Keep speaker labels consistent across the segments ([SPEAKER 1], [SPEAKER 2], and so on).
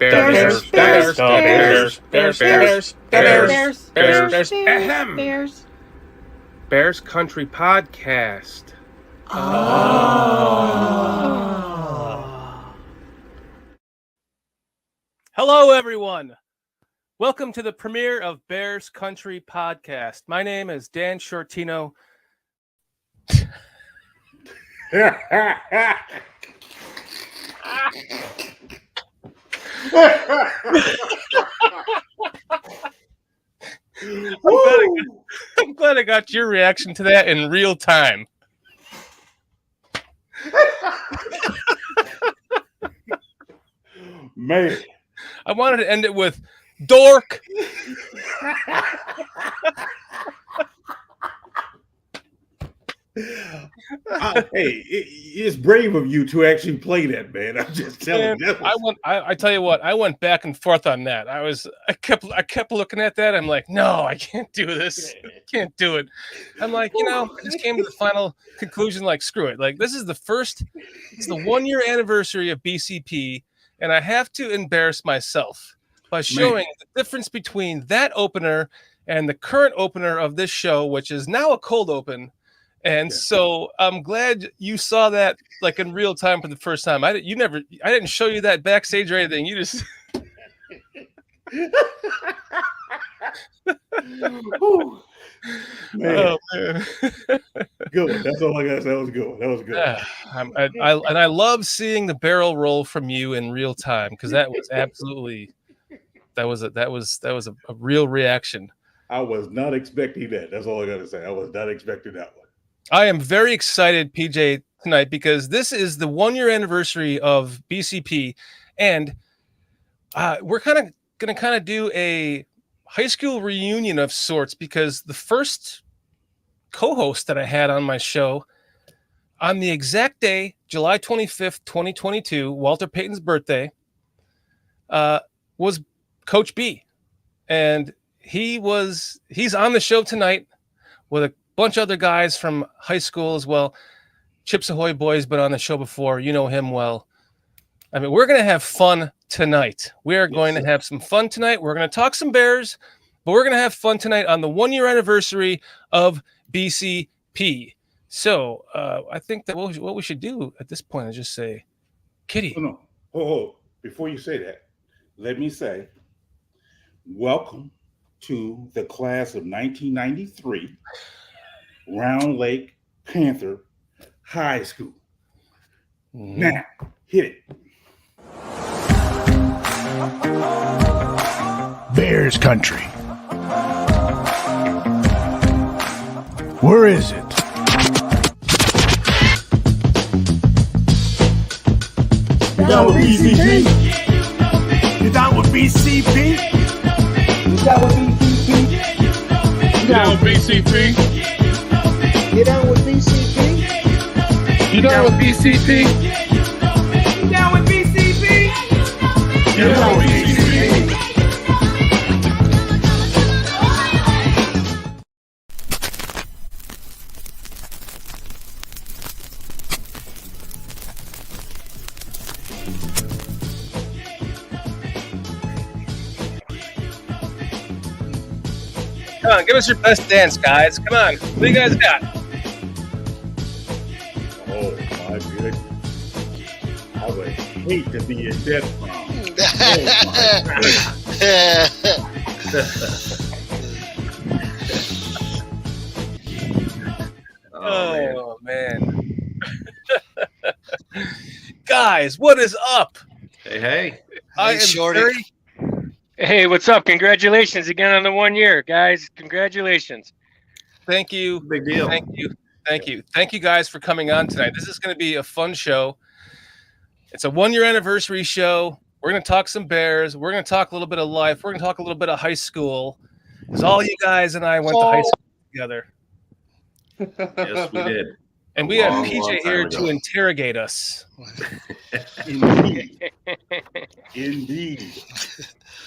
[SPEAKER 1] Bears. Ahem. Bears Country Podcast.
[SPEAKER 2] Hello, everyone. Welcome to the premiere of Bears Country Podcast. My name is Dan Shortino. I'm glad I got your reaction to that in real time.
[SPEAKER 3] Man,
[SPEAKER 2] I wanted to end it with dork.
[SPEAKER 3] Hey, it's brave of you to actually play that, man. I'm just telling you.
[SPEAKER 2] I tell you what, I went back and forth on that. I kept looking at that. I'm like, no, I can't do this. I can't do it. I'm like, I just came to the final conclusion, like, screw it. Like, it's the 1 year anniversary of BCP, and I have to embarrass myself by showing the difference between that opener and the current opener of this show, which is now a cold open. And so I'm glad you saw that like in real time for the first time. I didn't show you that backstage or anything. You just
[SPEAKER 3] Oh, man.
[SPEAKER 2] Good
[SPEAKER 3] one. That's all I got to say. That was good. That was good.
[SPEAKER 2] I love seeing the barrel roll from you in real time, because that was absolutely that was a real reaction.
[SPEAKER 3] I was not expecting that. That's all I got to say. I was not expecting that one.
[SPEAKER 2] I am very excited, PJ, tonight, because this is the 1 year anniversary of BCP, and we're going to do a high school reunion of sorts, because the first co-host that I had on my show on the exact day, July 25th, 2022, Walter Payton's birthday, was Coach B, and he's on the show tonight with a bunch of other guys from high school as well. Chips Ahoy boys, been on the show before. You know him well. I mean, we're going to have fun tonight. We are going to have some fun tonight. We're going to talk some Bears, but we're going to have fun tonight on the 1 year anniversary of BCP. So I think that what we should do at this point is just say, Kitty.
[SPEAKER 3] Oh, before you say that, let me say, welcome to the class of 1993. Round Lake Panther High School. Now, hit it.
[SPEAKER 4] Bears Country. Where is it?
[SPEAKER 3] You down with BCP?
[SPEAKER 4] You down with BCP?
[SPEAKER 3] You down with BCP?
[SPEAKER 2] You down with BCP?
[SPEAKER 3] You down with BCP?
[SPEAKER 2] You down with BCP?
[SPEAKER 3] You down with BCP? You down with BCP?
[SPEAKER 2] Come on, give us your best dance, guys. Come on. What do you guys got?
[SPEAKER 3] Oh, my goodness. I would hate to be in death prom.
[SPEAKER 2] Oh, man. Guys, what is up?
[SPEAKER 1] Hey.
[SPEAKER 2] I am Shorty.
[SPEAKER 5] Hey, what's up? Congratulations again on the 1 year, guys. Congratulations.
[SPEAKER 2] Thank you.
[SPEAKER 1] Big deal.
[SPEAKER 2] Thank you. Thank you guys for coming on tonight. This is going to be a fun show. It's a 1 year anniversary show. We're going to talk some Bears. We're going to talk a little bit of life. We're going to talk a little bit of high school. Because all you guys and I went to high school together.
[SPEAKER 1] Yes, we did.
[SPEAKER 2] And we have PJ here to interrogate us.
[SPEAKER 3] Indeed.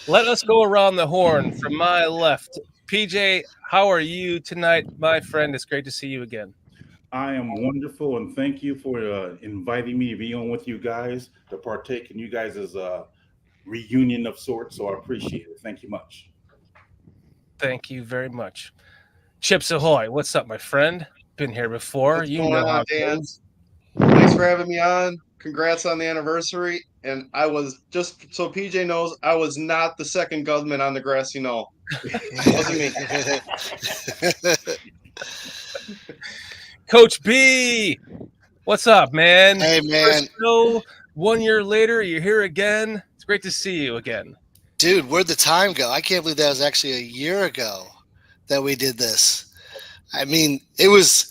[SPEAKER 2] Let us go around the horn from my left. PJ, how are you tonight, my friend? It's great to see you again.
[SPEAKER 3] I am wonderful, and thank you for inviting me to be on with you guys to partake in you guys' reunion of sorts. So I appreciate it. Thank you much.
[SPEAKER 2] Thank you very much. Chips Ahoy, what's up, my friend? Been here before.
[SPEAKER 6] What's
[SPEAKER 2] You
[SPEAKER 6] going
[SPEAKER 2] know
[SPEAKER 6] on,
[SPEAKER 2] how it
[SPEAKER 6] Dan?
[SPEAKER 2] goes.
[SPEAKER 6] Thanks for having me on. Congrats on the anniversary. And I was just so PJ knows, I was not the second gunman on the grassy knoll. Wasn't me.
[SPEAKER 2] Coach B, what's up, man?
[SPEAKER 7] Hey, man.
[SPEAKER 2] First show, 1 year later, you're here again. It's great to see you again.
[SPEAKER 7] Dude, where'd the time go? I can't believe that was actually a year ago that we did this. I mean, it was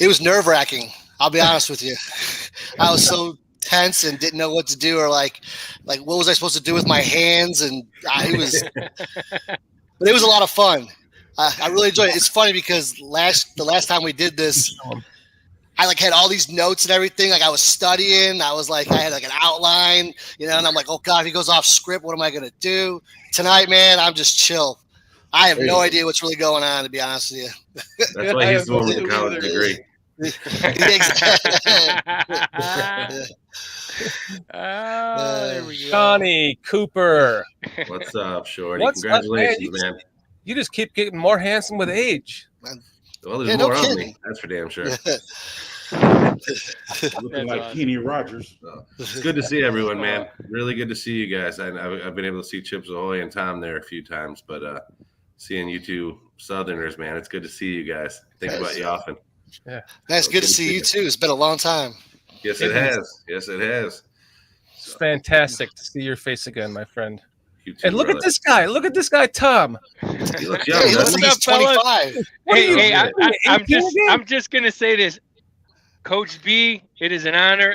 [SPEAKER 7] nerve-wracking. I'll be honest with you. I was so tense and didn't know what to do, or like what was I supposed to do with my hands? And but it was a lot of fun. I really enjoyed it. It's funny because the last time we did this, I had all these notes and everything. I was studying. I had an outline, and I'm like, oh God, if he goes off script, what am I going to do? Tonight, man, I'm just chill. I have no idea what's really going on, to be honest with you.
[SPEAKER 1] That's why he's the one with the college degree.
[SPEAKER 5] There we go.
[SPEAKER 2] Johnny Cooper.
[SPEAKER 1] What's up, Shorty?
[SPEAKER 2] What's up,
[SPEAKER 1] Congratulations, man.
[SPEAKER 2] You just keep getting more handsome with age.
[SPEAKER 1] Well, there's
[SPEAKER 7] Yeah, no
[SPEAKER 1] more on
[SPEAKER 7] kidding.
[SPEAKER 1] me. That's for damn sure.
[SPEAKER 3] Looking like
[SPEAKER 5] awesome.
[SPEAKER 3] Kenny Rogers.
[SPEAKER 1] It's good to see everyone, man. Really good to see you guys. I've been able to see Chips Ahoy and Tom there a few times, but seeing you two Southerners, man, it's good to see you guys. Think about you often.
[SPEAKER 2] Yeah.
[SPEAKER 7] That's good to see you too. It's been a long time.
[SPEAKER 1] Yes, it has. Yes, it has.
[SPEAKER 2] It's fantastic to see your face again, my friend.
[SPEAKER 1] You too,
[SPEAKER 2] And look
[SPEAKER 1] brother.
[SPEAKER 2] at this guy. Look at this guy, Tom.
[SPEAKER 1] He looks young,
[SPEAKER 7] Hey, he looks
[SPEAKER 1] doesn't
[SPEAKER 7] like
[SPEAKER 1] he?
[SPEAKER 7] he's
[SPEAKER 5] up, fellas?
[SPEAKER 7] 25.
[SPEAKER 5] I'm just gonna say this, Coach B. It is an honor.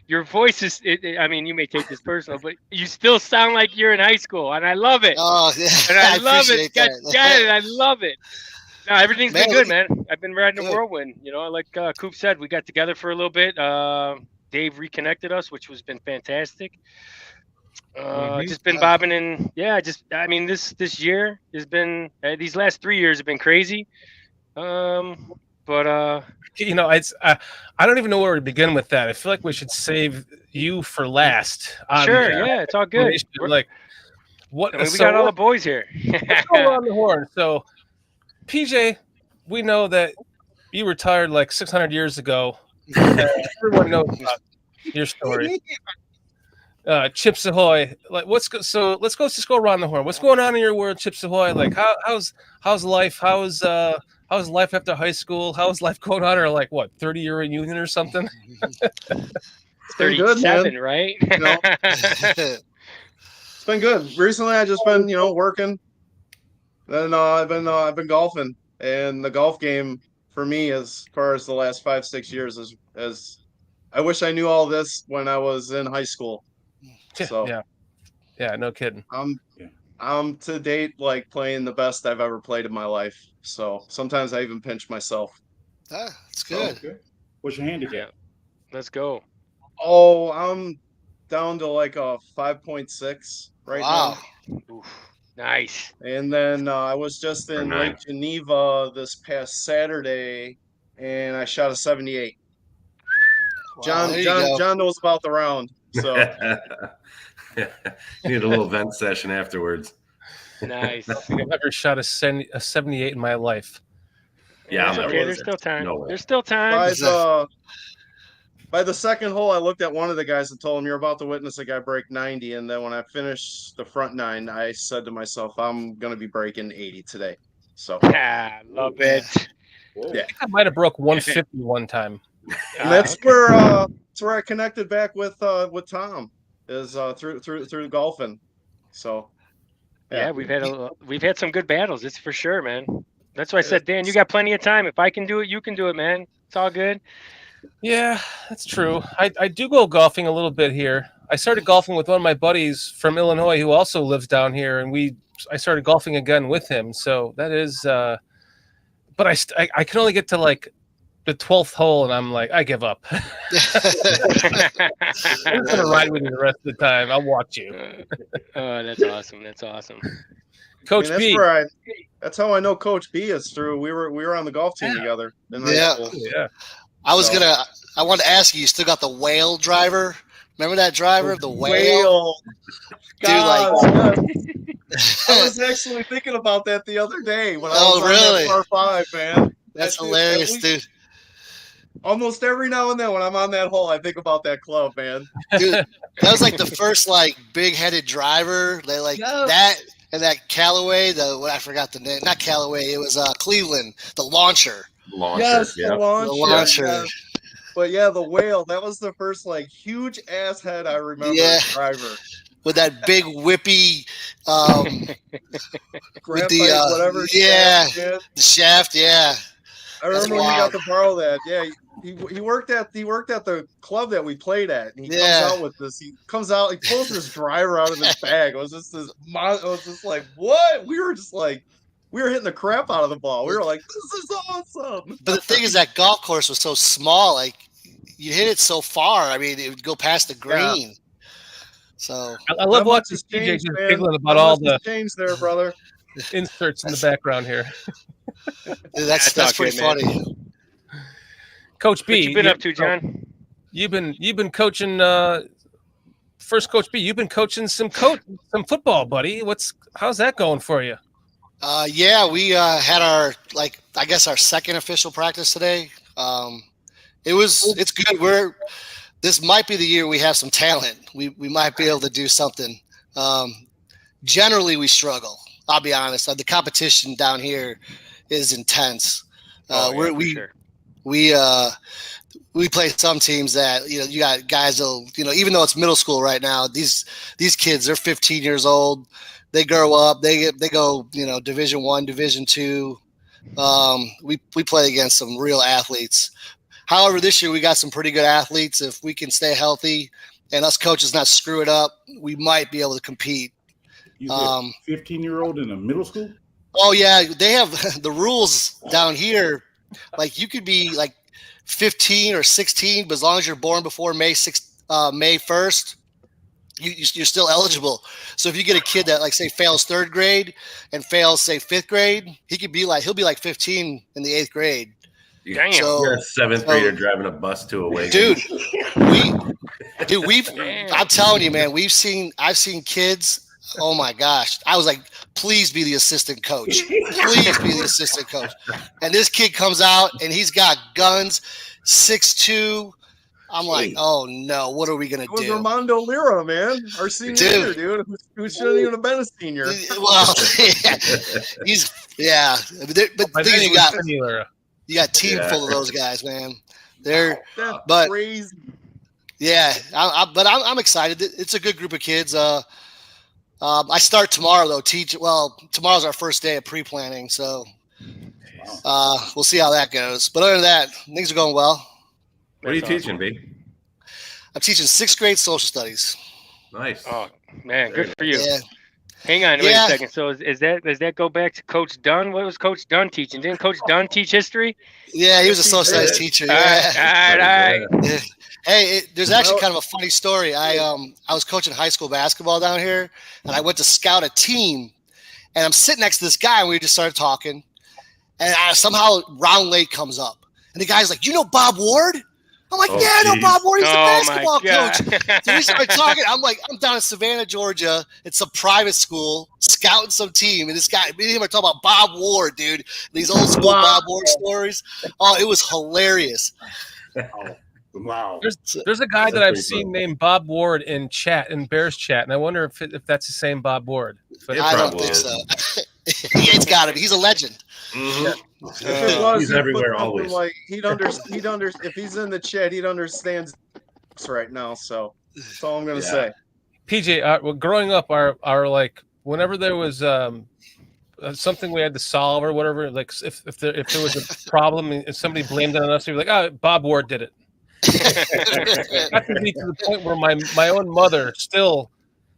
[SPEAKER 5] Your voice is. I mean, you may take this personal, but you still sound like you're in high school, and I love it.
[SPEAKER 7] Oh, yeah.
[SPEAKER 5] And I love it.
[SPEAKER 7] appreciate that.
[SPEAKER 5] Got it. I love it. No, everything's been
[SPEAKER 7] Man,
[SPEAKER 5] good, man. I've been riding a
[SPEAKER 7] good.
[SPEAKER 5] whirlwind. Like Coop said, we got together for a little bit. Dave reconnected us, which has been fantastic. Just been bobbing and this year has been these last 3 years have been crazy.
[SPEAKER 2] It's I don't even know where to begin with that. I feel like we should save you for last.
[SPEAKER 5] Sure, yeah, it's all good.
[SPEAKER 2] Like what?
[SPEAKER 5] We got all the boys here.
[SPEAKER 2] Let's go around the horn. So, PJ, we know that you retired like 600 years ago. Everyone knows about your story. Chips Ahoy. Let's go around the horn. What's going on in your world, Chips Ahoy? Like how's life? How's life after high school? How's life going on? Or 30-year reunion or something?
[SPEAKER 5] 37, right?
[SPEAKER 6] It's been good. Recently, I just been working. Then I've been golfing, and the golf game for me, as far as the last 5-6 years, is I wish I knew all this when I was in high school. So
[SPEAKER 2] yeah, no kidding.
[SPEAKER 6] I'm to date playing the best I've ever played in my life. So sometimes I even pinch myself.
[SPEAKER 7] That's good.
[SPEAKER 3] Okay. What's your handicap?
[SPEAKER 5] Let's go.
[SPEAKER 6] Oh, I'm down to a 5.6 right
[SPEAKER 7] Wow.
[SPEAKER 6] now.
[SPEAKER 5] Oof, nice.
[SPEAKER 6] And then I was just in
[SPEAKER 1] Very
[SPEAKER 6] Lake Geneva this past Saturday, and I shot a 78.
[SPEAKER 7] Wow, there you go.
[SPEAKER 6] John knows about the round. So
[SPEAKER 1] You need a little vent session afterwards.
[SPEAKER 5] Nice.
[SPEAKER 2] I think I've never shot a 78 in my life.
[SPEAKER 1] Yeah,
[SPEAKER 5] It's
[SPEAKER 1] I'm
[SPEAKER 5] okay.
[SPEAKER 1] not
[SPEAKER 5] There's still time.
[SPEAKER 1] No way.
[SPEAKER 5] There's still time.
[SPEAKER 6] by the second hole, I looked at one of the guys and told him, "You're about to witness a guy break 90." And then when I finished the front nine, I said to myself, "I'm going to be breaking 80 today." So
[SPEAKER 5] Love it.
[SPEAKER 3] Whoa.
[SPEAKER 6] Yeah.
[SPEAKER 2] I think I might have broke 150 one time.
[SPEAKER 6] and that's where I connected back with Tom is through golfing. So
[SPEAKER 5] Yeah, we've had some good battles. It's for sure, man. That's why I said, Dan, you got plenty of time. If I can do it, you can do it, man. It's all good.
[SPEAKER 2] Yeah, that's true. I do go golfing a little bit here. I started golfing with one of my buddies from Illinois who also lives down here, and I started golfing again with him. So that is, but I can only get to the 12th hole, and I'm like, I give up. I'm gonna ride with you the rest of the time. I'll watch you.
[SPEAKER 5] Oh, that's awesome. That's awesome.
[SPEAKER 2] Coach B.
[SPEAKER 6] That's how I know Coach B is through. We were on the golf team together. In high
[SPEAKER 7] Yeah.
[SPEAKER 6] school.
[SPEAKER 2] Yeah.
[SPEAKER 7] I wanted to ask you still got the whale driver Remember that driver, the whale? Dude,
[SPEAKER 6] God, I was actually thinking about that the other day when I was on that par 5, man.
[SPEAKER 7] That's hilarious, dude.
[SPEAKER 6] Almost every now and then when I'm on that hole, I think about that club, man.
[SPEAKER 7] Dude, that was like the first like big-headed driver. They like that and that Callaway. I forgot the name. Not Callaway. It was Cleveland. The launcher.
[SPEAKER 6] Yes, the launcher.
[SPEAKER 7] Yeah.
[SPEAKER 6] But yeah, the whale. That was the first like huge ass head I remember. Yeah. Driver
[SPEAKER 7] with that big whippy. With the
[SPEAKER 6] whatever.
[SPEAKER 7] Yeah, the shaft. Yeah.
[SPEAKER 6] I remember when you got to borrow that. Yeah, he worked at the club that we played at. And he comes out with this. He comes out. He pulls this driver out of his bag. It was just this. It was just like what? We were just like we were hitting the crap out of the ball. We were like, this is awesome.
[SPEAKER 7] But the thing is, that golf course was so small. Like you hit it so far. I mean, it would go past the green. Yeah. So
[SPEAKER 2] I love watching PJ just giggling about all the
[SPEAKER 6] change there, brother.
[SPEAKER 2] Inserts in the background here.
[SPEAKER 7] Dude, that's pretty funny. Man.
[SPEAKER 2] Coach B,
[SPEAKER 5] what you been up to, John?
[SPEAKER 2] You've been coaching. First, Coach B, you've been coaching some football, buddy. How's that going for you?
[SPEAKER 7] Yeah, we had our our second official practice today. It's good. This might be the year we have some talent. We might be able to do something. Generally, we struggle. I'll be honest. The competition down here is intense. We play some teams that you got guys that'll even though it's middle school right now. These kids, they're 15 years old. They grow up. They go Division I, Division II. We play against some real athletes. However, this year we got some pretty good athletes. If we can stay healthy and us coaches not screw it up, we might be able to compete.
[SPEAKER 3] 15-year-old in a middle school?
[SPEAKER 7] Oh yeah, they have the rules down here. Like you could be like 15 or 16, but as long as you're born before May 1st, you're still eligible. So if you get a kid that like say fails 3rd grade and fails say 5th grade, he'll be like 15 in the 8th grade.
[SPEAKER 5] Damn.
[SPEAKER 1] So, you're a 7th grader driving a bus to a wake.
[SPEAKER 7] Dude, I'm telling you, man, I've seen kids. Oh my gosh. I was like, please be the assistant coach. Please be the assistant coach. And this kid comes out and he's got guns, 6'2". I'm like, oh no, what are we gonna do?
[SPEAKER 6] It was Armando Lira, man, our senior dude, who shouldn't even have been a senior.
[SPEAKER 7] Well, yeah, but thing is, you got a team full of those guys, man. They're
[SPEAKER 6] crazy.
[SPEAKER 7] Yeah, I'm excited. It's a good group of kids. I start tomorrow though. Tomorrow's our first day of pre-planning, so we'll see how that goes. But other than that, things are going well.
[SPEAKER 1] What are you teaching, B?
[SPEAKER 7] I'm teaching 6th grade social studies.
[SPEAKER 1] Nice.
[SPEAKER 5] Oh man, good for you.
[SPEAKER 7] Yeah.
[SPEAKER 5] Hang on, wait a second. So does that go back to Coach Dunn? What was Coach Dunn teaching? Didn't Coach Dunn teach history?
[SPEAKER 7] Yeah, he was a social studies teacher. Yeah.
[SPEAKER 5] All right.
[SPEAKER 7] Yeah. Hey, there's actually kind of a funny story. I was coaching high school basketball down here, and I went to scout a team, and I'm sitting next to this guy, and we just started talking, and somehow Round Lake comes up, and the guy's like, "You know Bob Ward?" I'm like, "Yeah, I know Bob Ward. He's the basketball coach." So we started talking. I'm down in Savannah, Georgia. It's a private school, scouting some team, and this guy, me and him are talking about Bob Ward, dude. These old school Bob Ward stories. Oh, it was hilarious.
[SPEAKER 3] Wow.
[SPEAKER 2] There's a guy that I've seen named Bob Ward in Bears chat, and I wonder if that's the same Bob Ward.
[SPEAKER 7] I don't think so. It's got to be. He's a legend.
[SPEAKER 1] Mm-hmm. He's everywhere always.
[SPEAKER 6] Like he'd if he's in the chat, he'd understand right now. So that's all I'm gonna say.
[SPEAKER 2] PJ, well, growing up, our like whenever there was something we had to solve or whatever, like if there was a problem and somebody blamed it on us, we'd be like, "Oh, Bob Ward did it." That could be to the point where my own mother still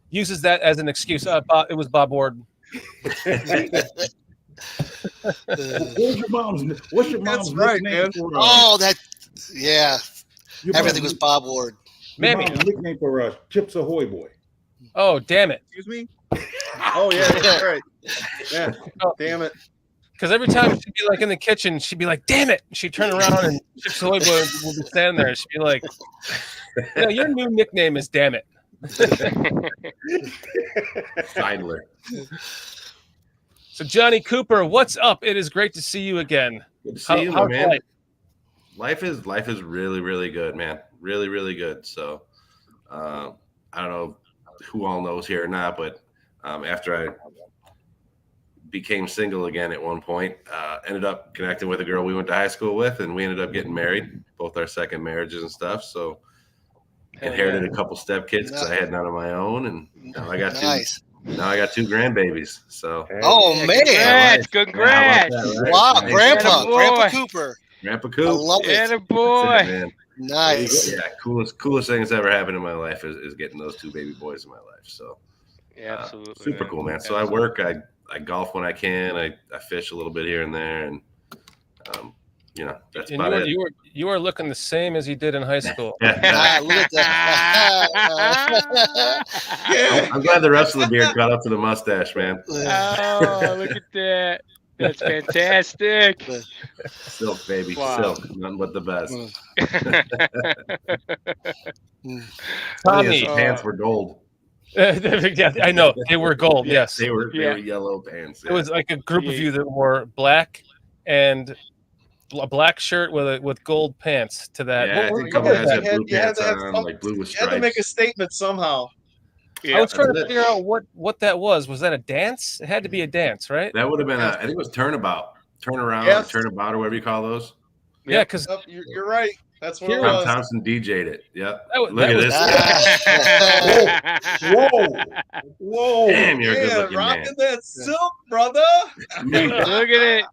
[SPEAKER 2] uses that as an excuse. It was Bob Ward.
[SPEAKER 3] What's your mom's nickname?
[SPEAKER 7] Everything was Bob Ward.
[SPEAKER 3] Mammy, nickname for Chips Ahoy boy.
[SPEAKER 2] Oh, damn it!
[SPEAKER 6] Excuse me. Oh yeah, that's right. Yeah, damn it.
[SPEAKER 2] Because every time she'd be like in the kitchen, she'd be like, "Damn it!" She'd turn around and Chips Ahoy Boy would be standing there. She'd be like, "Your new nickname is Damn It."
[SPEAKER 1] Seidler.
[SPEAKER 2] So Johnny Cooper, what's up? It is great to see you again.
[SPEAKER 1] Good to see you, my
[SPEAKER 2] how's
[SPEAKER 1] man.
[SPEAKER 2] life?
[SPEAKER 1] Life is really, really good, man. Really, really good. So I don't know who all knows here or not, but after I became single again at one point, ended up connecting with a girl we went to high school with, and we ended up getting married, both our second marriages and stuff. So inherited a couple stepkids because I had none of my own, and now I got two grandbabies. So
[SPEAKER 7] man,
[SPEAKER 5] congrats.
[SPEAKER 7] Wow, Grandpa Cooper.
[SPEAKER 1] Grandpa Coop.
[SPEAKER 7] I love it.
[SPEAKER 5] Yeah, boy.
[SPEAKER 1] Man.
[SPEAKER 7] Nice.
[SPEAKER 1] Yeah, coolest thing that's ever happened in my life is getting those two baby boys in my life. So
[SPEAKER 5] yeah, absolutely.
[SPEAKER 1] Super cool, man. So I work, I golf when I can, I fish a little bit here and there, and that's about it.
[SPEAKER 2] You are looking the same as you did in high school.
[SPEAKER 7] Look at that.
[SPEAKER 1] I'm glad the rest of the beard caught up to the mustache, man.
[SPEAKER 5] Oh, look at that. That's fantastic.
[SPEAKER 1] Silk, baby.
[SPEAKER 5] Wow.
[SPEAKER 1] Silk. Nothing but the best.
[SPEAKER 2] Tommy.
[SPEAKER 1] His pants were gold.
[SPEAKER 2] Yeah, I know. They were gold, yes.
[SPEAKER 1] They were yellow pants.
[SPEAKER 2] It was like a group of you that wore black and a black shirt with gold pants to that.
[SPEAKER 1] Yeah, I think a couple guys had blue pants on, like blue with
[SPEAKER 6] You
[SPEAKER 1] stripes.
[SPEAKER 6] had to make a statement somehow.
[SPEAKER 2] I was trying to figure out what that was. Was that a dance? It had to be a dance, right?
[SPEAKER 1] That would have been I think it was turnabout, turnaround,
[SPEAKER 6] Yes.
[SPEAKER 1] or turnabout, or whatever you call those.
[SPEAKER 2] Yeah, because
[SPEAKER 6] Yep, you're right. That's what it
[SPEAKER 1] Tom
[SPEAKER 6] was.
[SPEAKER 1] Thompson DJ'd it. Yep.
[SPEAKER 2] That
[SPEAKER 1] Look at this.
[SPEAKER 3] Whoa!
[SPEAKER 1] Damn, you're a good looking
[SPEAKER 6] rocking
[SPEAKER 1] man.
[SPEAKER 6] that silk, brother.
[SPEAKER 5] Look at it.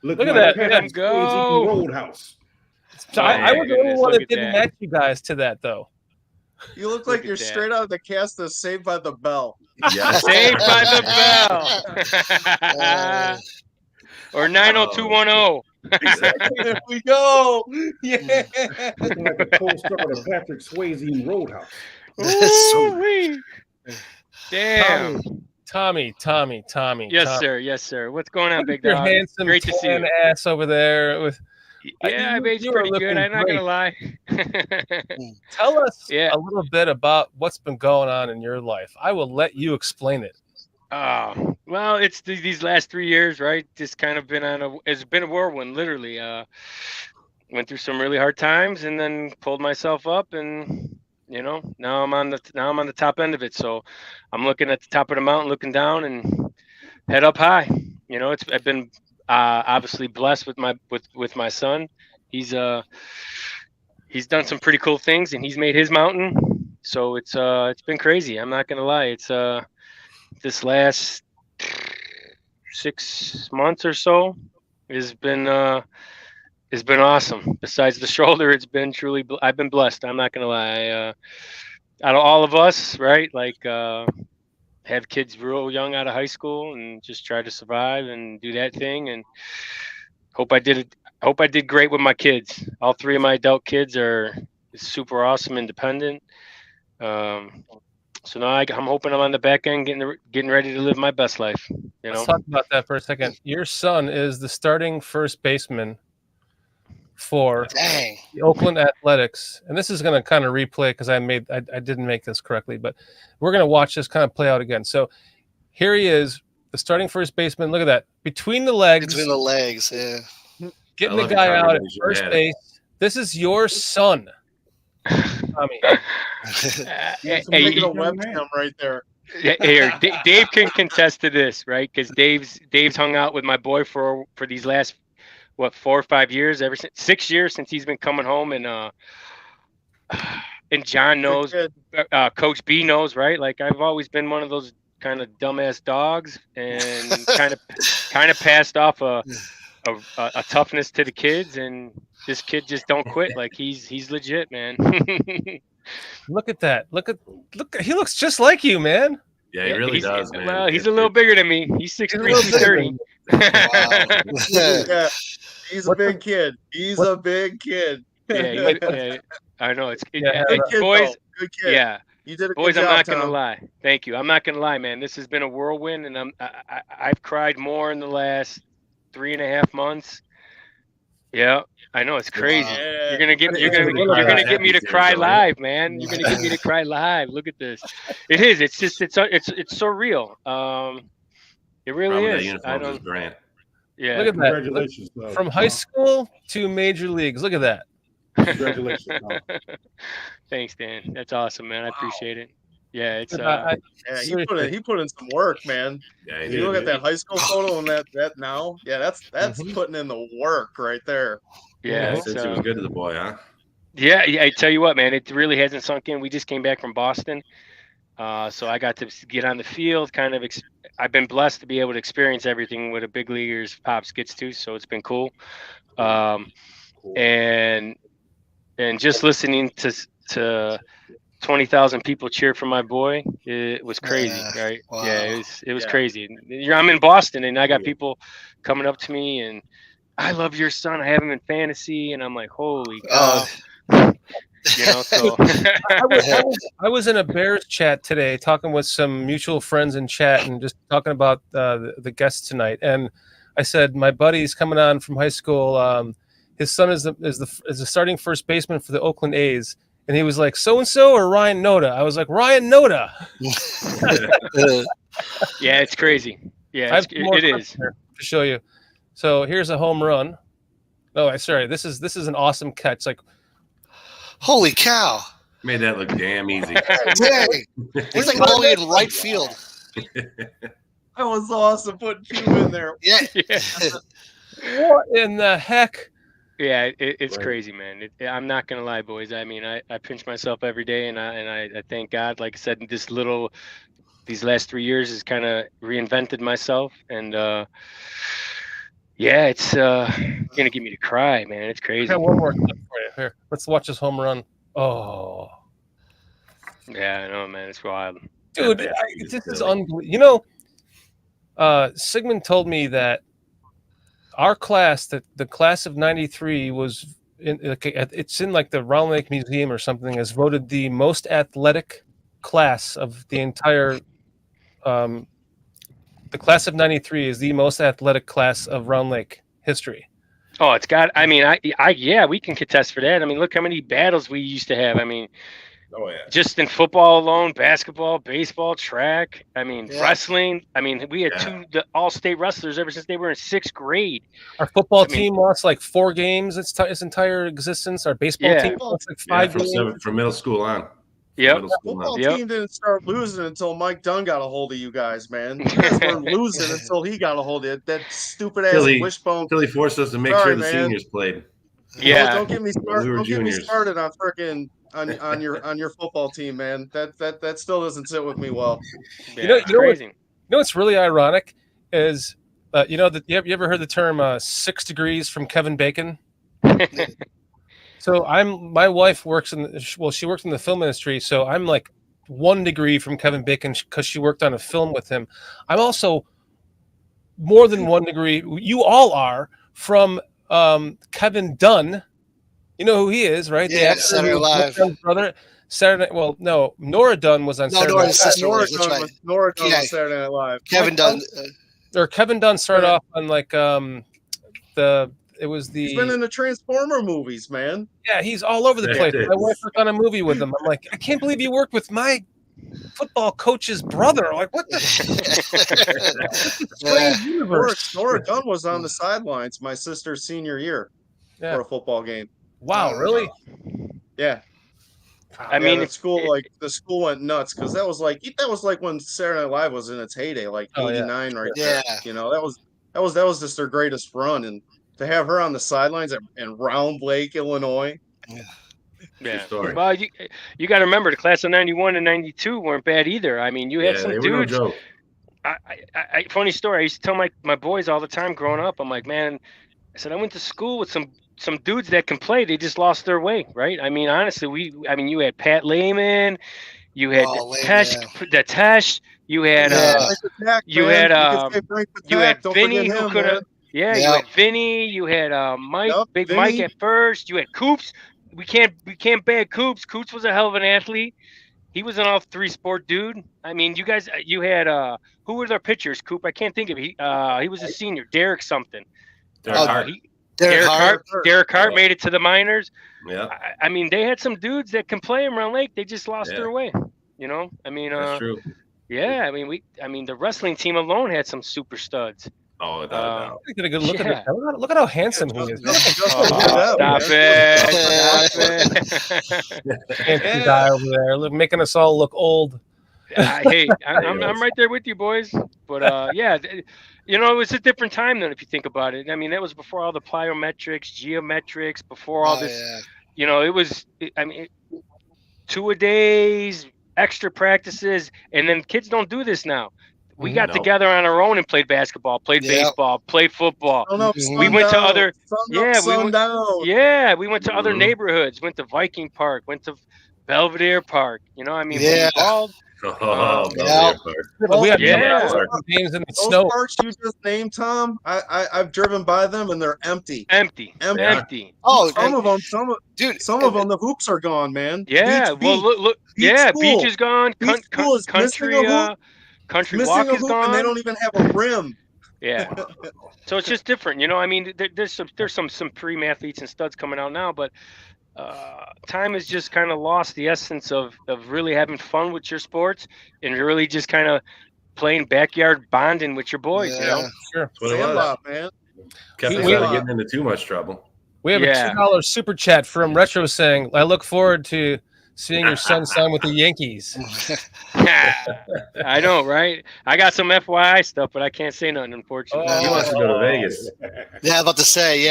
[SPEAKER 2] Look at that.
[SPEAKER 3] Patrick
[SPEAKER 5] Let him go.
[SPEAKER 3] Swayze Roadhouse.
[SPEAKER 2] so I was the only one
[SPEAKER 5] Look
[SPEAKER 2] that
[SPEAKER 5] at
[SPEAKER 2] didn't
[SPEAKER 5] that.
[SPEAKER 2] match you guys to that, though.
[SPEAKER 6] You look like
[SPEAKER 5] at
[SPEAKER 6] you're
[SPEAKER 5] that.
[SPEAKER 6] straight out of the cast of Saved by the Bell.
[SPEAKER 1] Yes.
[SPEAKER 5] Saved by the Bell. Or 90210.
[SPEAKER 6] There we go. Yeah.
[SPEAKER 3] Looking like a co-star of Patrick Swayze Roadhouse.
[SPEAKER 5] Ooh-wee. Damn.
[SPEAKER 2] Tommy.
[SPEAKER 5] Yes, sir. Yes, sir. What's going on,
[SPEAKER 2] Look
[SPEAKER 5] big
[SPEAKER 2] at your
[SPEAKER 5] dog?
[SPEAKER 2] handsome
[SPEAKER 5] Great to see
[SPEAKER 2] tan
[SPEAKER 5] you.
[SPEAKER 2] ass over there.
[SPEAKER 5] Yeah, I've aged
[SPEAKER 2] you are
[SPEAKER 5] pretty good.
[SPEAKER 2] looking
[SPEAKER 5] I'm not
[SPEAKER 2] great.
[SPEAKER 5] gonna lie.
[SPEAKER 2] Tell us
[SPEAKER 5] Yeah.
[SPEAKER 2] a little bit about what's been going on in your life. I will let you explain it.
[SPEAKER 5] Well, it's these last 3 years, right? Just kind of it's been a whirlwind, literally. Went through some really hard times, and then pulled myself up, and now I'm on the top end of it. So I'm looking at the top of the mountain, looking down, and head up high. I've been obviously blessed with my son. He's done some pretty cool things, and he's made his mountain. So it's been crazy. I'm not gonna lie. It's this last 6 months or so has been awesome. Besides the shoulder, it's been truly. I've been blessed. I'm not gonna lie. Out of all of us, right? Like have kids real young out of high school and just try to survive and do that thing, and hope I did great with my kids. All three of my adult kids are super awesome, independent. So now I'm hoping I'm on the back end getting ready to live my best life.
[SPEAKER 2] Let's talk about that for a second. Your son is the starting first baseman for the Oakland Athletics, and this is going to kind of replay because I didn't make this correctly, but we're going to watch this kind of play out again. So here he is, the starting first baseman. Look at that, between the legs,
[SPEAKER 7] yeah,
[SPEAKER 2] getting the guy out at first base. This is your son, Tommy.
[SPEAKER 5] Hey,
[SPEAKER 6] Making a webcam right there.
[SPEAKER 5] Here, Dave can contest to this, right? Because Dave's hung out with my boy for these last 4 or 5 years, ever since 6 years since he's been coming home, and John knows, Coach B knows, right? Like I've always been one of those kind of dumbass dogs, and kind of passed off a toughness to the kids, and this kid just don't quit. Like he's legit, man.
[SPEAKER 2] Look at that. Look. He looks just like you, man.
[SPEAKER 1] Yeah, he really does, man.
[SPEAKER 5] Well, he's a little bigger than me. He's 6'3", 230.
[SPEAKER 6] Yeah, he's a big kid. He's a big kid.
[SPEAKER 5] Yeah, I know. Good
[SPEAKER 6] kid,
[SPEAKER 5] boys.
[SPEAKER 6] Good kid.
[SPEAKER 5] Yeah.
[SPEAKER 6] You did a
[SPEAKER 5] Boys,
[SPEAKER 6] good job,
[SPEAKER 5] I'm not gonna
[SPEAKER 6] Tom.
[SPEAKER 5] lie. Thank you. I'm not gonna lie, man. This has been a whirlwind, and I've cried more in the last 3.5 months. Yeah, I know it's crazy.
[SPEAKER 6] Yeah.
[SPEAKER 5] You're gonna get me to cry live, man. You're gonna get me to cry live. Look at this. It is. It's just it's so real. It really
[SPEAKER 1] Probably that
[SPEAKER 5] is.
[SPEAKER 1] uniform is Grant.
[SPEAKER 5] Yeah.
[SPEAKER 2] Look at that.
[SPEAKER 3] Congratulations, though.
[SPEAKER 2] From high school to major leagues. Look at that.
[SPEAKER 3] Congratulations.
[SPEAKER 5] Thanks, Dan. That's awesome, man. I appreciate it. Yeah, it's
[SPEAKER 6] Yeah, he put in some work, man.
[SPEAKER 1] Yeah, he
[SPEAKER 6] You
[SPEAKER 1] did.
[SPEAKER 6] look at that high school photo and that now, yeah, that's putting in the work right there.
[SPEAKER 5] yeah.
[SPEAKER 1] Since he was good to the boy, huh?
[SPEAKER 5] Yeah. I tell you what, man, it really hasn't sunk in. We just came back from Boston, so I got to get on the field. I've been blessed to be able to experience everything what a big leaguer's pops gets to. So it's been cool. And just listening to 20,000 people cheer for my boy, it was crazy, right?
[SPEAKER 7] Wow.
[SPEAKER 5] Yeah, it was crazy. I'm in Boston, and I got people coming up to me, and I love your son. I have him in fantasy, and I'm like, holy cow. So
[SPEAKER 2] I was in a Bears chat today talking with some mutual friends in chat and just talking about the guests tonight. And I said, my buddy's coming on from high school. His son is the starting first baseman for the Oakland A's. And he was like, so-and-so or Ryan Noda? I was like, Ryan Noda.
[SPEAKER 5] Yeah, it's crazy. Yeah, it is.
[SPEAKER 2] To show you. So here's a home run. Oh, sorry. This is an awesome catch. Like,
[SPEAKER 7] holy cow.
[SPEAKER 1] Made that look damn easy.
[SPEAKER 7] Dang. He's like all the way in right field.
[SPEAKER 6] That was awesome putting Q in there.
[SPEAKER 7] Yeah.
[SPEAKER 2] what in the heck?
[SPEAKER 5] Yeah, it's crazy, man. I'm not gonna lie, boys. I mean, I pinch myself every day, and I thank God. Like I said, these last 3 years has kind of reinvented myself, and yeah, it's gonna get me to cry, man. It's crazy.
[SPEAKER 2] I got one more clip for you. Here, let's watch this home run. Oh,
[SPEAKER 5] yeah, I know, man. It's wild,
[SPEAKER 2] dude. This is unbelievable. Sigmund told me that our class, the class of '93, was it's in like the Round Lake Museum or something, is voted the most athletic class of the entire. The class of '93 is the most athletic class of Round Lake history.
[SPEAKER 5] Oh, it's got. I mean, yeah, we can contest for that. I mean, look how many battles we used to have. I mean,
[SPEAKER 1] Oh yeah.
[SPEAKER 5] just in football alone, basketball, baseball, track. I mean, wrestling. I mean, we had two all-state wrestlers ever since they were in 6th grade.
[SPEAKER 2] Our football team lost like 4 games its entire existence. Our baseball team lost like 5 games.
[SPEAKER 1] From middle school on.
[SPEAKER 5] Yep.
[SPEAKER 6] Football team didn't start losing until Mike Dunn got a hold of you guys, man. You guys weren't losing until he got a hold of it. That stupid ass wishbone.
[SPEAKER 1] Until he forced us to make sure the seniors played.
[SPEAKER 5] Yeah.
[SPEAKER 6] Don't get me started. Don't get me started on freaking on your football team, man. That still doesn't sit with me well.
[SPEAKER 5] Yeah,
[SPEAKER 2] you know what's really ironic is you ever heard the term 6 degrees from Kevin Bacon? So my wife works she works in the film industry, so I'm like 1 degree from Kevin Bacon because she worked on a film with him. I'm also more than 1 degree. You all are from Kevin Dunn. You know who he is, right?
[SPEAKER 7] Yeah, Saturday Night Live.
[SPEAKER 2] Brother. Saturday. Well, no, Nora Dunn was on Saturday Night Live.
[SPEAKER 6] Nora Dunn was Saturday Night Live.
[SPEAKER 7] Kevin Dunn.
[SPEAKER 2] Kevin Dunn started off on like He's
[SPEAKER 6] been in the Transformer movies, man.
[SPEAKER 2] Yeah, he's all over the place. My wife worked on a movie with him. I'm like, I can't believe you worked with my football coach's brother. Like, what the strange universe?
[SPEAKER 6] Nora Dunn was on the sidelines my sister's senior year for a football game.
[SPEAKER 2] Wow, really?
[SPEAKER 6] Yeah.
[SPEAKER 5] I mean,
[SPEAKER 6] the school went nuts because that was like when Saturday Night Live was in its heyday, like '89, right?
[SPEAKER 7] Yeah.
[SPEAKER 6] There. You know, that was just their greatest run, and to have her on the sidelines in Round Lake, Illinois.
[SPEAKER 5] Yeah. Well, you got to remember the class of '91 and '92 weren't bad either. I mean, you had some dudes.
[SPEAKER 1] No joke.
[SPEAKER 5] Funny story. I used to tell my boys all the time growing up. I'm like, man, I said I went to school with some dudes that can play. They just lost their way, right? I mean, honestly, you had Pat Leyman, you had Tesh, you had Vinny who could have. Yeah, you had Vinny, you had Mike, Big Vinny. Mike at first, you had Coops. We can't bag Coops. Coops was a hell of an athlete. he was an all three sport dude. I mean, you had who were their pitchers? Coop, I can't think of. He was a senior, Derek something.
[SPEAKER 1] Derek Hart.
[SPEAKER 5] Derek Hart made it to the minors.
[SPEAKER 1] Yeah,
[SPEAKER 5] I mean, they had some dudes that can play in Round Lake. They just lost their way. You know, I mean,
[SPEAKER 1] that's true.
[SPEAKER 5] Yeah, I mean, the wrestling team alone had some super studs.
[SPEAKER 1] Oh, without
[SPEAKER 2] Get a good look at it. Look at how handsome he is.
[SPEAKER 5] Stop it!
[SPEAKER 2] Handsome guy over there, making us all look old.
[SPEAKER 5] Hey, I'm right there with you, boys. But yeah, you know, it was a different time then if you think about it. I mean, that was before all the plyometrics, geometrics, before all this. Yeah. You know, it was. I mean, 2-a-days, extra practices, and then kids don't do this now. We got together on our own and played basketball, played baseball, played football. We went to other we went to other neighborhoods, went to Viking Park, went to Belvedere Park. You know, I mean, we had
[SPEAKER 2] games in the snow.
[SPEAKER 6] Those parks you just named, Tom, I've driven by them and they're empty.
[SPEAKER 5] Oh,
[SPEAKER 6] some of them, the hoops are gone, man.
[SPEAKER 5] Yeah, look. Beach is gone. Country Walk is gone.
[SPEAKER 6] And they don't even have a rim.
[SPEAKER 5] Yeah. So it's just different, you know. I mean, there's some supreme athletes and studs coming out now, but time has just kind of lost the essence of really having fun with your sports and really just kind of playing backyard bonding with your boys. You know.
[SPEAKER 2] Sure.
[SPEAKER 1] That's what it was, man. Kept us out of getting into too much trouble.
[SPEAKER 2] We have a $2 super chat from Retro saying, "I look forward to seeing your son sign with the Yankees."
[SPEAKER 5] I know, right? I got some FYI stuff, but I can't say nothing, unfortunately.
[SPEAKER 1] He wants to go to Vegas.
[SPEAKER 7] Yeah, I'm about to say,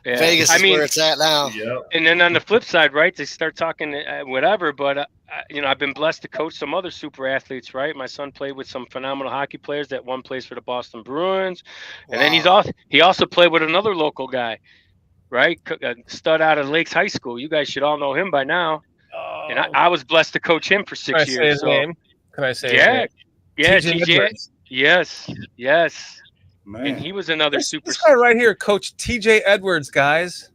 [SPEAKER 7] Vegas is where it's at now.
[SPEAKER 1] Yep.
[SPEAKER 5] And then on the flip side, right, they start talking whatever, but, you know, I've been blessed to coach some other super athletes, right? My son played with some phenomenal hockey players. That one plays for the Boston Bruins. And then he also played with another local guy, right? A stud out of Lakes High School. You guys should all know him by now. And I was blessed to coach him for 6 years.
[SPEAKER 2] Say his name? Can I say his name?
[SPEAKER 5] Yeah, TJ. Yes. Man. And he was another super.
[SPEAKER 2] This guy right here, Coach TJ Edwards, guys.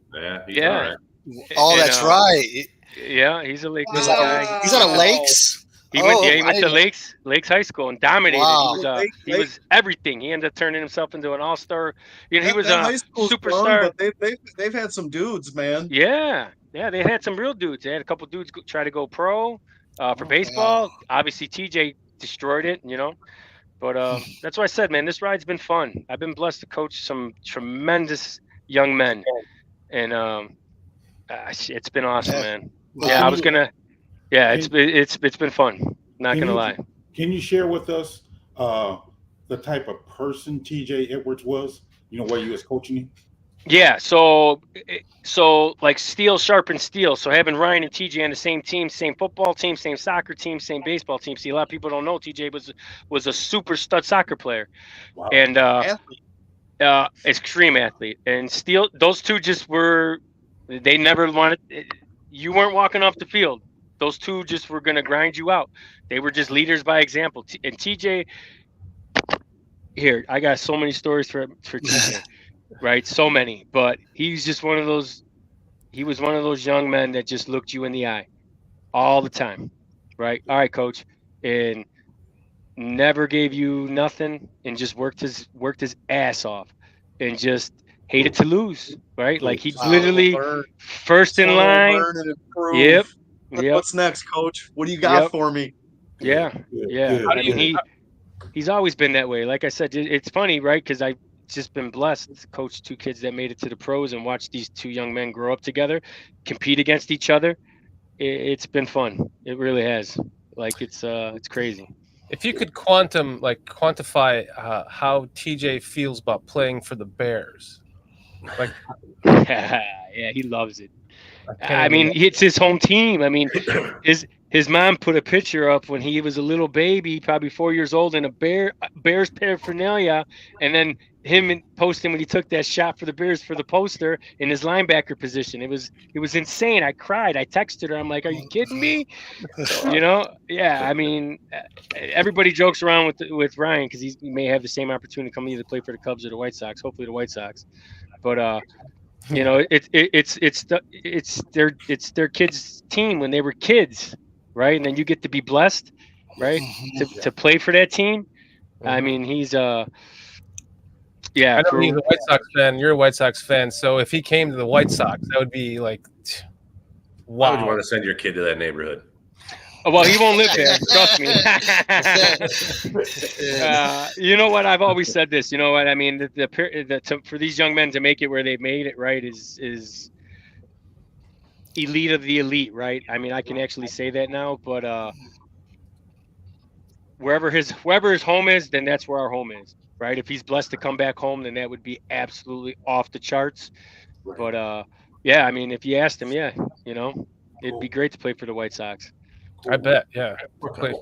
[SPEAKER 1] Yeah.
[SPEAKER 7] Oh, that's right.
[SPEAKER 5] Yeah, he's a Lake.
[SPEAKER 7] He's out of Lakes.
[SPEAKER 5] He went to Lakes High School and dominated. Wow. He was everything. He ended up turning himself into an all-star. You know, he was a superstar.
[SPEAKER 6] Fun, but they've had some dudes, man.
[SPEAKER 5] Yeah, they had some real dudes. They had a couple dudes try to go pro for baseball. Wow. Obviously, TJ destroyed it. You know, but that's why I said, man, this ride's been fun. I've been blessed to coach some tremendous young men, and it's been awesome, man. Yeah, I was gonna. Yeah, it's been fun. Not gonna lie.
[SPEAKER 3] Can you share with us the type of person TJ Edwards was? You know, while you was coaching him.
[SPEAKER 5] Yeah, so like steel sharpens steel. So having Ryan and TJ on the same team, same football team, same soccer team, same baseball team. See, a lot of people don't know TJ was a super stud soccer player, and extreme athlete. And Steel, those two just were. They never wanted. You weren't walking off the field. Those two just were going to grind you out. They were just leaders by example. And TJ, here, I got so many stories for TJ, right? So many. But he's just one of those – he was one of those young men that just looked you in the eye all the time, right? All right, coach. And never gave you nothing and just worked his ass off and just hated to lose, right? Like he literally first in line. Yep.
[SPEAKER 6] What's next, Coach? What do you got for me?
[SPEAKER 5] Yeah. I mean, he's always been that way. Like I said, it's funny, right? Because I've just been blessed to coach two kids that made it to the pros and watch these two young men grow up together, compete against each other. It's been fun. It really has. Like it's crazy.
[SPEAKER 2] If you could quantify how TJ feels about playing for the Bears, like,
[SPEAKER 5] yeah, he loves it. I mean, it's his home team. I mean, his mom put a picture up when he was a little baby, probably 4 years old, in a Bears paraphernalia, and then him posting when he took that shot for the Bears for the poster in his linebacker position. It was insane. I cried. I texted her. I'm like, "Are you kidding me?" You know? Yeah. I mean, everybody jokes around with Ryan because he may have the same opportunity to come either play for the Cubs or the White Sox. Hopefully, the White Sox. But you know, it's their kids' team when they were kids, right? And then you get to be blessed, right, to play for that team. I mean, he's
[SPEAKER 2] I know he's a White Sox fan. You're a White Sox fan, so if he came to the White Sox, that would be like,
[SPEAKER 1] Why would you
[SPEAKER 2] wow.
[SPEAKER 1] want to send your kid to that neighborhood?
[SPEAKER 5] Oh, well, he won't live there. Trust me. You know what? I've always said this. You know what? I mean, for these young men to make it where they've made it, right, is elite of the elite, right? I mean, I can actually say that now. But wherever his home is, then that's where our home is, right? If he's blessed to come back home, then that would be absolutely off the charts. But yeah, I mean, if you asked him, yeah, you know, it'd be great to play for the White Sox.
[SPEAKER 2] I bet, yeah.
[SPEAKER 3] Okay.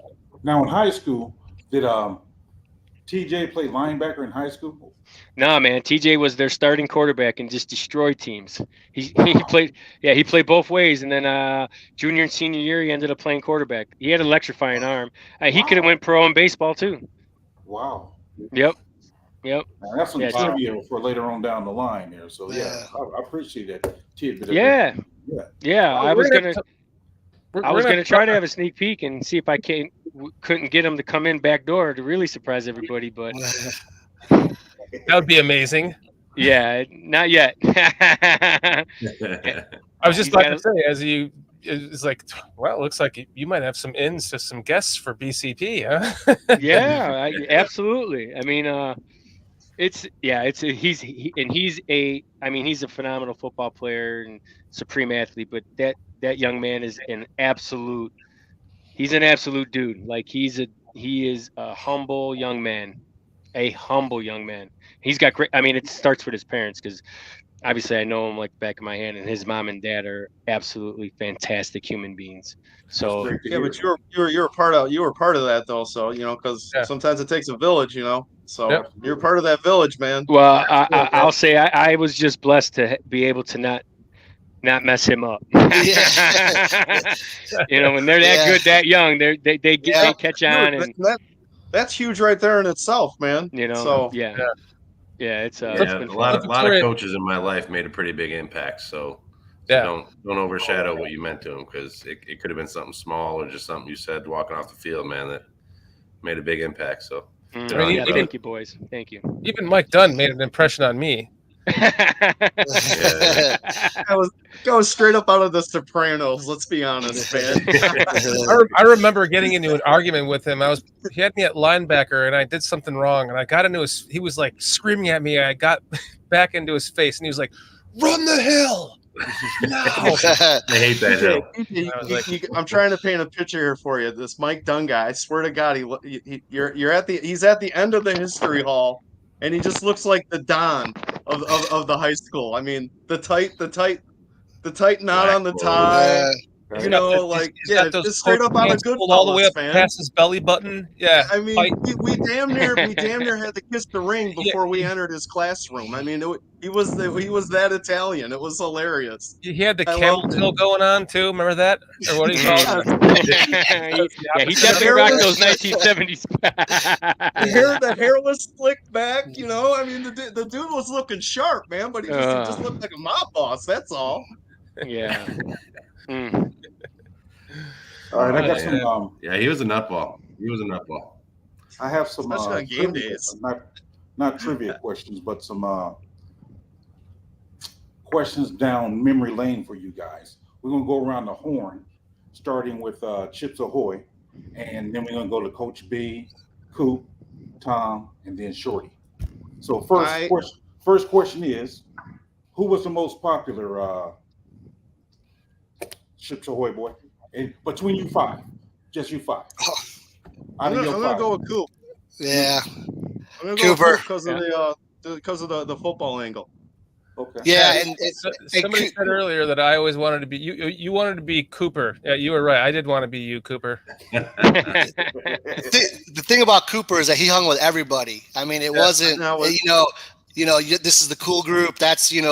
[SPEAKER 3] Now, in high school, did TJ play linebacker in high school?
[SPEAKER 5] Nah, man. TJ was their starting quarterback and just destroyed teams. He played both ways, and then junior and senior year he ended up playing quarterback. He had an electrifying arm. He could have went pro in baseball too.
[SPEAKER 3] Wow.
[SPEAKER 5] Yep.
[SPEAKER 3] Now, that's some trivia for later on down the line there. So yeah, I appreciate that tidbit.
[SPEAKER 5] Yeah. I was gonna try to have a sneak peek and see if I couldn't get him to come in back door to really surprise everybody, but
[SPEAKER 2] that would be amazing.
[SPEAKER 5] Yeah, not yet.
[SPEAKER 2] I was just about to say, it's like, well, it looks like you might have some ins to some guests for BCP, huh?
[SPEAKER 5] Yeah, absolutely. I mean, he's a phenomenal football player and supreme athlete, but that young man is he's an absolute dude. Like he is a humble young man. He's got great, I mean, it starts with his parents, because obviously I know him like the back of my hand, and his mom and dad are absolutely fantastic human beings. So
[SPEAKER 6] yeah, but you were part of that though. So, you know, because sometimes it takes a village, you know, so you're part of that village, man.
[SPEAKER 5] Well, I'll say I was just blessed to be able to not mess him up. You know, when they're that good, that young, they catch on, and
[SPEAKER 6] that's huge right there in itself, man.
[SPEAKER 5] You know,
[SPEAKER 6] so
[SPEAKER 5] it's
[SPEAKER 1] a lot of coaches in my life made a pretty big impact. So don't overshadow what you meant to them, because it could have been something small or just something you said walking off the field, man, that made a big impact. So
[SPEAKER 5] thank you, boys. Thank you.
[SPEAKER 2] Even Mike Dunn made an impression on me.
[SPEAKER 6] I was going straight up out of the Sopranos. Let's be honest, man.
[SPEAKER 2] I remember getting into an argument with him. He had me at linebacker, and I did something wrong, and I got into he was like screaming at me. I got back into his face, and he was like, "Run the hill!" No.
[SPEAKER 1] I hate that hill.
[SPEAKER 6] I'm trying to paint a picture here for you. This Mike Dunn guy, I swear to God, he's at the end of the history hall, and he just looks like the Don of the high school. I mean, the tight knot on the tie. You know, just straight up out of Goodfellas,
[SPEAKER 2] all the way up
[SPEAKER 6] man.
[SPEAKER 2] Past his belly button. Yeah,
[SPEAKER 6] I mean, we damn near had to kiss the ring before we entered his classroom. I mean, he was that Italian. It was hilarious.
[SPEAKER 2] He had the camel toe going on too. Remember that? Or what do you call it?
[SPEAKER 5] He definitely rocked those 1970s.
[SPEAKER 6] The hair was slicked back. You know, I mean, the dude was looking sharp, man, but he just looked like a mob boss. That's all.
[SPEAKER 5] Yeah.
[SPEAKER 3] All right, I got some.
[SPEAKER 1] He was a nutball.
[SPEAKER 3] I have some
[SPEAKER 6] game days.
[SPEAKER 3] Not trivia questions, but some questions down memory lane for you guys. We're gonna go around the horn, starting with Chips Ahoy, and then we're gonna go to Coach B, Coop, Tom, and then Shorty. So first question is, who was the most popular Chips Ahoy boy? And between you five, just you five.
[SPEAKER 6] I'm gonna go with Coop.
[SPEAKER 7] Yeah,
[SPEAKER 6] I'm gonna go
[SPEAKER 7] Cooper
[SPEAKER 6] because of the football angle.
[SPEAKER 3] Okay.
[SPEAKER 7] Yeah, and
[SPEAKER 2] somebody said earlier that I always wanted to be you wanted to be Cooper. Yeah, you were right. I did want to be you, Cooper.
[SPEAKER 7] The thing about Cooper is that he hung with everybody. I mean, it wasn't this is the cool group. That's the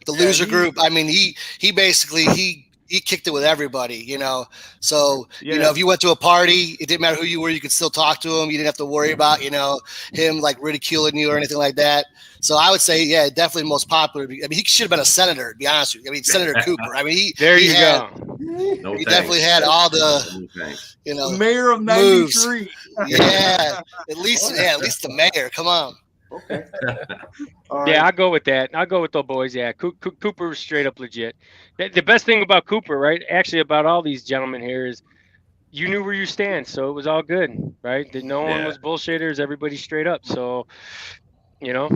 [SPEAKER 7] loser group. I mean, he basically he kicked it with everybody, you know. So, if you went to a party, it didn't matter who you were, you could still talk to him. You didn't have to worry about, him like ridiculing you or anything like that. So I would say, definitely most popular. I mean, he should have been a senator, to be honest with you. I mean, Senator Cooper. I mean,
[SPEAKER 5] there you go.
[SPEAKER 1] No
[SPEAKER 7] He
[SPEAKER 1] thanks.
[SPEAKER 7] definitely had all the,
[SPEAKER 1] No thanks.
[SPEAKER 7] you know,
[SPEAKER 6] Mayor of
[SPEAKER 7] moves.
[SPEAKER 6] 93.
[SPEAKER 7] Yeah, at least the mayor. Come on.
[SPEAKER 3] Okay. All right.
[SPEAKER 5] Yeah, I'll go with that. I'll go with the boys. Yeah, Cooper was straight up legit. The best thing about Cooper, right? Actually, about all these gentlemen here is you knew where you stand, so it was all good, right? No one was bullshitters. Everybody straight up. So, yeah,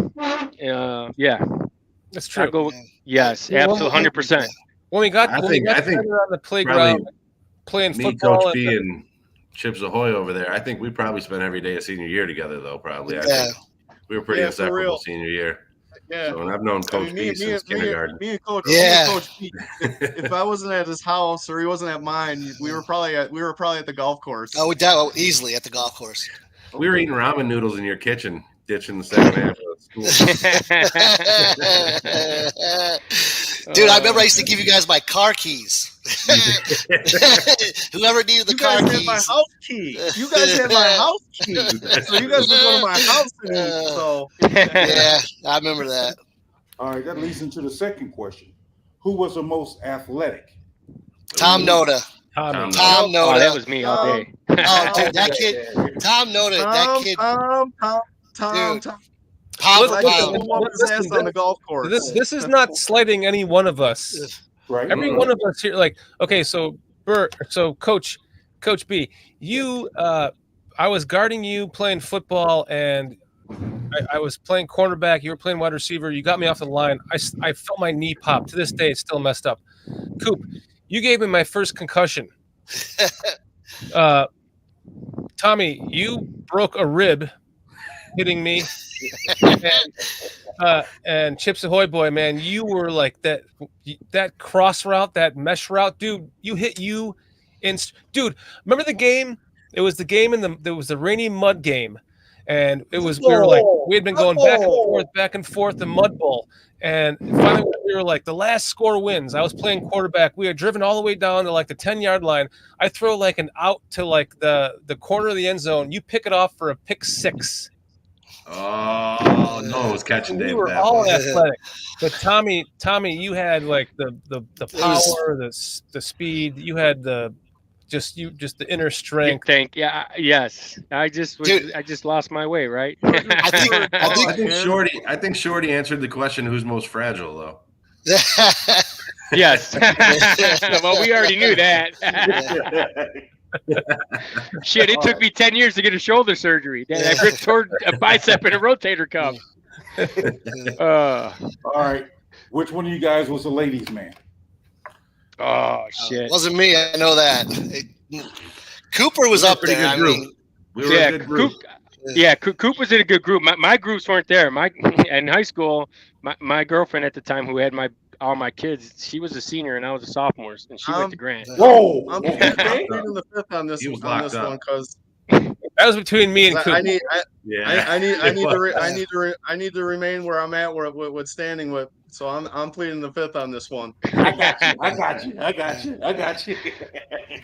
[SPEAKER 2] That's true.
[SPEAKER 5] I'll go. Yes, absolutely, 100%.
[SPEAKER 2] When we got
[SPEAKER 1] I think
[SPEAKER 2] together on the playground playing
[SPEAKER 1] me,
[SPEAKER 2] football,
[SPEAKER 1] Coach B, and Chips Ahoy over there. I think we probably spent every day of senior year together, though. Probably. I think we were pretty
[SPEAKER 6] Yeah, for
[SPEAKER 1] inseparable
[SPEAKER 6] real.
[SPEAKER 1] senior year.
[SPEAKER 6] Yeah.
[SPEAKER 1] So, and I've known Coach B since kindergarten.
[SPEAKER 6] Me and Coach,
[SPEAKER 7] Yeah.
[SPEAKER 6] Coach B. If I wasn't at his house or he wasn't at mine, we were probably at the golf course.
[SPEAKER 7] Oh, we died easily at the golf course.
[SPEAKER 1] We were eating ramen noodles in your kitchen, ditching the second half of school.
[SPEAKER 7] Dude, I remember I used to give you guys my car keys. Whoever needed the car
[SPEAKER 6] guys
[SPEAKER 7] keys.
[SPEAKER 6] had my house key. You guys had my house key. So you guys would go to my house and eat. So
[SPEAKER 7] Yeah, I remember that.
[SPEAKER 3] All right, that leads into the second question. Who was the most athletic?
[SPEAKER 7] Tom Noda.
[SPEAKER 1] Tom
[SPEAKER 7] Tom Noda.
[SPEAKER 5] Oh, that was me all day.
[SPEAKER 7] Oh, dude, that kid. Tom Noda. That kid.
[SPEAKER 6] Tom.
[SPEAKER 7] Pound for
[SPEAKER 6] I used to
[SPEAKER 7] pound.
[SPEAKER 6] whoop his ass on the golf course.
[SPEAKER 2] this is not slighting any one of us.
[SPEAKER 3] Right.
[SPEAKER 2] Every one of us here, like, okay, so Coach B, you, I was guarding you playing football, and I was playing cornerback. You were playing wide receiver. You got me off the line. I felt my knee pop. To this day, it's still messed up. Coop, you gave me my first concussion. Tommy, you broke a rib hitting me. And Chips Ahoy boy, man, you were like that cross route, that mesh route, dude. Dude, remember the game? It was the game there was the rainy mud game, and we had been going back and forth the mud bowl, and finally we were like the last score wins. I was playing quarterback. We had driven all the way down to like the 10-yard line. I throw like an out to like the corner of the end zone. You pick it off for a pick six.
[SPEAKER 1] Oh, no, it was catching Dave.
[SPEAKER 2] We were all athletic, but Tommy, you had like the power, the speed. You had just the inner strength.
[SPEAKER 5] Yes. I just lost my way, right?
[SPEAKER 1] I think Shorty answered the question: who's most fragile, though?
[SPEAKER 5] Yes. Well, we already knew that. Shit, it took me 10 years to get a shoulder surgery. I ripped toward a bicep and a rotator cuff.
[SPEAKER 3] All right. Which one of you guys was the ladies' man?
[SPEAKER 5] Oh, shit.
[SPEAKER 7] Wasn't me. I know that. Cooper was up there. I mean,
[SPEAKER 1] we were a good group.
[SPEAKER 5] Coop was in a good group. My groups weren't there. In high school, my girlfriend at the time, who had all my kids, she was a senior and I was a sophomore, and she went to Grant.
[SPEAKER 3] Whoa!
[SPEAKER 6] I'm pleading the fifth on this one because
[SPEAKER 2] that was between me and Coop.
[SPEAKER 6] I need to remain where I'm at with standing with. So I'm pleading the fifth on this one.
[SPEAKER 3] I got you.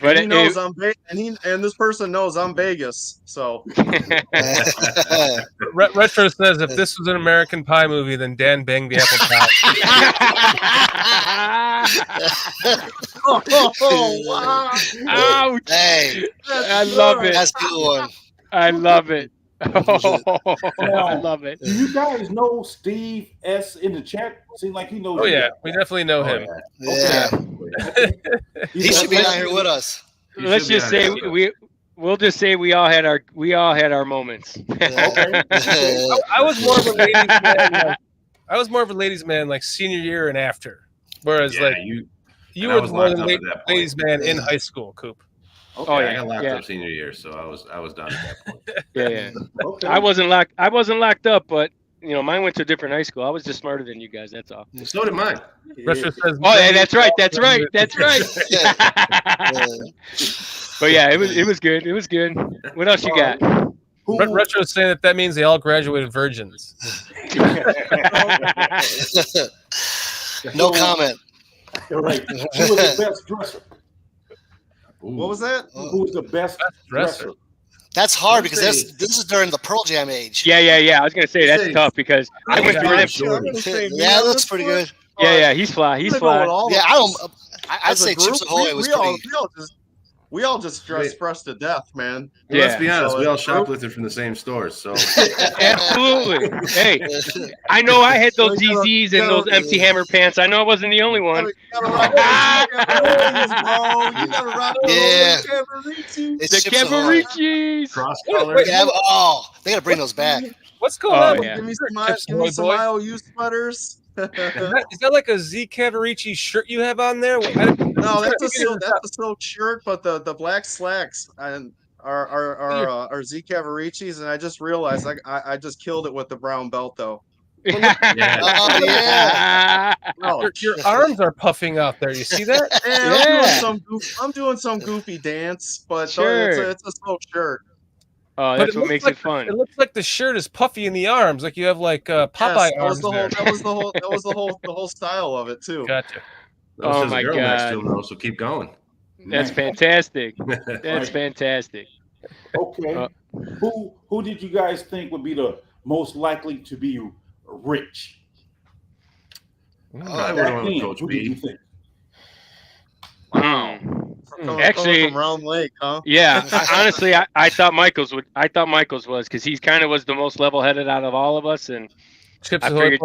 [SPEAKER 5] But
[SPEAKER 6] he knows and this person knows I'm Vegas. So
[SPEAKER 2] Retro says if this was an American Pie movie, then Dan banged the apple pie.
[SPEAKER 6] Oh wow!
[SPEAKER 5] Ouch!
[SPEAKER 7] Hey,
[SPEAKER 5] I love it.
[SPEAKER 7] That's a good one.
[SPEAKER 5] I love it. Oh, I love it.
[SPEAKER 3] Do you guys know Steve S in the chat? Seems like he knows.
[SPEAKER 2] Oh yeah, we definitely know him.
[SPEAKER 7] Yeah. He should be out here with us.
[SPEAKER 5] Let's just say we'll just say we all had our moments.
[SPEAKER 3] Okay.
[SPEAKER 2] I was more of a ladies man. I was more of a ladies man like senior year and after, whereas you were more than ladies man in high school, Coop.
[SPEAKER 3] Okay.
[SPEAKER 5] Oh
[SPEAKER 1] I
[SPEAKER 5] yeah,
[SPEAKER 1] got locked up senior year, so I was done at that point.
[SPEAKER 5] Yeah.
[SPEAKER 3] Okay.
[SPEAKER 5] I wasn't locked up, but mine went to a different high school. I was just smarter than you guys. That's all.
[SPEAKER 1] So did mine.
[SPEAKER 2] Retro says,
[SPEAKER 5] Oh, yeah, that's right. But yeah, it was good. It was good. What else you got?
[SPEAKER 2] Retro saying that means they all graduated virgins.
[SPEAKER 7] No comment.
[SPEAKER 3] All right. Who was the best dresser?
[SPEAKER 1] Ooh.
[SPEAKER 6] What was that?
[SPEAKER 3] Who was the best dresser?
[SPEAKER 7] That's hard because this is during the Pearl Jam age.
[SPEAKER 5] Yeah. I was gonna say that's tough because I went through that.
[SPEAKER 7] Yeah, that looks pretty good.
[SPEAKER 5] Yeah, he's fly.
[SPEAKER 6] Yeah,
[SPEAKER 7] I'd
[SPEAKER 6] as a
[SPEAKER 7] say
[SPEAKER 6] group,
[SPEAKER 7] Chips Ahoy was
[SPEAKER 6] we all just dressed fresh to death, man.
[SPEAKER 5] Yeah.
[SPEAKER 1] Let's be honest,
[SPEAKER 6] So
[SPEAKER 1] we all
[SPEAKER 6] as a group-
[SPEAKER 1] shoplifted from the same stores. So
[SPEAKER 5] Absolutely. Hey, I know I had those ZZs and those MC Hammer pants. I know I wasn't the only one.
[SPEAKER 6] You gotta rock those Cavaricis, bro. You gotta rock those
[SPEAKER 7] Yeah.
[SPEAKER 6] Cavaricis.
[SPEAKER 7] It's
[SPEAKER 5] The
[SPEAKER 7] Chips Ahoy.
[SPEAKER 5] Cavaricis.
[SPEAKER 1] cross color.
[SPEAKER 7] Yeah, they gotta bring those back.
[SPEAKER 2] What's going
[SPEAKER 5] Oh,
[SPEAKER 2] on?
[SPEAKER 5] yeah.
[SPEAKER 6] Give me
[SPEAKER 2] Chips
[SPEAKER 6] some,
[SPEAKER 2] Ahoy boy?
[SPEAKER 6] IOU sweaters.
[SPEAKER 2] Is that like a Z Cavarici shirt you have on there?
[SPEAKER 6] No, that's a silk shirt, but the black slacks and are Z Cavaricis, and I just realized I just killed it with the brown belt though.
[SPEAKER 1] Yeah.
[SPEAKER 7] Oh yeah.
[SPEAKER 6] Oh,
[SPEAKER 2] Your arms are puffing out there. You see that?
[SPEAKER 6] I'm doing some goofy dance, but
[SPEAKER 5] Sure.
[SPEAKER 6] it's a silk shirt.
[SPEAKER 5] Oh,
[SPEAKER 2] But
[SPEAKER 5] that's
[SPEAKER 2] it
[SPEAKER 5] what
[SPEAKER 2] looks
[SPEAKER 5] makes
[SPEAKER 2] like
[SPEAKER 5] it fun.
[SPEAKER 2] It looks like the shirt is puffy in the arms, like you have like Popeye
[SPEAKER 6] Yes,
[SPEAKER 2] arms.
[SPEAKER 6] that was the whole style of it too.
[SPEAKER 2] Gotcha.
[SPEAKER 5] Oh,
[SPEAKER 1] There's a
[SPEAKER 5] my
[SPEAKER 1] girl next to
[SPEAKER 5] God.
[SPEAKER 1] him, though, so keep going.
[SPEAKER 5] That's fantastic. That's fantastic.
[SPEAKER 3] Okay. Who did you guys think would be the most likely to be rich?
[SPEAKER 1] I would have went with
[SPEAKER 3] Ian,
[SPEAKER 1] Coach
[SPEAKER 3] who did you
[SPEAKER 1] B.
[SPEAKER 3] think?
[SPEAKER 6] Wow.
[SPEAKER 5] Actually-
[SPEAKER 6] from Round Lake, huh?
[SPEAKER 5] Yeah, honestly, I thought Michaels would. I thought Michaels was because he's kind of was the most level-headed out of all of us, and
[SPEAKER 2] Chips
[SPEAKER 5] I
[SPEAKER 2] Ahoy.
[SPEAKER 5] figured-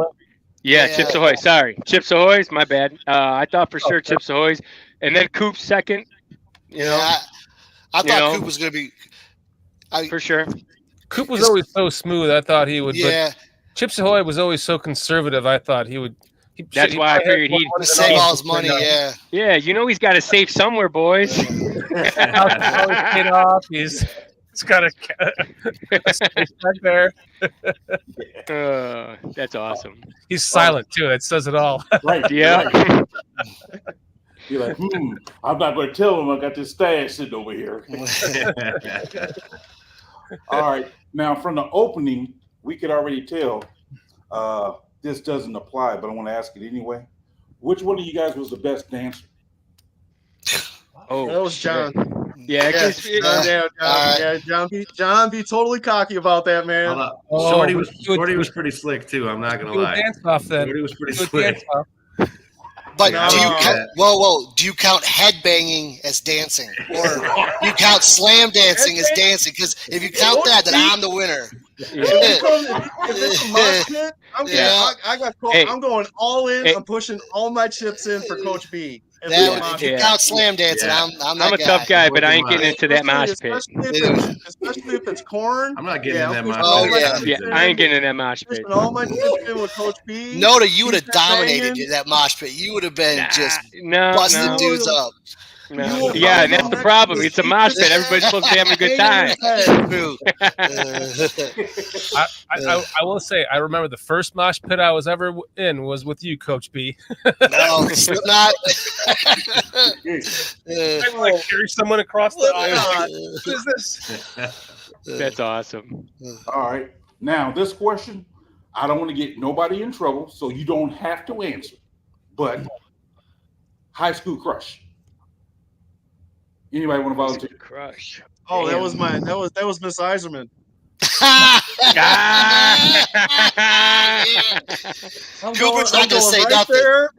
[SPEAKER 5] yeah,
[SPEAKER 7] Yeah.
[SPEAKER 5] Chips Ahoy. Sorry, Chips Ahoy's. My bad. I thought for sure Chips Ahoy's, and then Coop's second. You know,
[SPEAKER 7] Yeah, I
[SPEAKER 5] You
[SPEAKER 7] thought
[SPEAKER 5] know?
[SPEAKER 7] Coop was gonna be.
[SPEAKER 5] for sure.
[SPEAKER 2] Coop was always so smooth. I thought he would.
[SPEAKER 7] Yeah,
[SPEAKER 2] But Chips Ahoy was always so conservative. I thought he would.
[SPEAKER 5] That's why I figured he'd
[SPEAKER 7] save all his money. Yeah,
[SPEAKER 5] Yeah, you know he's got to save somewhere, boys.
[SPEAKER 2] Paid off. He's got a space back there.
[SPEAKER 5] That's awesome.
[SPEAKER 2] He's silent too. That says it all.
[SPEAKER 3] Right.
[SPEAKER 5] Yeah.
[SPEAKER 3] Right. You're like, I'm not going to tell him I got this stash sitting over here. All right. Now, from the opening, we could already tell this doesn't apply, but I want to ask it anyway. Which one of you guys was the best dancer?
[SPEAKER 5] Oh,
[SPEAKER 6] That was John.
[SPEAKER 5] Yeah, 'cause it-
[SPEAKER 6] John be totally cocky about that, man.
[SPEAKER 1] Shorty
[SPEAKER 2] Oh,
[SPEAKER 1] was pretty slick too. I'm not gonna
[SPEAKER 2] He would
[SPEAKER 1] lie.
[SPEAKER 2] dance off then.
[SPEAKER 1] Shorty was pretty
[SPEAKER 2] He would
[SPEAKER 1] slick.
[SPEAKER 2] dance off.
[SPEAKER 7] but
[SPEAKER 6] No.
[SPEAKER 7] do you count? Whoa! Do you count headbanging as dancing, or you count slam dancing as dancing? Because if you count that, then I'm the winner.
[SPEAKER 6] If it's a mosh pit, I'm going all in. I'm pushing all my chips in for Coach B. If it's a
[SPEAKER 7] That,
[SPEAKER 6] mosh
[SPEAKER 7] if you
[SPEAKER 6] pit.
[SPEAKER 7] count slam dancing,
[SPEAKER 1] Yeah.
[SPEAKER 7] I'm
[SPEAKER 5] I'm
[SPEAKER 7] that
[SPEAKER 5] a tough guy, but I ain't getting into that mosh pit.
[SPEAKER 6] Especially if it's corn.
[SPEAKER 1] I'm not getting in that
[SPEAKER 6] I'm
[SPEAKER 1] mosh
[SPEAKER 6] pushing all
[SPEAKER 7] pit.
[SPEAKER 6] my
[SPEAKER 7] Yeah.
[SPEAKER 6] chips
[SPEAKER 5] Yeah,
[SPEAKER 6] in.
[SPEAKER 5] I ain't getting in that mosh pit.
[SPEAKER 6] Pushing all my chips in with Coach B.
[SPEAKER 7] Noda, you would have
[SPEAKER 6] Keep that
[SPEAKER 7] dominated
[SPEAKER 6] banging.
[SPEAKER 7] that mosh pit. You would have been just
[SPEAKER 5] No,
[SPEAKER 7] busting
[SPEAKER 5] no,
[SPEAKER 7] dudes up.
[SPEAKER 5] no. Yeah, and that's the problem. It's a mosh pit. Everybody's supposed to be having a good time.
[SPEAKER 7] True.
[SPEAKER 2] I will say, I remember the first mosh pit I was ever in was with you, Coach B.
[SPEAKER 7] No, Slipknot.
[SPEAKER 2] I like carry someone across the aisle. What is this?
[SPEAKER 5] That's awesome.
[SPEAKER 3] All right. Now, this question, I don't want to get nobody in trouble, so you don't have to answer. But high school crush. Anybody want to volunteer?
[SPEAKER 5] Crush.
[SPEAKER 6] Oh, that was Miss Iserman.
[SPEAKER 7] Cooper's not gonna say
[SPEAKER 6] right
[SPEAKER 7] nothing.
[SPEAKER 6] There.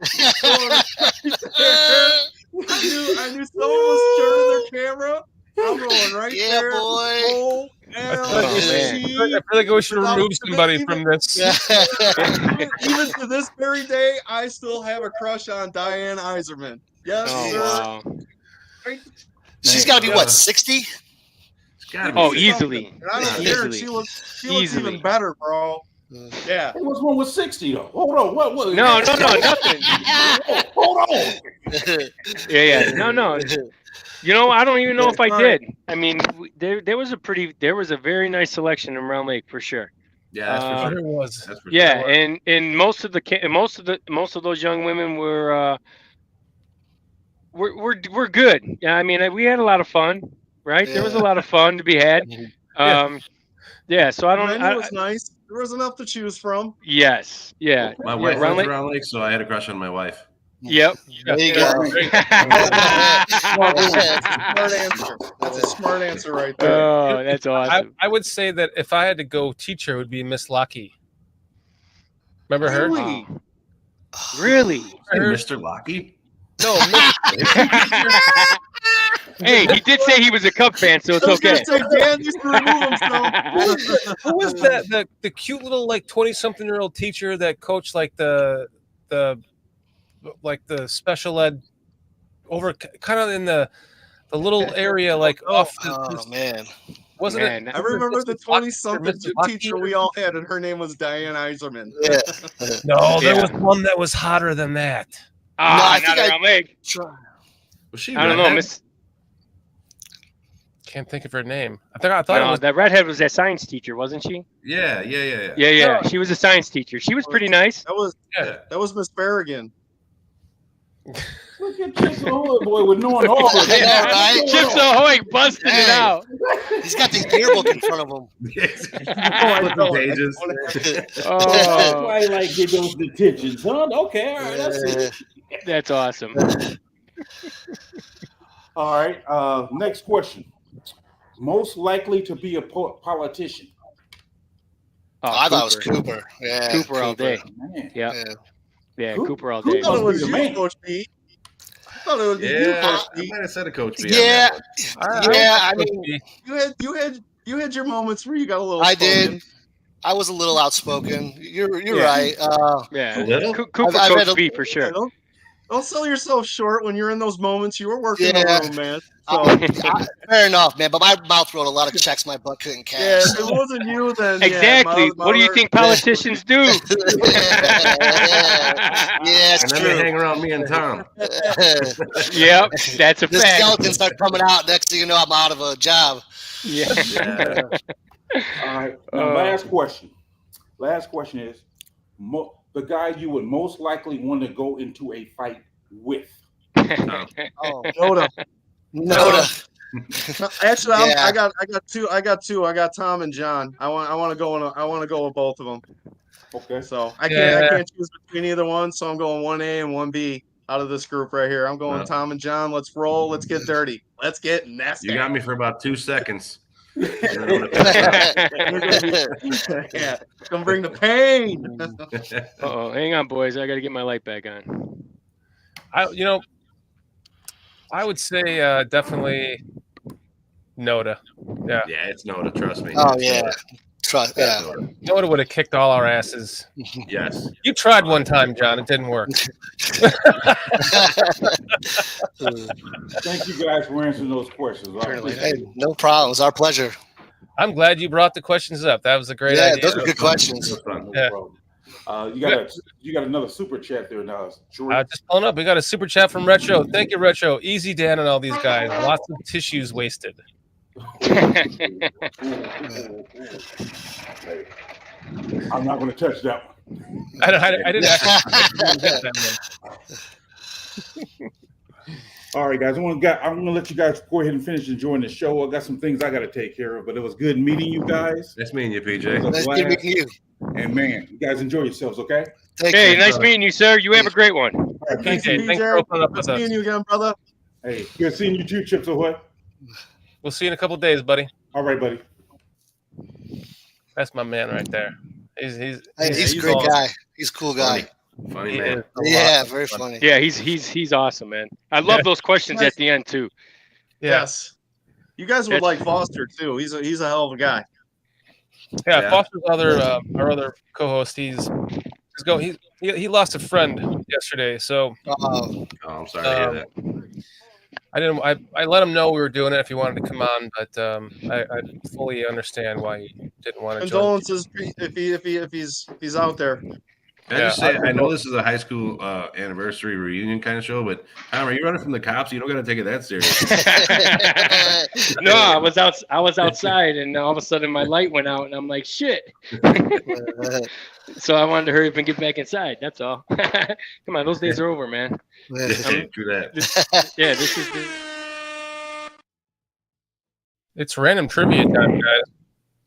[SPEAKER 6] I knew someone was turning their camera. I'm going right
[SPEAKER 7] Yeah,
[SPEAKER 6] there.
[SPEAKER 7] boy.
[SPEAKER 2] I feel like we should remove somebody from this.
[SPEAKER 6] Even to this very day, I still have a crush on Diane Iserman. Yes,
[SPEAKER 5] Oh,
[SPEAKER 6] sir.
[SPEAKER 5] wow.
[SPEAKER 7] She's got to be what, 60?
[SPEAKER 5] Oh, easily.
[SPEAKER 6] And I don't care.
[SPEAKER 5] Easily.
[SPEAKER 6] She looks
[SPEAKER 5] Easily.
[SPEAKER 6] even better, bro. Yeah.
[SPEAKER 3] Hey, what's wrong with 60 though? Hold on. What?
[SPEAKER 5] No, nothing.
[SPEAKER 3] Hold on.
[SPEAKER 5] Yeah. No. You know, I don't even know if I did. I mean, there was a very nice selection in Round Lake for sure.
[SPEAKER 1] Yeah, that's for sure.
[SPEAKER 2] There was.
[SPEAKER 1] That's for
[SPEAKER 5] Yeah,
[SPEAKER 1] sure.
[SPEAKER 5] and most of those young women were good. Yeah, I mean, we had a lot of fun, right? There was a lot of fun to be had. Yeah. So I
[SPEAKER 6] Randy
[SPEAKER 5] don't.
[SPEAKER 6] was nice. There was enough to choose from.
[SPEAKER 5] Yes. Yeah.
[SPEAKER 1] My wife
[SPEAKER 5] Round
[SPEAKER 1] lives
[SPEAKER 5] Lake.
[SPEAKER 1] around Lake, so I had a crush on my wife.
[SPEAKER 5] Yep.
[SPEAKER 7] There you go.
[SPEAKER 6] Smart answer. That's a smart answer right there.
[SPEAKER 5] Oh, that's awesome.
[SPEAKER 2] I would say that if I had to go teacher, it would be Miss Lockey. Remember her?
[SPEAKER 6] Really?
[SPEAKER 5] Really?
[SPEAKER 1] Hey, Mr. Lockey?
[SPEAKER 2] No,
[SPEAKER 5] Hey, he did say he was a Cub fan, so it's
[SPEAKER 6] I was
[SPEAKER 5] okay.
[SPEAKER 6] gonna say Dan needs to remove himself.
[SPEAKER 2] who was that? The cute little like 20-something-year-old teacher that coached like the special ed over kind of in the little area like off.
[SPEAKER 7] Oh man.
[SPEAKER 2] Wasn't
[SPEAKER 5] Man,
[SPEAKER 2] it?
[SPEAKER 6] I remember the 20-something
[SPEAKER 2] Mr. Bucky
[SPEAKER 6] teacher
[SPEAKER 2] or-
[SPEAKER 6] we all had, and her name was Diane Iserman.
[SPEAKER 7] Yeah.
[SPEAKER 2] No, there
[SPEAKER 5] Yeah.
[SPEAKER 2] was one that was hotter than that.
[SPEAKER 7] I
[SPEAKER 5] not
[SPEAKER 7] think
[SPEAKER 5] around leg.
[SPEAKER 1] Was she?
[SPEAKER 5] I don't know,
[SPEAKER 1] redhead?
[SPEAKER 5] Miss.
[SPEAKER 2] Can't think of her name. I thought it
[SPEAKER 5] No,
[SPEAKER 2] was.
[SPEAKER 5] that redhead was that science teacher, wasn't she?
[SPEAKER 1] Yeah.
[SPEAKER 5] Yeah. She was a science teacher. She was pretty nice.
[SPEAKER 6] That was Miss Farragon.
[SPEAKER 3] Look at Chips Ahoy boy with knowing all of
[SPEAKER 7] I
[SPEAKER 3] it.
[SPEAKER 7] know, right?
[SPEAKER 5] Chips Ahoy busting it
[SPEAKER 7] Hey.
[SPEAKER 5] out.
[SPEAKER 7] He's got the yearbook in front of him.
[SPEAKER 1] Flipping pages.
[SPEAKER 3] That's
[SPEAKER 5] Oh,
[SPEAKER 3] why I like get those detentions, huh? Okay, all right, that's it.
[SPEAKER 5] that's awesome.
[SPEAKER 3] All right, next question. Most likely to be a politician.
[SPEAKER 5] Oh,
[SPEAKER 7] I thought it was Cooper. Yeah,
[SPEAKER 5] Cooper all day.
[SPEAKER 3] Man.
[SPEAKER 5] Yeah,
[SPEAKER 7] Yeah.
[SPEAKER 5] yeah,
[SPEAKER 3] Coop-
[SPEAKER 5] Cooper all
[SPEAKER 3] Coop
[SPEAKER 5] day.
[SPEAKER 6] I thought it was
[SPEAKER 3] Must be
[SPEAKER 6] you,
[SPEAKER 3] the man.
[SPEAKER 6] Coach B. I thought it would be you,
[SPEAKER 1] Yeah,
[SPEAKER 6] Coach
[SPEAKER 1] I
[SPEAKER 6] B.
[SPEAKER 1] might have said a coach. B on
[SPEAKER 7] Yeah.
[SPEAKER 1] that one.
[SPEAKER 7] Yeah, I mean,
[SPEAKER 6] You had your moments where you got a little.
[SPEAKER 7] I
[SPEAKER 6] spoken.
[SPEAKER 7] did. I was a little outspoken. You're
[SPEAKER 6] Yeah.
[SPEAKER 7] right.
[SPEAKER 5] Yeah,
[SPEAKER 1] A little?
[SPEAKER 5] Cooper
[SPEAKER 7] I've had
[SPEAKER 5] Coach
[SPEAKER 7] a-
[SPEAKER 5] B for
[SPEAKER 6] Yeah,
[SPEAKER 5] sure.
[SPEAKER 6] don't sell yourself short when you're in those moments. You were working
[SPEAKER 7] Yeah.
[SPEAKER 6] the room, man.
[SPEAKER 7] Fair enough, man. But my mouth wrote a lot of checks my butt couldn't
[SPEAKER 6] Yeah,
[SPEAKER 7] cash.
[SPEAKER 6] if it wasn't you, then
[SPEAKER 5] Exactly. What do you think politicians do?
[SPEAKER 7] Yeah, it's
[SPEAKER 1] And then they
[SPEAKER 7] true.
[SPEAKER 1] hang around me and Tom.
[SPEAKER 5] Yep, that's a
[SPEAKER 7] The
[SPEAKER 5] fact.
[SPEAKER 7] skeletons start coming out. Next thing you know, I'm out of a job.
[SPEAKER 5] Yeah.
[SPEAKER 1] Yeah.
[SPEAKER 3] All right, now last question. Last question is the guy you would most likely want to go into a fight with.
[SPEAKER 1] Tom.
[SPEAKER 7] Oh,
[SPEAKER 6] Noda.
[SPEAKER 7] Noda.
[SPEAKER 6] Actually,
[SPEAKER 7] Yeah.
[SPEAKER 6] I got two. I got Tom and John. I want to go with both of them.
[SPEAKER 3] Okay.
[SPEAKER 6] So I
[SPEAKER 2] Yeah.
[SPEAKER 6] can't choose between either one. So I'm going 1A and 1B out of this group right here. I'm going
[SPEAKER 1] Wow.
[SPEAKER 6] Tom and John. Let's roll. Let's get dirty. Let's get nasty.
[SPEAKER 1] You got me for about 2 seconds.
[SPEAKER 6] Yeah, gonna bring the pain.
[SPEAKER 5] Uh-oh, hang on, boys. I got to get my light back on.
[SPEAKER 2] I would say definitely Noda. Yeah,
[SPEAKER 1] Yeah, it's Noda. Trust me.
[SPEAKER 7] Oh
[SPEAKER 1] It's
[SPEAKER 7] yeah.
[SPEAKER 1] Noda.
[SPEAKER 7] Trust. Yeah.
[SPEAKER 1] Noda.
[SPEAKER 2] Noda would have kicked all our asses.
[SPEAKER 1] Yes.
[SPEAKER 2] You tried one time, John. It didn't work.
[SPEAKER 3] Thank you guys for answering those questions. All right.
[SPEAKER 7] Hey, no problem. It was our pleasure.
[SPEAKER 2] I'm glad you brought the questions up. That was a great
[SPEAKER 7] Yeah,
[SPEAKER 2] idea.
[SPEAKER 7] those are good
[SPEAKER 1] It
[SPEAKER 7] questions.
[SPEAKER 1] was fun.
[SPEAKER 2] Yeah.
[SPEAKER 3] You got another super chat there now, Jordan.
[SPEAKER 2] Just pulling up. We got a super chat from Retro. Thank you, Retro. Easy, Dan, and all these guys. Lots of tissues wasted.
[SPEAKER 3] Hey, I'm not going to touch that one.
[SPEAKER 2] I didn't actually get that one.
[SPEAKER 3] All right, guys. I'm gonna let you guys go ahead and finish enjoying the show. I got some things I got to take care of, but it was good meeting you guys.
[SPEAKER 1] Nice meeting you, PJ.
[SPEAKER 7] Nice to meet you.
[SPEAKER 3] And man, you guys enjoy yourselves, okay?
[SPEAKER 7] Take
[SPEAKER 5] Hey,
[SPEAKER 7] care.
[SPEAKER 5] nice meeting you, sir. You have a great one.
[SPEAKER 3] All right,
[SPEAKER 2] Thanks,
[SPEAKER 3] thank
[SPEAKER 2] Dave. Thanks for
[SPEAKER 6] PJ.
[SPEAKER 2] opening up
[SPEAKER 6] Good
[SPEAKER 2] with us.
[SPEAKER 6] seeing you again, brother.
[SPEAKER 3] Hey, good seeing you too, Chips Ahoy.
[SPEAKER 2] We'll see you in a couple of days, buddy.
[SPEAKER 3] All right, buddy.
[SPEAKER 2] That's my man right there. He's
[SPEAKER 7] Hey, he's a
[SPEAKER 6] he's
[SPEAKER 7] great
[SPEAKER 6] awesome.
[SPEAKER 7] guy. He's a cool guy.
[SPEAKER 1] Funny
[SPEAKER 2] he
[SPEAKER 1] man.
[SPEAKER 2] is a
[SPEAKER 7] Yeah,
[SPEAKER 2] lot.
[SPEAKER 7] very funny.
[SPEAKER 5] Yeah, he's awesome, man. I love those questions at the end too.
[SPEAKER 2] Yeah.
[SPEAKER 6] Yes. You guys would
[SPEAKER 5] That's-
[SPEAKER 6] like Foster too. He's a hell of a guy.
[SPEAKER 2] Yeah,
[SPEAKER 1] Yeah.
[SPEAKER 2] Foster's our other co-host. He lost a friend yesterday, so
[SPEAKER 7] Oh,
[SPEAKER 1] Oh, I'm sorry to hear that.
[SPEAKER 2] I let him know we were doing it if he wanted to come on, but I fully understand why he didn't want to join.
[SPEAKER 6] Condolences if he's out there.
[SPEAKER 1] Can I just say, I know this is a high school anniversary reunion kind of show, but Tom, are you running from the cops? You don't got to take it that serious.
[SPEAKER 5] No, I was outside, and all of a sudden my light went out, and I'm like, shit. So I wanted to hurry up and get back inside. That's all. Come on, those days are over, man.
[SPEAKER 1] True that.
[SPEAKER 5] Yeah, this is.
[SPEAKER 2] It's random trivia time, guys.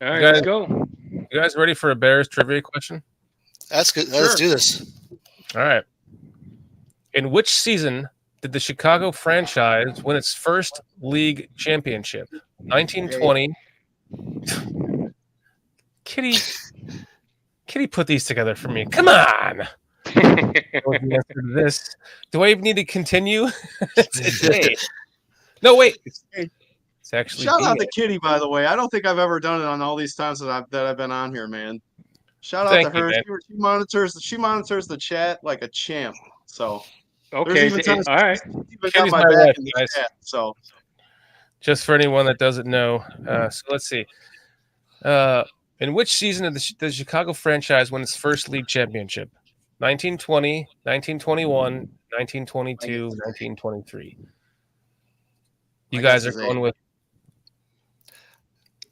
[SPEAKER 5] All right,
[SPEAKER 2] guys-
[SPEAKER 5] let's go.
[SPEAKER 2] You guys ready for a Bears trivia question?
[SPEAKER 7] That's good. Let's do this.
[SPEAKER 2] All right. In which season did the Chicago franchise win its first league championship? 1920. Kitty put these together for me. Come on. What was the answer to this? Do I even need to continue? It's A. No, wait. It's actually
[SPEAKER 6] Shout
[SPEAKER 2] B.
[SPEAKER 6] out to Kitty, by the way. I don't think I've ever done it on all these times that I've been on here, man. Shout out
[SPEAKER 2] Thank
[SPEAKER 6] to
[SPEAKER 2] you,
[SPEAKER 6] her.
[SPEAKER 2] man.
[SPEAKER 6] She monitors the chat like a champ. So
[SPEAKER 5] Okay.
[SPEAKER 6] there's even times
[SPEAKER 5] All right.
[SPEAKER 6] she's even got
[SPEAKER 2] Kitty's
[SPEAKER 6] my
[SPEAKER 2] my
[SPEAKER 6] back
[SPEAKER 2] wife,
[SPEAKER 6] in the
[SPEAKER 2] guys.
[SPEAKER 6] chat. So
[SPEAKER 2] Just for anyone that doesn't know. So let's see. In which season did the Chicago franchise win its first league championship? 1920, 1921, 1922, 1923. You
[SPEAKER 6] I
[SPEAKER 2] guys
[SPEAKER 6] guess
[SPEAKER 2] are
[SPEAKER 6] it's
[SPEAKER 2] going
[SPEAKER 6] A.
[SPEAKER 2] with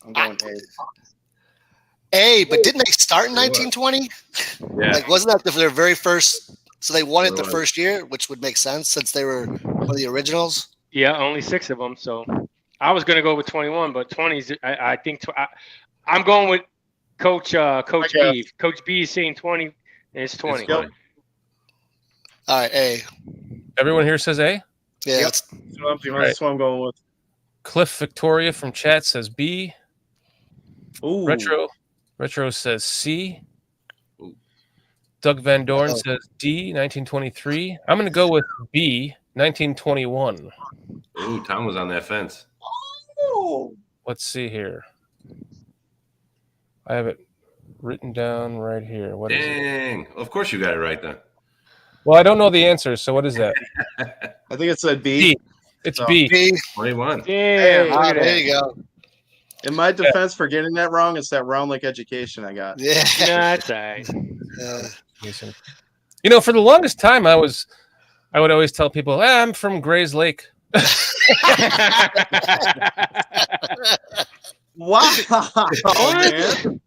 [SPEAKER 6] I'm going A.
[SPEAKER 7] A, but didn't they start in 1920?
[SPEAKER 1] Yeah.
[SPEAKER 7] Like, wasn't that their very first? So they won it the
[SPEAKER 1] Right.
[SPEAKER 7] first year, which would make sense since they were one of the originals.
[SPEAKER 5] Yeah, only 6 of them. So I was gonna go with 21, but 20s. I think I'm going with Coach B. Coach B is saying 20. And it's 20.
[SPEAKER 1] It's fine.
[SPEAKER 7] All right, A.
[SPEAKER 2] everyone here says A.
[SPEAKER 7] Yeah,
[SPEAKER 5] Yep.
[SPEAKER 7] that's
[SPEAKER 6] That's what I'm going with.
[SPEAKER 2] Cliff Victoria from chat says B.
[SPEAKER 6] Ooh.
[SPEAKER 2] Retro says C.
[SPEAKER 1] Ooh.
[SPEAKER 2] Doug Van Dorn
[SPEAKER 7] Uh-oh.
[SPEAKER 2] says D, 1923. I'm going to go with B, 1921.
[SPEAKER 1] Ooh, Tom was on that fence.
[SPEAKER 6] Oh.
[SPEAKER 2] Let's see here. I have it written down right here. What is it?
[SPEAKER 1] Dang. Of course you got it right then.
[SPEAKER 2] Well, I don't know the answer, so what is that?
[SPEAKER 6] I think it said B.
[SPEAKER 2] B. It's
[SPEAKER 6] So-
[SPEAKER 2] B.
[SPEAKER 7] B.
[SPEAKER 1] 21.
[SPEAKER 5] Damn, look at
[SPEAKER 7] There
[SPEAKER 5] that.
[SPEAKER 7] you go.
[SPEAKER 6] In my defense for getting that wrong, it's that Round Lake education I got.
[SPEAKER 7] Yeah.
[SPEAKER 5] Nah, that's all right.
[SPEAKER 2] You know, for the longest time, I would always tell people, I'm from Grays Lake.
[SPEAKER 6] Wow, man.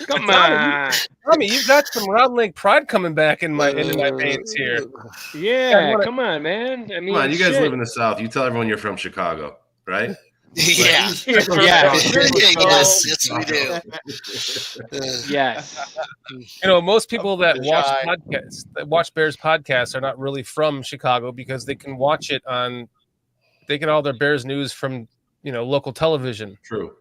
[SPEAKER 5] Come on.
[SPEAKER 2] Tommy, you've got some Round Lake pride coming back into my veins here.
[SPEAKER 5] Yeah, come on, man. I mean,
[SPEAKER 1] Come on, you guys
[SPEAKER 5] shit.
[SPEAKER 1] live in the South. You tell everyone you're from Chicago, right?
[SPEAKER 7] Yeah.
[SPEAKER 5] Yeah.
[SPEAKER 7] Yes, we do.
[SPEAKER 5] Yes.
[SPEAKER 2] You know, most people that
[SPEAKER 6] Shy.
[SPEAKER 2] watch Bears podcasts are not really from Chicago because they can watch it they get all their Bears news from, local television.
[SPEAKER 1] True.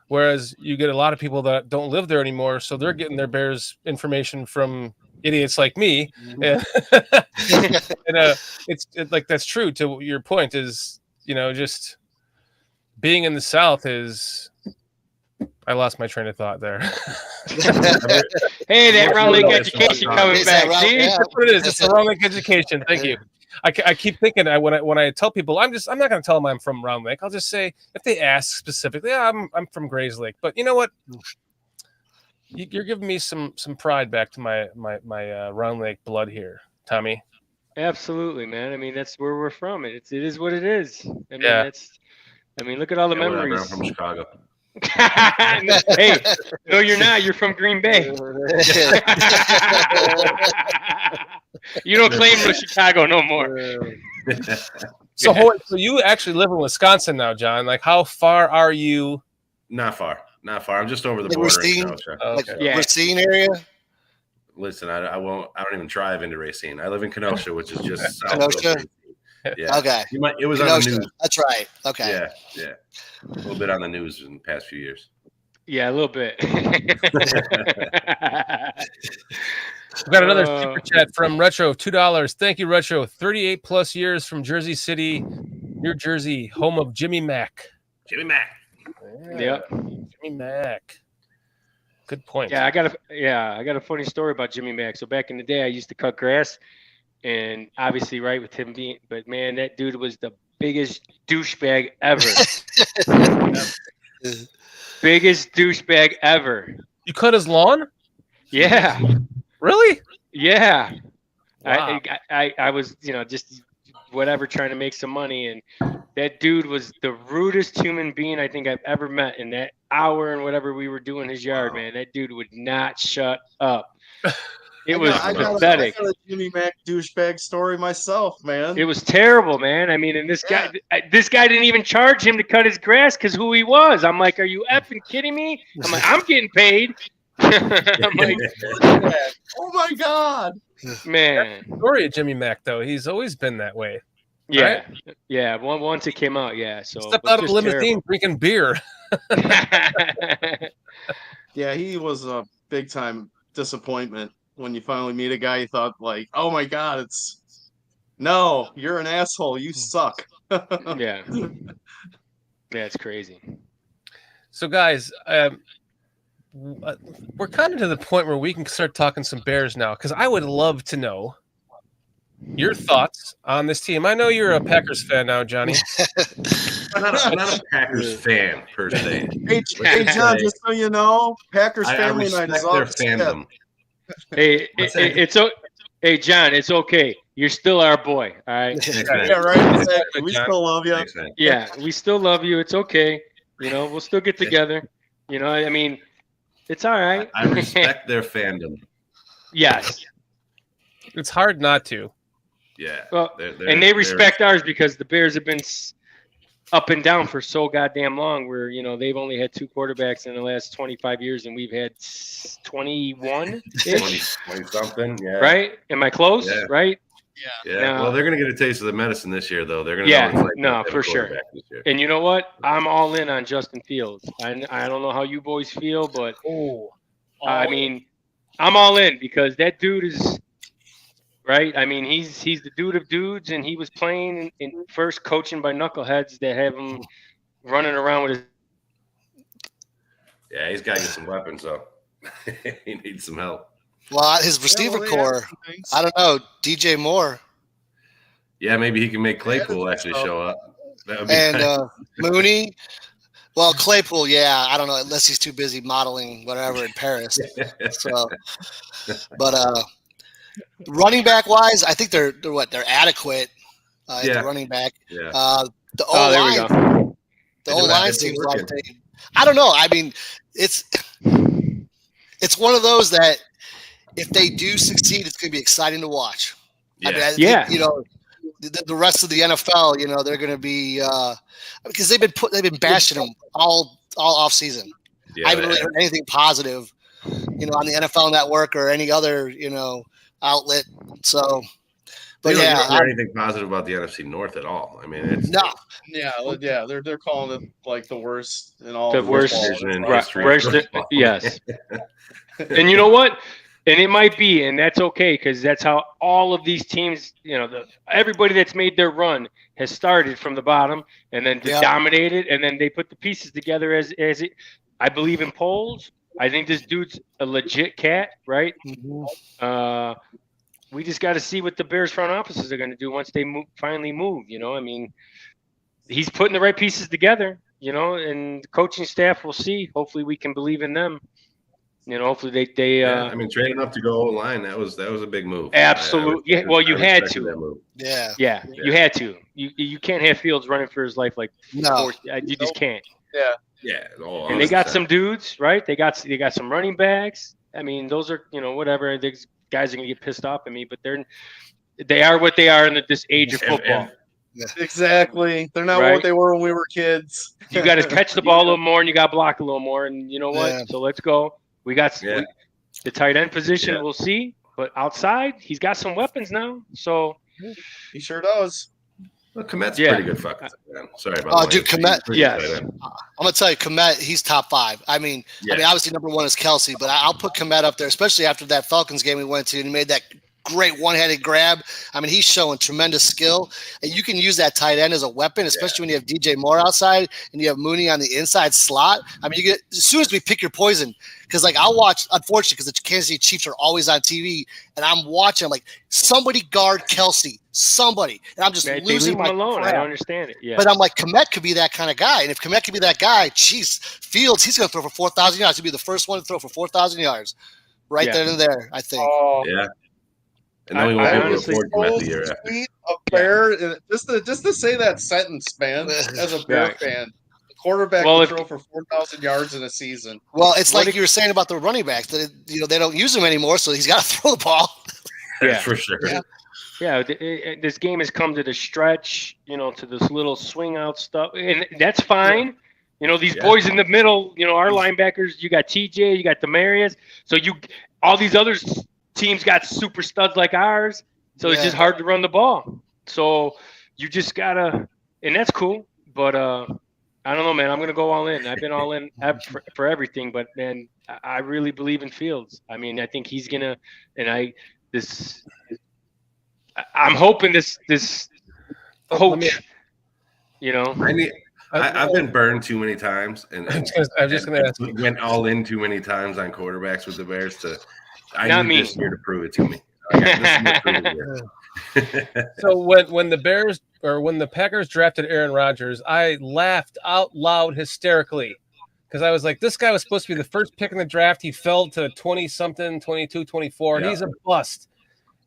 [SPEAKER 2] Whereas you get a lot of people that don't live there anymore, so they're getting their Bears information from idiots like me. And, it's like that's true to your point is, just being in the South is. I lost my train of thought there.
[SPEAKER 5] Hey, that Round Lake education coming back. See?
[SPEAKER 7] Yeah.
[SPEAKER 2] That's what it is. It's the Round Lake education. Thank you. I keep thinking when I tell people I'm not going to tell them I'm from Round Lake. I'll just say if they ask specifically, I'm from Grays Lake. But you know what? You're giving me some pride back to my Round Lake blood here, Tommy.
[SPEAKER 5] Absolutely, man. I mean, that's where we're from. It is what it is.
[SPEAKER 2] Yeah.
[SPEAKER 5] Look at all the
[SPEAKER 1] Yeah, whatever,
[SPEAKER 5] memories.
[SPEAKER 1] I'm from Chicago.
[SPEAKER 5] Hey, no, you're not. You're from Green Bay. You don't claim to Chicago no more.
[SPEAKER 2] So you actually live in Wisconsin now, John. Like, how far are you?
[SPEAKER 1] Not far. I'm just over the
[SPEAKER 7] Like
[SPEAKER 1] border.
[SPEAKER 7] Racine? Like
[SPEAKER 2] Okay.
[SPEAKER 5] Yeah.
[SPEAKER 7] Racine area?
[SPEAKER 1] Listen, I don't even drive into Racine. I live in Kenosha, which is just south
[SPEAKER 7] Kenosha?
[SPEAKER 1] of Racine. Yeah.
[SPEAKER 7] Okay.
[SPEAKER 1] It was on the
[SPEAKER 7] Kenosha.
[SPEAKER 1] news.
[SPEAKER 7] That's right. Okay.
[SPEAKER 1] Yeah. A little bit on the news in the past few years.
[SPEAKER 5] Yeah, a little bit.
[SPEAKER 2] We've got another super chat from Retro of $2. Thank you, Retro. 38 plus years from Jersey City, New Jersey, home of Jimmy Mack.
[SPEAKER 1] Jimmy Mack.
[SPEAKER 5] Yep.
[SPEAKER 2] Jimmy Mack. Good point.
[SPEAKER 5] Yeah, I got a funny story about Jimmy Mack. So back in the day, I used to cut grass, and obviously, right with him being, but man, that dude was the biggest douchebag ever. Biggest douchebag ever.
[SPEAKER 2] You cut his lawn?
[SPEAKER 5] Yeah.
[SPEAKER 2] Really?
[SPEAKER 5] Yeah.
[SPEAKER 2] Wow.
[SPEAKER 5] I was, just whatever, trying to make some money, and that dude was the rudest human being I think I've ever met. In that hour and whatever we were doing his yard, man, that dude would not shut up. It was pathetic.
[SPEAKER 6] I got a Jimmy Mack douchebag story myself, man.
[SPEAKER 5] It was terrible, man. I mean, and this guy didn't even charge him to cut his grass because who he was. I'm like, are you effing kidding me? I'm like, I'm getting paid. I'm like,
[SPEAKER 6] oh my God.
[SPEAKER 5] man.
[SPEAKER 2] Story of Jimmy Mack, though. He's always been that way.
[SPEAKER 5] Yeah. Yeah. Once it came out, yeah. So
[SPEAKER 2] Stepped out of a limousine drinking beer.
[SPEAKER 6] Yeah, he was a big time disappointment. when you finally meet a guy, you thought like, oh my God, no, you're an asshole. You suck.
[SPEAKER 5] Yeah. Yeah, it's crazy.
[SPEAKER 2] So, guys, we're kind of to the point where we can start talking some Bears now, because I would love to know your thoughts on this team. I know you're a Packers fan now, Johnny.
[SPEAKER 1] I'm not a Packers fan per se.
[SPEAKER 6] Hey, John, just so you know, Packers
[SPEAKER 1] I
[SPEAKER 6] family night
[SPEAKER 1] respect
[SPEAKER 6] is
[SPEAKER 1] their
[SPEAKER 6] August
[SPEAKER 1] fandom.
[SPEAKER 5] Hey, hey, John, it's okay. You're still our boy. All right.
[SPEAKER 1] Thanks, man.
[SPEAKER 6] Yeah, right. Exactly. We still love you.
[SPEAKER 1] Thanks, man.
[SPEAKER 5] Yeah, we still love you. It's okay. We'll still get together. I mean, it's all right.
[SPEAKER 1] I respect their fandom.
[SPEAKER 5] Yes.
[SPEAKER 2] It's hard not to.
[SPEAKER 5] Yeah.
[SPEAKER 1] Well,
[SPEAKER 5] and they respect ours because the Bears have been up and down for so goddamn long. Where they've only had 2 quarterbacks in the last 25 years, and we've had 21,
[SPEAKER 1] 20 something. Yeah.
[SPEAKER 5] Right? Am I close?
[SPEAKER 1] Yeah.
[SPEAKER 5] Right?
[SPEAKER 1] Yeah.
[SPEAKER 5] No.
[SPEAKER 1] Well, they're gonna get a taste of the medicine this year, though. They're gonna
[SPEAKER 5] no, for sure. And you know what? I'm all in on Justin Fields. I don't know how you boys feel, but I mean, I'm all in because that dude is right. I mean, he's the dude of dudes, and he was playing in first coaching by knuckleheads that have him running around with his.
[SPEAKER 1] Yeah, he's got to get some weapons, though. He needs some help.
[SPEAKER 7] Well, his receiver core, I don't know, DJ Moore.
[SPEAKER 1] Yeah, maybe he can make Claypool actually show up. That would be
[SPEAKER 7] and
[SPEAKER 1] nice.
[SPEAKER 7] Mooney. Well, Claypool, yeah, I don't know, unless he's too busy modeling whatever in Paris. So, but running back wise, I think they're adequate. At the running back.
[SPEAKER 1] Yeah.
[SPEAKER 7] The O-line,
[SPEAKER 5] there we go.
[SPEAKER 7] The O-line seems like I don't know. I mean, it's one of those that if they do succeed, it's going to be exciting to watch.
[SPEAKER 1] Yeah.
[SPEAKER 7] I mean, I think, the rest of the NFL, they're going to be because they've been bashing them all off season.
[SPEAKER 1] Yeah,
[SPEAKER 7] I haven't really heard anything positive, on the NFL Network or any other, outlet. So, but
[SPEAKER 1] you
[SPEAKER 7] yeah,
[SPEAKER 1] don't hear anything positive about the NFC North at all. I mean, it's
[SPEAKER 7] no.
[SPEAKER 6] Yeah, they're calling it like the worst in all.
[SPEAKER 5] The worst
[SPEAKER 1] division in
[SPEAKER 5] right,
[SPEAKER 1] history.
[SPEAKER 5] yes. And you know what? And it might be, and that's okay because that's how all of these teams, everybody that's made their run has started from the bottom and then dominated, and then they put the pieces together as it. I believe in polls. I think this dude's a legit cat, right?
[SPEAKER 7] Mm-hmm.
[SPEAKER 5] We just got to see what the Bears front offices are going to do once they finally move. I mean, he's putting the right pieces together, and the coaching staff will see. Hopefully, we can believe in them. Hopefully they.
[SPEAKER 1] I mean, trading up to go O-line, that was a big move.
[SPEAKER 5] Absolutely. Well, you had to.
[SPEAKER 7] Yeah,
[SPEAKER 5] you had to. You can't have Fields running for his life like
[SPEAKER 7] no.
[SPEAKER 5] You just can't.
[SPEAKER 1] Yeah.
[SPEAKER 5] And they got some dudes, right? They got some running backs. I mean, those are whatever. These guys are gonna get pissed off at me, but they are what they are in this age of football.
[SPEAKER 6] Exactly. They're not what they were when we were kids.
[SPEAKER 5] You got to catch the ball a little more, and you got to block a little more. And you know what?
[SPEAKER 7] Yeah.
[SPEAKER 5] So let's go. We got the tight end position. We'll see. But outside, he's got some weapons now. So
[SPEAKER 6] he sure does.
[SPEAKER 1] Well, Komet's pretty good fucking man. Sorry about that.
[SPEAKER 7] Dude, Komet.
[SPEAKER 5] Yes.
[SPEAKER 7] I'm gonna tell you, Komet, he's top 5. I mean, obviously number 1 is Kelsey, but I'll put Komet up there, especially after that Falcons game we went to and he made that great one-handed grab. I mean, he's showing tremendous skill, and you can use that tight end as a weapon, especially when you have DJ Moore outside and you have Mooney on the inside slot. I mean, as soon as we pick your poison, because I'll watch, unfortunately, because the Kansas City Chiefs are always on TV, and I'm watching, I'm like, somebody guard Kelsey, somebody, and I'm just losing my
[SPEAKER 5] alone.
[SPEAKER 7] crap.
[SPEAKER 5] I don't understand it. Yeah,
[SPEAKER 7] but I'm like, Komet could be that kind of guy, and if Komet could be that guy, geez, Fields, he's going to throw for 4,000 yards. He'll be the first one to throw for 4,000 yards, then and there. I think.
[SPEAKER 1] Yeah. And then we won't be able to afford Komet the year after.
[SPEAKER 6] A Bear, just to say that sentence, man, as a Bear fan, the quarterback can throw for 4,000 yards in a season.
[SPEAKER 7] Well, it's like you were saying about the running backs that they don't use them anymore, so he's got to throw the ball.
[SPEAKER 5] Yeah,
[SPEAKER 1] for sure.
[SPEAKER 5] Yeah, this game has come to the stretch, to this little swing out stuff, and that's fine. These boys in the middle, our linebackers. You got TJ, you got Demarius, so all these other teams got super studs like ours, so it's just hard to run the ball. So you just gotta, and that's cool. But I don't know, man. I'm gonna go all in. I've been all in for everything, but man, I really believe in Fields. I mean, I think he's gonna, I'm hoping this coach,
[SPEAKER 1] I've been burned too many times, and
[SPEAKER 2] I was just going to ask you.
[SPEAKER 1] Went all in too many times on quarterbacks with the Bears.
[SPEAKER 5] Not
[SPEAKER 1] need
[SPEAKER 5] me.
[SPEAKER 1] this year to prove it to me. Okay, this year to prove it here.
[SPEAKER 2] So when the Packers drafted Aaron Rodgers, I laughed out loud hysterically because I was like, this guy was supposed to be the first pick in the draft. He fell to 20-something, 22, 24, and he's a bust.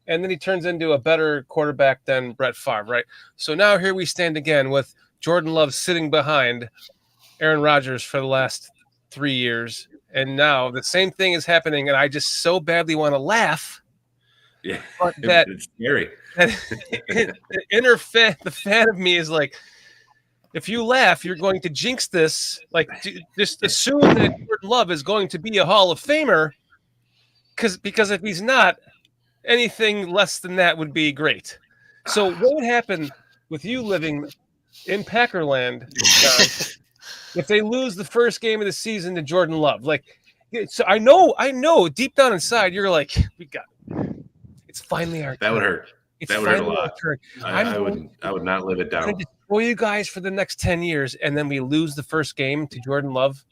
[SPEAKER 2] And then he turns into a better quarterback than Brett Favre, right? So now here we stand again with Jordan Love sitting behind Aaron Rodgers for the last 3 years. And now the same thing is happening, and I just so badly want to laugh.
[SPEAKER 1] Yeah,
[SPEAKER 2] but
[SPEAKER 1] it's scary.
[SPEAKER 2] The fan of me is like, if you laugh, you're going to jinx this. Like, just assume that Jordan Love is going to be a Hall of Famer, because if he's not, anything less than that would be great. So what would happen with you living in Packerland if they lose the first game of the season to Jordan Love? Like, so I know deep down inside you're like, we got it. It's finally our turn.
[SPEAKER 1] That would hurt. That would hurt a lot. I would not live it down.
[SPEAKER 2] I'm going to destroy you guys for the next 10 years, and then we lose the first game to Jordan Love.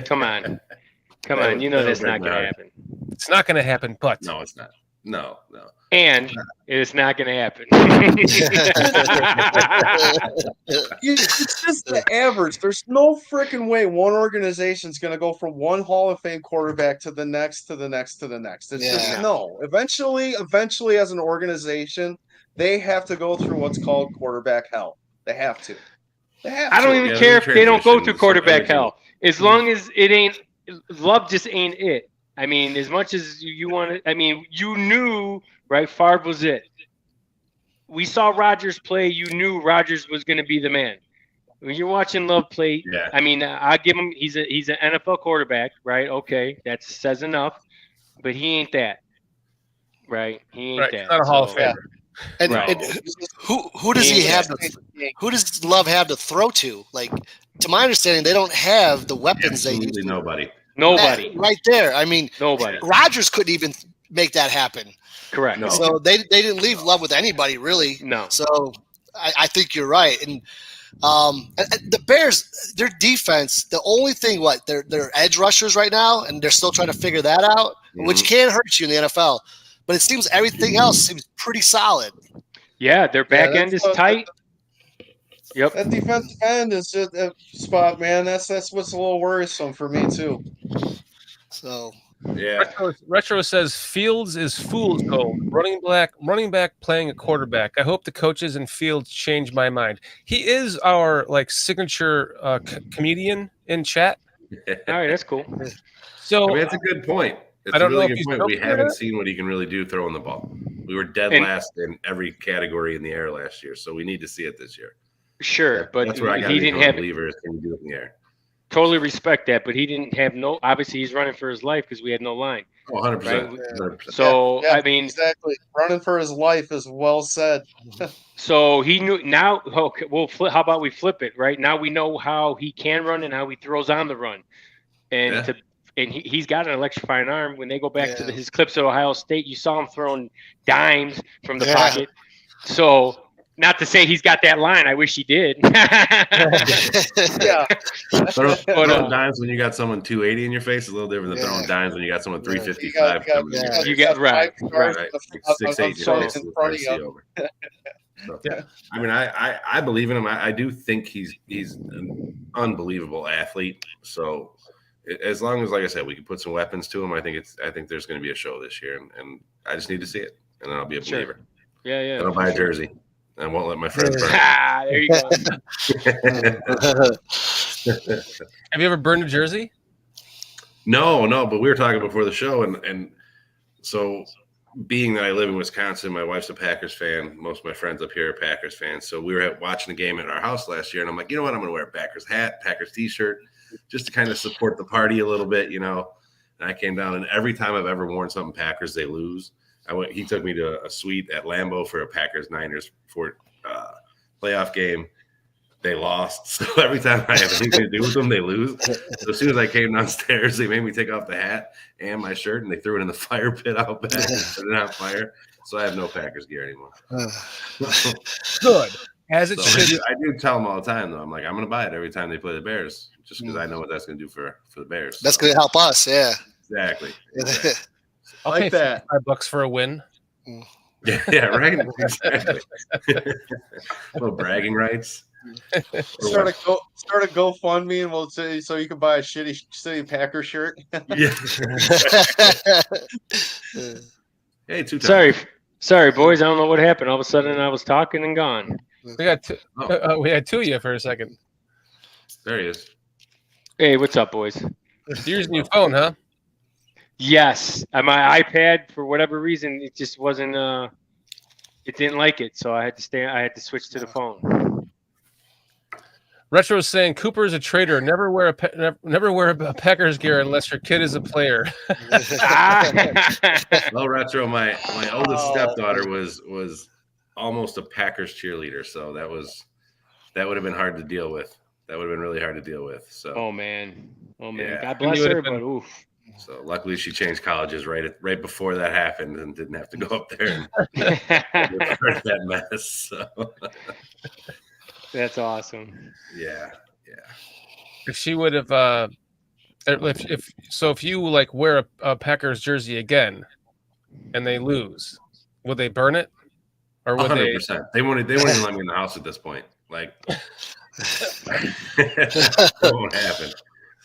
[SPEAKER 5] Come on. That's not going to happen.
[SPEAKER 2] It's not going to happen, but
[SPEAKER 1] no, it's not. No.
[SPEAKER 5] And it's not going to happen.
[SPEAKER 6] It's just the average. There's no freaking way one organization's going to go from one Hall of Fame quarterback to the next, to the next, to the next. It's just no. Eventually, as an organization, they have to go through what's called quarterback hell. They have to.
[SPEAKER 5] I don't even care if they don't go through quarterback hell. As long as it ain't Love, just ain't it. I mean, as much as you want to, I mean, you knew, right? Favre was it. We saw Rodgers play. You knew Rodgers was going to be the man. When you're watching Love play, I mean, I give him. He's an NFL quarterback, right? Okay, that says enough. But he ain't that, right? He ain't that.
[SPEAKER 2] He's not a Hall of Famer.
[SPEAKER 7] And who does he have? Who does Love have to throw to? Like, to my understanding, they don't have the weapons they used to.
[SPEAKER 5] Nobody.
[SPEAKER 7] Right there. I mean,
[SPEAKER 5] nobody.
[SPEAKER 7] Rodgers couldn't even make that happen.
[SPEAKER 5] Correct.
[SPEAKER 7] No. So they didn't leave Love with anybody, really.
[SPEAKER 5] No.
[SPEAKER 7] So I think you're right. And the Bears, their defense, the only thing, they're edge rushers right now, and they're still trying to figure that out, which can hurt you in the NFL. But it seems everything else seems pretty solid.
[SPEAKER 5] Yeah, their back end is tight. Yep.
[SPEAKER 6] That defensive end is just a spot, man. That's what's a little worrisome for me too.
[SPEAKER 7] So
[SPEAKER 1] yeah.
[SPEAKER 2] Retro says Fields is fool's gold. Running back playing a quarterback. I hope the coaches and Fields change my mind. He is our signature comedian in chat.
[SPEAKER 5] All right, that's cool.
[SPEAKER 2] So
[SPEAKER 1] I mean, that's a good point. It's a really good point. We haven't seen what he can really do throwing the ball. We were dead last in every category in the air last year, so we need to see it this year.
[SPEAKER 5] Sure, but
[SPEAKER 1] that's where
[SPEAKER 5] he didn't have
[SPEAKER 1] believers. Can we do it in the air?
[SPEAKER 5] Totally respect that, but he didn't have obviously he's running for his life because we had no line.
[SPEAKER 1] Oh, 100%.
[SPEAKER 5] Right?
[SPEAKER 1] 100%.
[SPEAKER 5] So I mean,
[SPEAKER 6] exactly, running for his life is well said.
[SPEAKER 5] So he knew now. Okay, how about we flip it? Right now we know how he can run and how he throws on the run, and he's got an electrifying arm. When they go back to his clips at Ohio State, you saw him throwing dimes from the pocket. So. Not to say he's got that line. I wish he did.
[SPEAKER 1] Throwing dimes when you got someone 280 in your face is a little different than throwing dimes when you got someone 355.
[SPEAKER 5] You get right.
[SPEAKER 1] 6'8" in front of you. So, I mean, I believe in him. I do think he's an unbelievable athlete. So as long as, like I said, we can put some weapons to him, I think there's going to be a show this year, and I just need to see it, and then I'll be a believer.
[SPEAKER 5] Yeah.
[SPEAKER 1] And I'll buy a jersey. I won't let my friends burn.
[SPEAKER 5] There you go.
[SPEAKER 2] Have you ever burned a jersey?
[SPEAKER 1] No, but we were talking before the show, and so being that I live in Wisconsin, my wife's a Packers fan. Most of my friends up here are Packers fans. So we were watching the game at our house last year, and I'm like, you know what? I'm going to wear a Packers hat, Packers T-shirt, just to kind of support the party a little bit, And I came down, and every time I've ever worn something Packers, they lose. He took me to a suite at Lambeau for a Packers-Niners playoff game. they lost. So every time I have anything to do with them, they lose. So as soon as I came downstairs, they made me take off the hat and my shirt, and they threw it in the fire pit out back and set it on fire. So I have no Packers gear anymore.
[SPEAKER 2] Good. As it
[SPEAKER 1] So
[SPEAKER 2] should.
[SPEAKER 1] I do tell them all the time, though. I'm like, I'm going to buy it every time they play the Bears, just because I know what that's going to do for the Bears.
[SPEAKER 7] That's going to help us, yeah.
[SPEAKER 1] Exactly.
[SPEAKER 2] I'll
[SPEAKER 6] Like
[SPEAKER 2] pay
[SPEAKER 6] that.
[SPEAKER 2] $5 for a win.
[SPEAKER 1] Yeah, right. Exactly. Little bragging rights.
[SPEAKER 6] Start a GoFundMe, and we'll say so you can buy a shitty Packer shirt.
[SPEAKER 1] Yeah. Hey, 2 times.
[SPEAKER 5] Sorry, boys. I don't know what happened. All of a sudden, I was talking and gone.
[SPEAKER 2] We got two. We had two of you for a second.
[SPEAKER 1] There he is.
[SPEAKER 5] Hey, what's up, boys?
[SPEAKER 2] You're using your phone, huh?
[SPEAKER 5] Yes, my iPad for whatever reason it just wasn't. It didn't like it, so I had to stay. I had to switch to the phone.
[SPEAKER 2] Retro's saying Cooper is a traitor. Never wear a Packers gear unless your kid is a player.
[SPEAKER 1] Well, Retro, my oldest stepdaughter was almost a Packers cheerleader, so that would have been hard to deal with. That would have been really hard to deal with. So.
[SPEAKER 5] Oh man.
[SPEAKER 1] Yeah.
[SPEAKER 5] God bless her, but oof.
[SPEAKER 1] So luckily she changed colleges right before that happened and didn't have to go up there and start that mess. So.
[SPEAKER 5] That's awesome.
[SPEAKER 1] Yeah.
[SPEAKER 2] If she would have, if you like wear a Packers jersey again, and they lose, would they burn it, or would
[SPEAKER 1] 100%. They won't even let me in the house at this point. Like, it won't happen.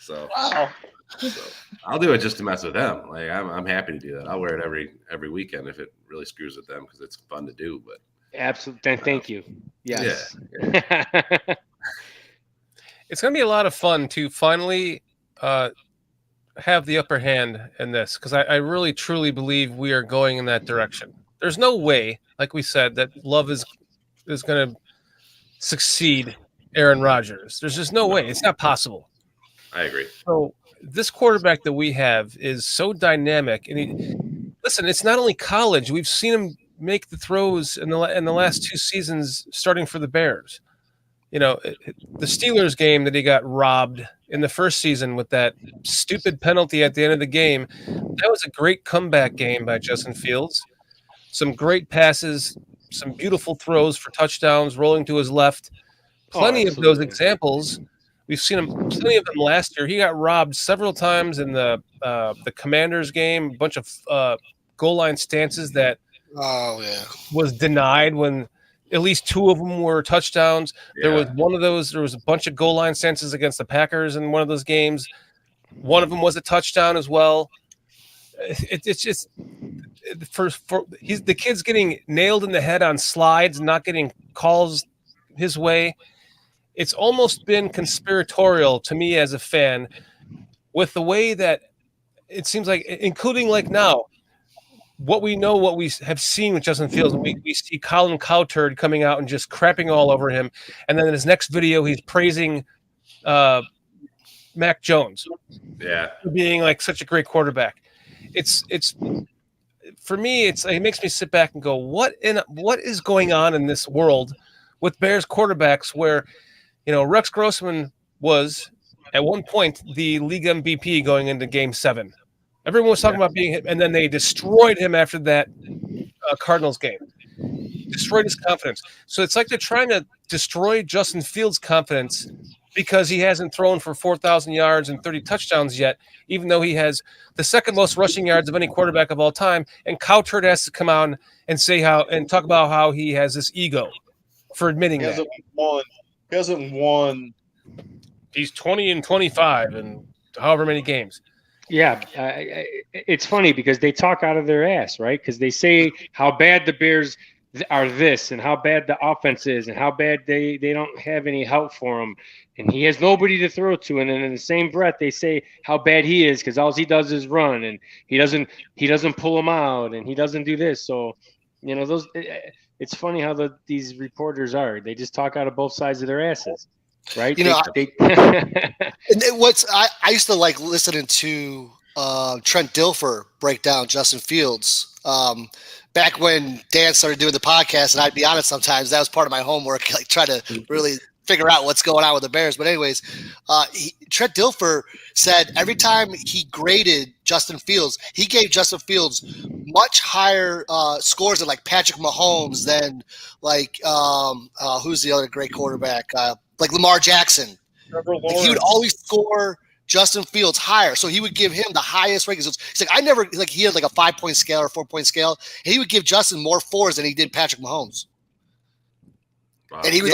[SPEAKER 1] So.
[SPEAKER 6] Wow.
[SPEAKER 1] So I'll do it just to mess with them. Like I'm happy to do that. I'll wear it every weekend if it really screws with them because it's fun to do. But
[SPEAKER 5] absolutely, thank you. Yes.
[SPEAKER 1] Yeah.
[SPEAKER 2] It's going to be a lot of fun to finally have the upper hand in this because I really truly believe we are going in that direction. There's no way, like we said, that Love is going to succeed Aaron Rodgers. There's just no way. It's not possible.
[SPEAKER 1] I agree.
[SPEAKER 2] So this quarterback that we have is so dynamic, and listen, it's not only college. We've seen him make the throws in the last 2 seasons, starting for the Bears. You know, the Steelers game that he got robbed in the first season with that stupid penalty at the end of the game. That was a great comeback game by Justin Fields. Some great passes, some beautiful throws for touchdowns, rolling to his left. Plenty of those examples. We've seen him plenty of them last year. He got robbed several times in the Commanders game. A bunch of goal line stances that was denied when at least 2 of them were touchdowns.
[SPEAKER 1] Yeah.
[SPEAKER 2] There was one of those. There was a bunch of goal line stances against the Packers in one of those games. One of them was a touchdown as well. It's just the kid's getting nailed in the head on slides, not getting calls his way. It's almost been conspiratorial to me as a fan with the way that it seems like, including like now, what we have seen with Justin Fields. We see Colin Cowherd coming out and just crapping all over him. And then in his next video, he's praising Mac Jones.
[SPEAKER 1] Yeah.
[SPEAKER 2] For being like such a great quarterback. It's for me, it makes me sit back and go, what is going on in this world with Bears quarterbacks where, you know, Rex Grossman was at one point the league MVP going into Game 7. Everyone was talking about being him, and then they destroyed him after that Cardinals game. Destroyed his confidence. So it's like they're trying to destroy Justin Fields' confidence because he hasn't thrown for 4,000 yards and 30 touchdowns yet, even though he has the second most rushing yards of any quarterback of all time. And Cowherd has to come out and say talk about how he has this ego for admitting that.
[SPEAKER 6] He hasn't won.
[SPEAKER 2] He's 20-25 in however many games.
[SPEAKER 5] Yeah, it's funny because they talk out of their ass, right? Because they say how bad the Bears are this and how bad the offense is and how bad they don't have any help for him. And he has nobody to throw to. And then in the same breath, they say how bad he is because all he does is run and he doesn't pull him out and he doesn't do this. So, you know, it's funny how these reporters are. They just talk out of both sides of their asses. Right.
[SPEAKER 7] You know, and I used to like listening to Trent Dilfer break down Justin Fields back when Dan started doing the podcast. And I'd be honest, sometimes that was part of my homework, like try to really figure out what's going on with the Bears. But anyways, Trent Dilfer said every time he graded Justin Fields, he gave Justin Fields much higher scores than like Patrick Mahomes, than like who's the other great quarterback, like Lamar Jackson. Like he would always score Justin Fields higher, so he would give him the highest rankings. He's like, I never like he had like a 5-point scale or 4-point scale, and he would give Justin more 4s than he did Patrick Mahomes. And he was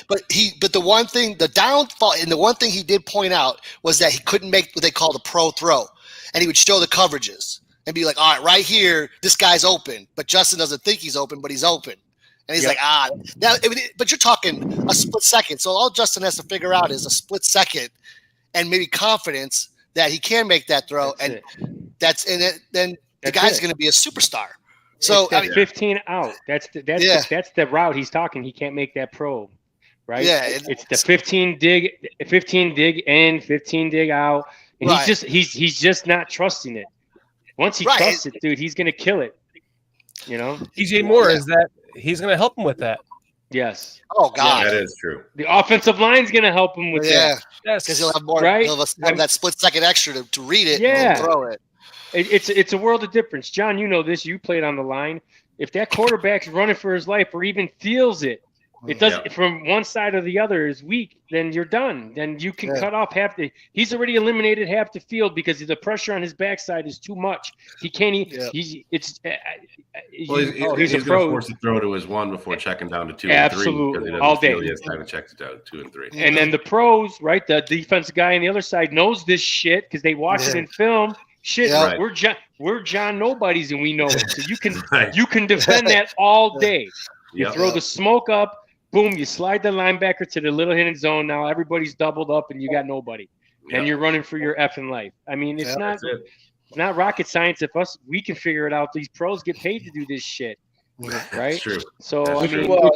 [SPEAKER 7] but the one thing, the downfall, and the one thing he did point out was that he couldn't make what they call the pro throw, and he would show the coverages and be like, all right here, this guy's open, but Justin doesn't think he's open, but he's open, and he's like, now, but you're talking a split second, so all Justin has to figure out is a split second, and maybe confidence that he can make that throw, then the guy's going to be a superstar. So
[SPEAKER 5] I mean, 15 out. That's the route he's talking. He can't make that pro, right?
[SPEAKER 7] Yeah,
[SPEAKER 5] it's the 15 dig in, 15 dig out, and he's just not trusting it. Once he trusts it, dude, he's gonna kill it. You know,
[SPEAKER 2] DJ Moore is that he's gonna help him with that.
[SPEAKER 5] Yes.
[SPEAKER 7] Oh God,
[SPEAKER 1] that is true.
[SPEAKER 5] The offensive line's gonna help him with that.
[SPEAKER 2] Yes,
[SPEAKER 7] because he'll have more.
[SPEAKER 5] Right?
[SPEAKER 7] He'll have that split second extra to read it.
[SPEAKER 5] Yeah.
[SPEAKER 7] And throw it.
[SPEAKER 5] It's a world of difference. John, you know this. You played on the line. If that quarterback's running for his life or even feels it, it doesn't from one side or the other is weak, then you're done. Then you can cut off half the. He's already eliminated half the field because the pressure on his backside is too much. He can't. He's
[SPEAKER 1] going to force the throw to his 1 before checking down to 2 and 3.
[SPEAKER 5] Absolutely, all day.
[SPEAKER 1] He has time to check it down to 2 and 3.
[SPEAKER 5] And then the pros, right? The defensive guy on the other side knows this shit because they watch it in film. Shit, we're John Nobodies and we know it. So you can defend that all day. You throw the smoke up, boom, you slide the linebacker to the little hidden zone. Now everybody's doubled up and you got nobody. And you're running for your effing life. I mean, it's not rocket science. We can figure it out. These pros get paid to do this shit. Right?
[SPEAKER 1] That's true.
[SPEAKER 5] So
[SPEAKER 1] That's
[SPEAKER 5] I mean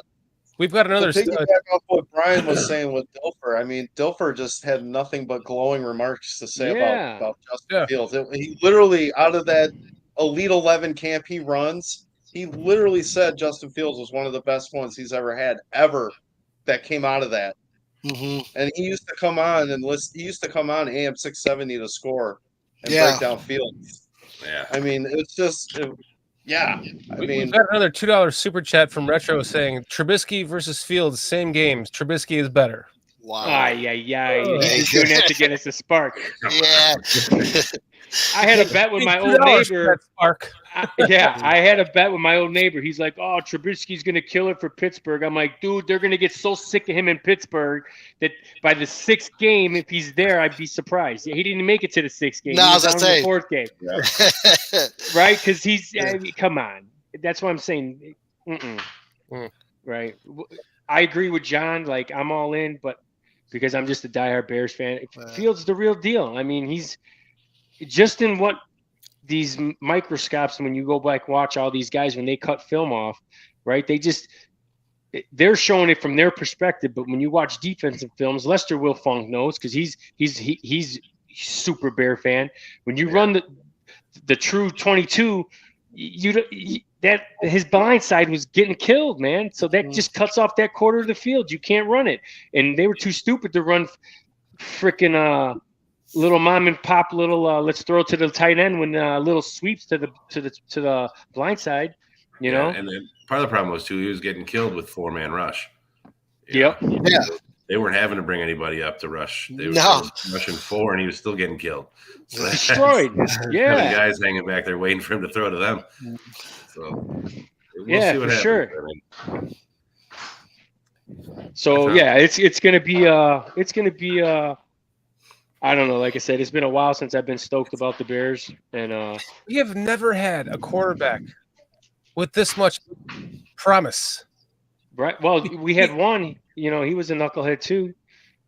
[SPEAKER 2] we've got another
[SPEAKER 6] piggyback off what Brian was saying with Dilfer. I mean, Dilfer just had nothing but glowing remarks to say about Justin Fields. He literally, out of that Elite 11 camp he runs, he literally said Justin Fields was one of the best ones he's ever had that came out of that.
[SPEAKER 7] Mm-hmm.
[SPEAKER 6] And he used to come on AM 670 to score and break down fields.
[SPEAKER 1] Yeah.
[SPEAKER 6] I mean, it's just.
[SPEAKER 2] We've got another $2 super chat from Retro saying Trubisky versus Fields, same games. Trubisky is better.
[SPEAKER 5] Wow. He's doing that to get us a spark.
[SPEAKER 7] Yeah.
[SPEAKER 5] I had a bet with my old neighbor. I had a bet with my old neighbor. He's like, "Oh, Trubisky's gonna kill it for Pittsburgh." I'm like, "Dude, they're gonna get so sick of him in Pittsburgh that by the 6th game, if he's there, I'd be surprised." He didn't make it to the 6th game.
[SPEAKER 7] No, I was gonna say
[SPEAKER 5] the 4th game, right? Because I mean, come on. That's what I'm saying. Right. I agree with John. Like, I'm all in, but because I'm just a diehard Bears fan, Fields the real deal. I mean, he's just in what. These microscopes, when you go back watch all these guys when they cut film off, right? They're showing it from their perspective, but when you watch defensive films, Lester Wilfong knows because he's super Bear fan. When you run the true 22, that his blind side was getting killed, man. So that just cuts off that quarter of the field. You can't run it, and they were too stupid to run freaking little mom and pop let's throw to the tight end when little sweeps to the blind side, you know.
[SPEAKER 1] And then part of the problem was too he was getting killed with 4-man rush.
[SPEAKER 5] Yep.
[SPEAKER 1] They weren't having to bring anybody up to rush. They were rushing 4, and he was still getting killed. So
[SPEAKER 5] destroyed. Yeah.
[SPEAKER 1] The guys hanging back there waiting for him to throw to them. So we'll see what happens.
[SPEAKER 5] Sure. So it's gonna be I don't know. Like I said, it's been a while since I've been stoked about the Bears, and
[SPEAKER 2] we have never had a quarterback with this much promise.
[SPEAKER 5] Right. Well, we had one. You know, he was a knucklehead too.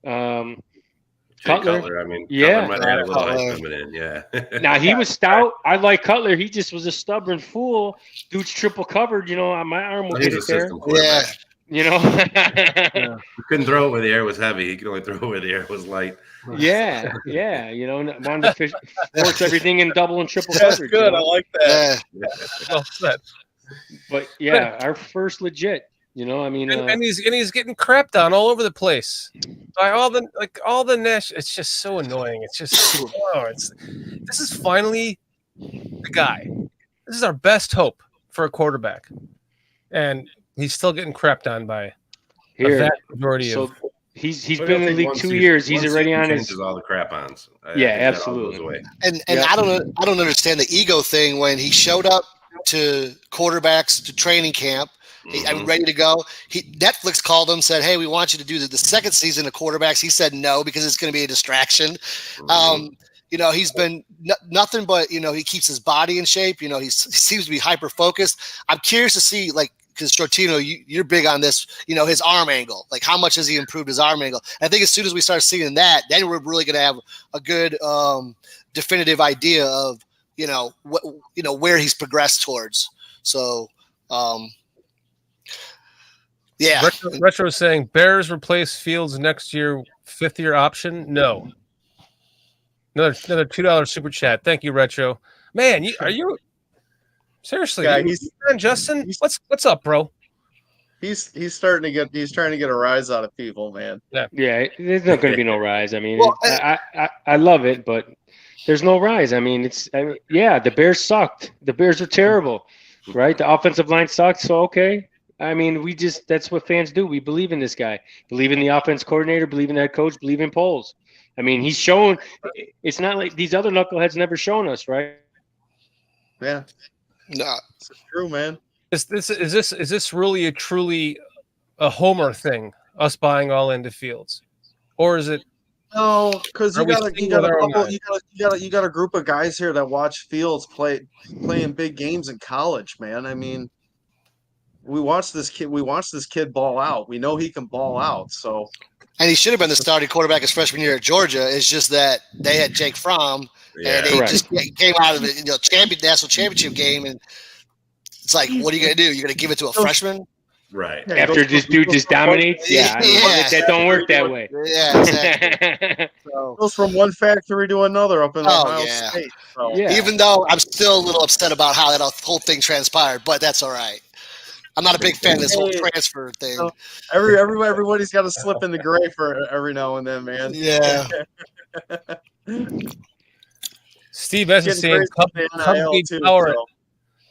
[SPEAKER 1] Cutler. I mean, Cutler might have had a little ice coming in. Yeah.
[SPEAKER 5] Now he was stout. I like Cutler. He just was a stubborn fool. Dude's triple covered. You know, my arm will get it there.
[SPEAKER 7] Yeah.
[SPEAKER 5] You know,
[SPEAKER 1] he couldn't throw it where the air was heavy. He could only throw it where the air was light.
[SPEAKER 5] Yeah. You know, wanted to force everything in double and triple
[SPEAKER 6] That's
[SPEAKER 5] coverage.
[SPEAKER 6] good. You know? I like that.
[SPEAKER 2] Well said.
[SPEAKER 5] But our first legit, You know, I mean,
[SPEAKER 2] and he's getting crapped on all over the place by all the national. It's just so annoying. It's just this is finally the guy. This is our best hope for a quarterback, and he's still getting crapped on by a vast majority of.
[SPEAKER 5] He's been in the league 2 years. He's already on his
[SPEAKER 1] all the crap ons.
[SPEAKER 5] Yeah, absolutely.
[SPEAKER 7] And I don't understand the ego thing when he showed up to quarterbacks to training camp. I'm ready to go. Netflix called him, said, "Hey, we want you to do the second season of quarterbacks." He said no because it's going to be a distraction. He's been nothing but he keeps his body in shape. He seems to be hyper focused. I'm curious to see because Shortino, you're big on this, his arm angle. Like, how much has he improved his arm angle? And I think as soon as we start seeing that, then we're really going to have a good definitive idea of, where he's progressed towards. So, yeah.
[SPEAKER 2] Retro saying Bears replace Fields next year, 5th-year option. No. Another $2 super chat. Thank you, Retro. Man, are you seriously?
[SPEAKER 6] Yeah,
[SPEAKER 2] Justin. What's up, bro?
[SPEAKER 6] He's trying to get a rise out of people, man.
[SPEAKER 5] Yeah. There's not going to be no rise. I mean, I love it, but there's no rise. I mean, the Bears sucked. The Bears are terrible, right? The offensive line sucked. So okay. I mean, that's what fans do. We believe in this guy. Believe in the offense coordinator. Believe in that coach. Believe in Poles. I mean, he's shown. It's not like these other knuckleheads never shown us, right?
[SPEAKER 6] Yeah.
[SPEAKER 7] No,
[SPEAKER 6] it's true, man.
[SPEAKER 2] Is this really truly a homer thing? Us buying all into Fields, or is it?
[SPEAKER 6] No, because you got a group of guys here that watch Fields playing big games in college, man. I mean, we watched this kid ball out. We know he can ball out. So,
[SPEAKER 7] and he should have been the starting quarterback his freshman year at Georgia. It's just that they had Jake Fromm. And they just came out of the national championship game, and it's like, what are you going to do? You're going to give it to a freshman?
[SPEAKER 1] Right.
[SPEAKER 5] After this dude just dominates? Yeah. That don't work that way.
[SPEAKER 7] Yeah, exactly.
[SPEAKER 6] Goes from one factory to another up in Ohio State. So.
[SPEAKER 7] Yeah. Even though I'm still a little upset about how that whole thing transpired, but that's all right. I'm not a big fan of this whole transfer thing.
[SPEAKER 6] So everybody's got to slip in the gray for every now and then, man.
[SPEAKER 7] Yeah.
[SPEAKER 2] Steve S is saying Cubs need power.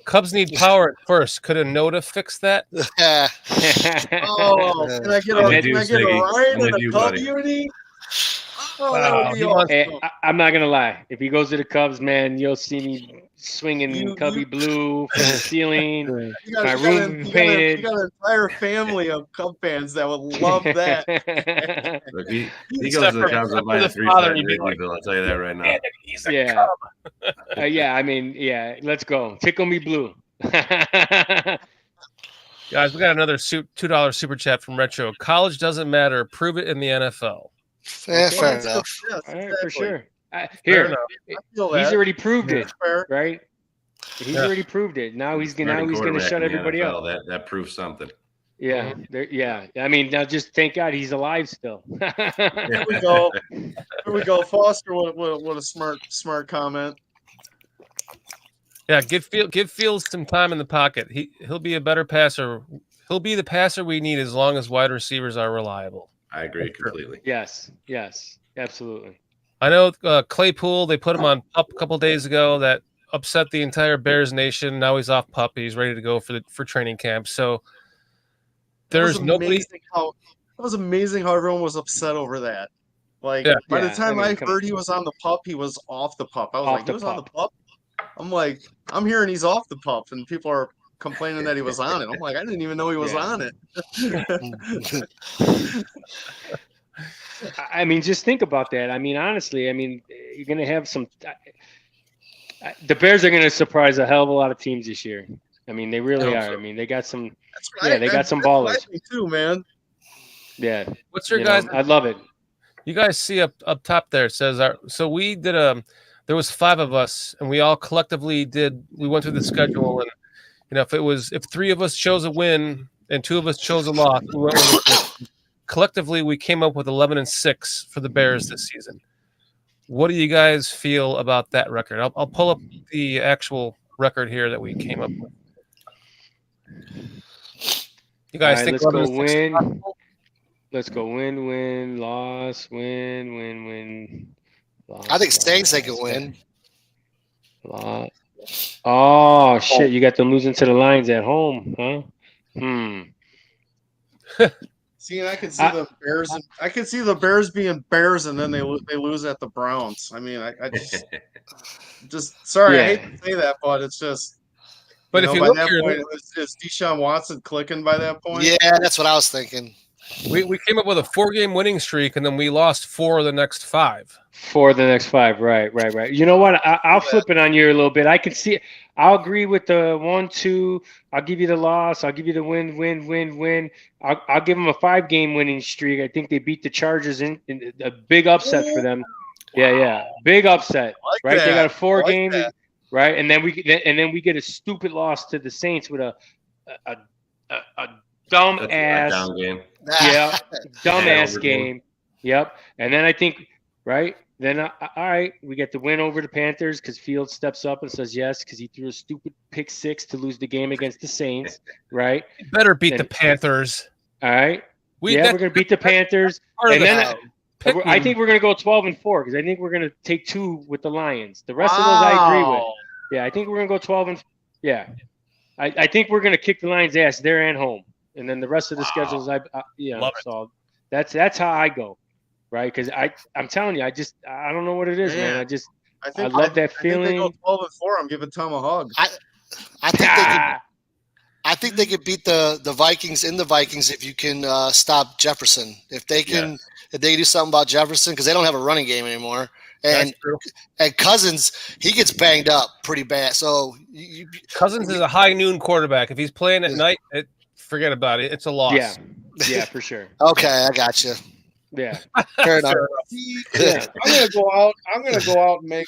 [SPEAKER 2] Cubs need power at first. Could a Nota fix that?
[SPEAKER 6] Can I get a ride in the Cub uni?
[SPEAKER 5] That would be awesome. Hey, I'm not gonna lie. If he goes to the Cubs, man, you'll see me swinging Cubby blue from the ceiling. My room painted.
[SPEAKER 6] You got an entire family of Cub fans that would love that.
[SPEAKER 1] Look, he goes to the Cubs and buys 3 I'll tell you that right now.
[SPEAKER 5] Yeah. I mean, let's go. Tickle me blue.
[SPEAKER 2] Guys, we got another $2 super chat from Retro. College doesn't matter. Prove it in the NFL.
[SPEAKER 7] Fair enough.
[SPEAKER 5] Yes, exactly. For sure. He's already proved it, right? He's already proved it. Now he's going to shut everybody up.
[SPEAKER 1] That proves something.
[SPEAKER 5] Yeah, I mean, now just thank God he's alive still.
[SPEAKER 6] Here we go. Foster with a smart comment.
[SPEAKER 2] Yeah, give Fields some time in the pocket. He'll be a better passer. He'll be the passer we need as long as wide receivers are reliable.
[SPEAKER 1] I agree completely.
[SPEAKER 5] Yes, absolutely.
[SPEAKER 2] I know Claypool, they put him on PUP a couple days ago. That upset the entire Bears nation. Now he's off PUP. He's ready to go for training camp. So there's nobody.
[SPEAKER 6] It was amazing how everyone was upset over that. By the time I heard he was on the PUP, he was off the PUP. I was like, he was on the PUP? I'm like, I'm hearing he's off the PUP, and people are complaining that he was on it. I'm like, I didn't even know he was on it.
[SPEAKER 5] I mean, just think about that. I mean, honestly, you're going to have some. The Bears are going to surprise a hell of a lot of teams this year. I mean, they really are. I mean, they got some. They got some ballers
[SPEAKER 6] too, man.
[SPEAKER 5] Yeah.
[SPEAKER 2] What's your guys?
[SPEAKER 5] I love it.
[SPEAKER 2] You guys see up top there, it says so we did there was 5 of us, and we all collectively we went through the schedule, and if 3 of us chose a win and 2 of us chose a loss, collectively we came up with 11-6 for the Bears this season. What do you guys feel about that record? I'll pull up the actual record here that we came up with. You guys think
[SPEAKER 5] let's go
[SPEAKER 2] 11-6 is
[SPEAKER 5] win.
[SPEAKER 2] possible?
[SPEAKER 5] Let's go win, loss, win, loss.
[SPEAKER 7] I think Saints they
[SPEAKER 5] loss,
[SPEAKER 7] could win.
[SPEAKER 5] Loss. Oh shit! You got them losing to the Lions at home, huh?
[SPEAKER 6] See, and I could see the Bears. I could see the Bears being Bears, and then they lose at the Browns. I mean, I just sorry, I
[SPEAKER 5] Yeah.
[SPEAKER 6] hate to say that, but it's just.
[SPEAKER 2] But if you
[SPEAKER 6] by
[SPEAKER 2] look
[SPEAKER 6] that
[SPEAKER 2] here,
[SPEAKER 6] point, is Deshaun Watson clicking by that point?
[SPEAKER 7] Yeah, that's what I was thinking.
[SPEAKER 2] we came up with a 4-game winning streak, and then we lost 4 of the next 5.
[SPEAKER 5] For the next 5, right. You know what? I'll flip it on you a little bit. I can see. I'll agree with the 1-2. I'll give you the loss. I'll give you the win. I'll give them a 5-game winning streak. I think they beat the Chargers in a big upset for them. Yeah, big upset.
[SPEAKER 6] Like
[SPEAKER 5] right?
[SPEAKER 6] that.
[SPEAKER 5] They got a 4-game,
[SPEAKER 6] that.
[SPEAKER 5] right? And then we get a stupid loss to the Saints with a dumb
[SPEAKER 1] A
[SPEAKER 5] ass.
[SPEAKER 1] down game.
[SPEAKER 5] Yeah, dumbass
[SPEAKER 1] over
[SPEAKER 5] game. Yep. And then I think, right? Then, all right, we get the win over the Panthers because Fields steps up and says yes because he threw a stupid pick 6 to lose the game against the Saints, right?
[SPEAKER 2] You better beat the
[SPEAKER 5] And-
[SPEAKER 2] Panthers.
[SPEAKER 5] All right. We're going to beat the Panthers.
[SPEAKER 2] part of
[SPEAKER 5] And
[SPEAKER 2] the
[SPEAKER 5] then
[SPEAKER 2] pick
[SPEAKER 5] I
[SPEAKER 2] me.
[SPEAKER 5] think we're going to go 12-4 because I think we're going to take 2 with the Lions. The rest of those I agree with. Yeah, I think we're going to go 12 and yeah. I think we're going to kick the Lions' ass there and home. And then the rest of the schedules,
[SPEAKER 2] Love it.
[SPEAKER 5] so that's how I go. Right, because I'm telling you, I don't know what it is, man. I love that feeling.
[SPEAKER 6] I think they go 12-4. I'm giving Tom a hug.
[SPEAKER 7] I think they could beat the Vikings in the Vikings if you can stop Jefferson. If they can do something about Jefferson because they don't have a running game anymore. And Cousins, he gets banged up pretty bad. So
[SPEAKER 2] Cousins is a high noon quarterback. If he's playing at night, forget about it. It's a loss.
[SPEAKER 5] Yeah, for sure.
[SPEAKER 7] Okay, I got you.
[SPEAKER 5] Yeah,
[SPEAKER 7] fair enough.
[SPEAKER 6] Yeah. I'm gonna go out and make.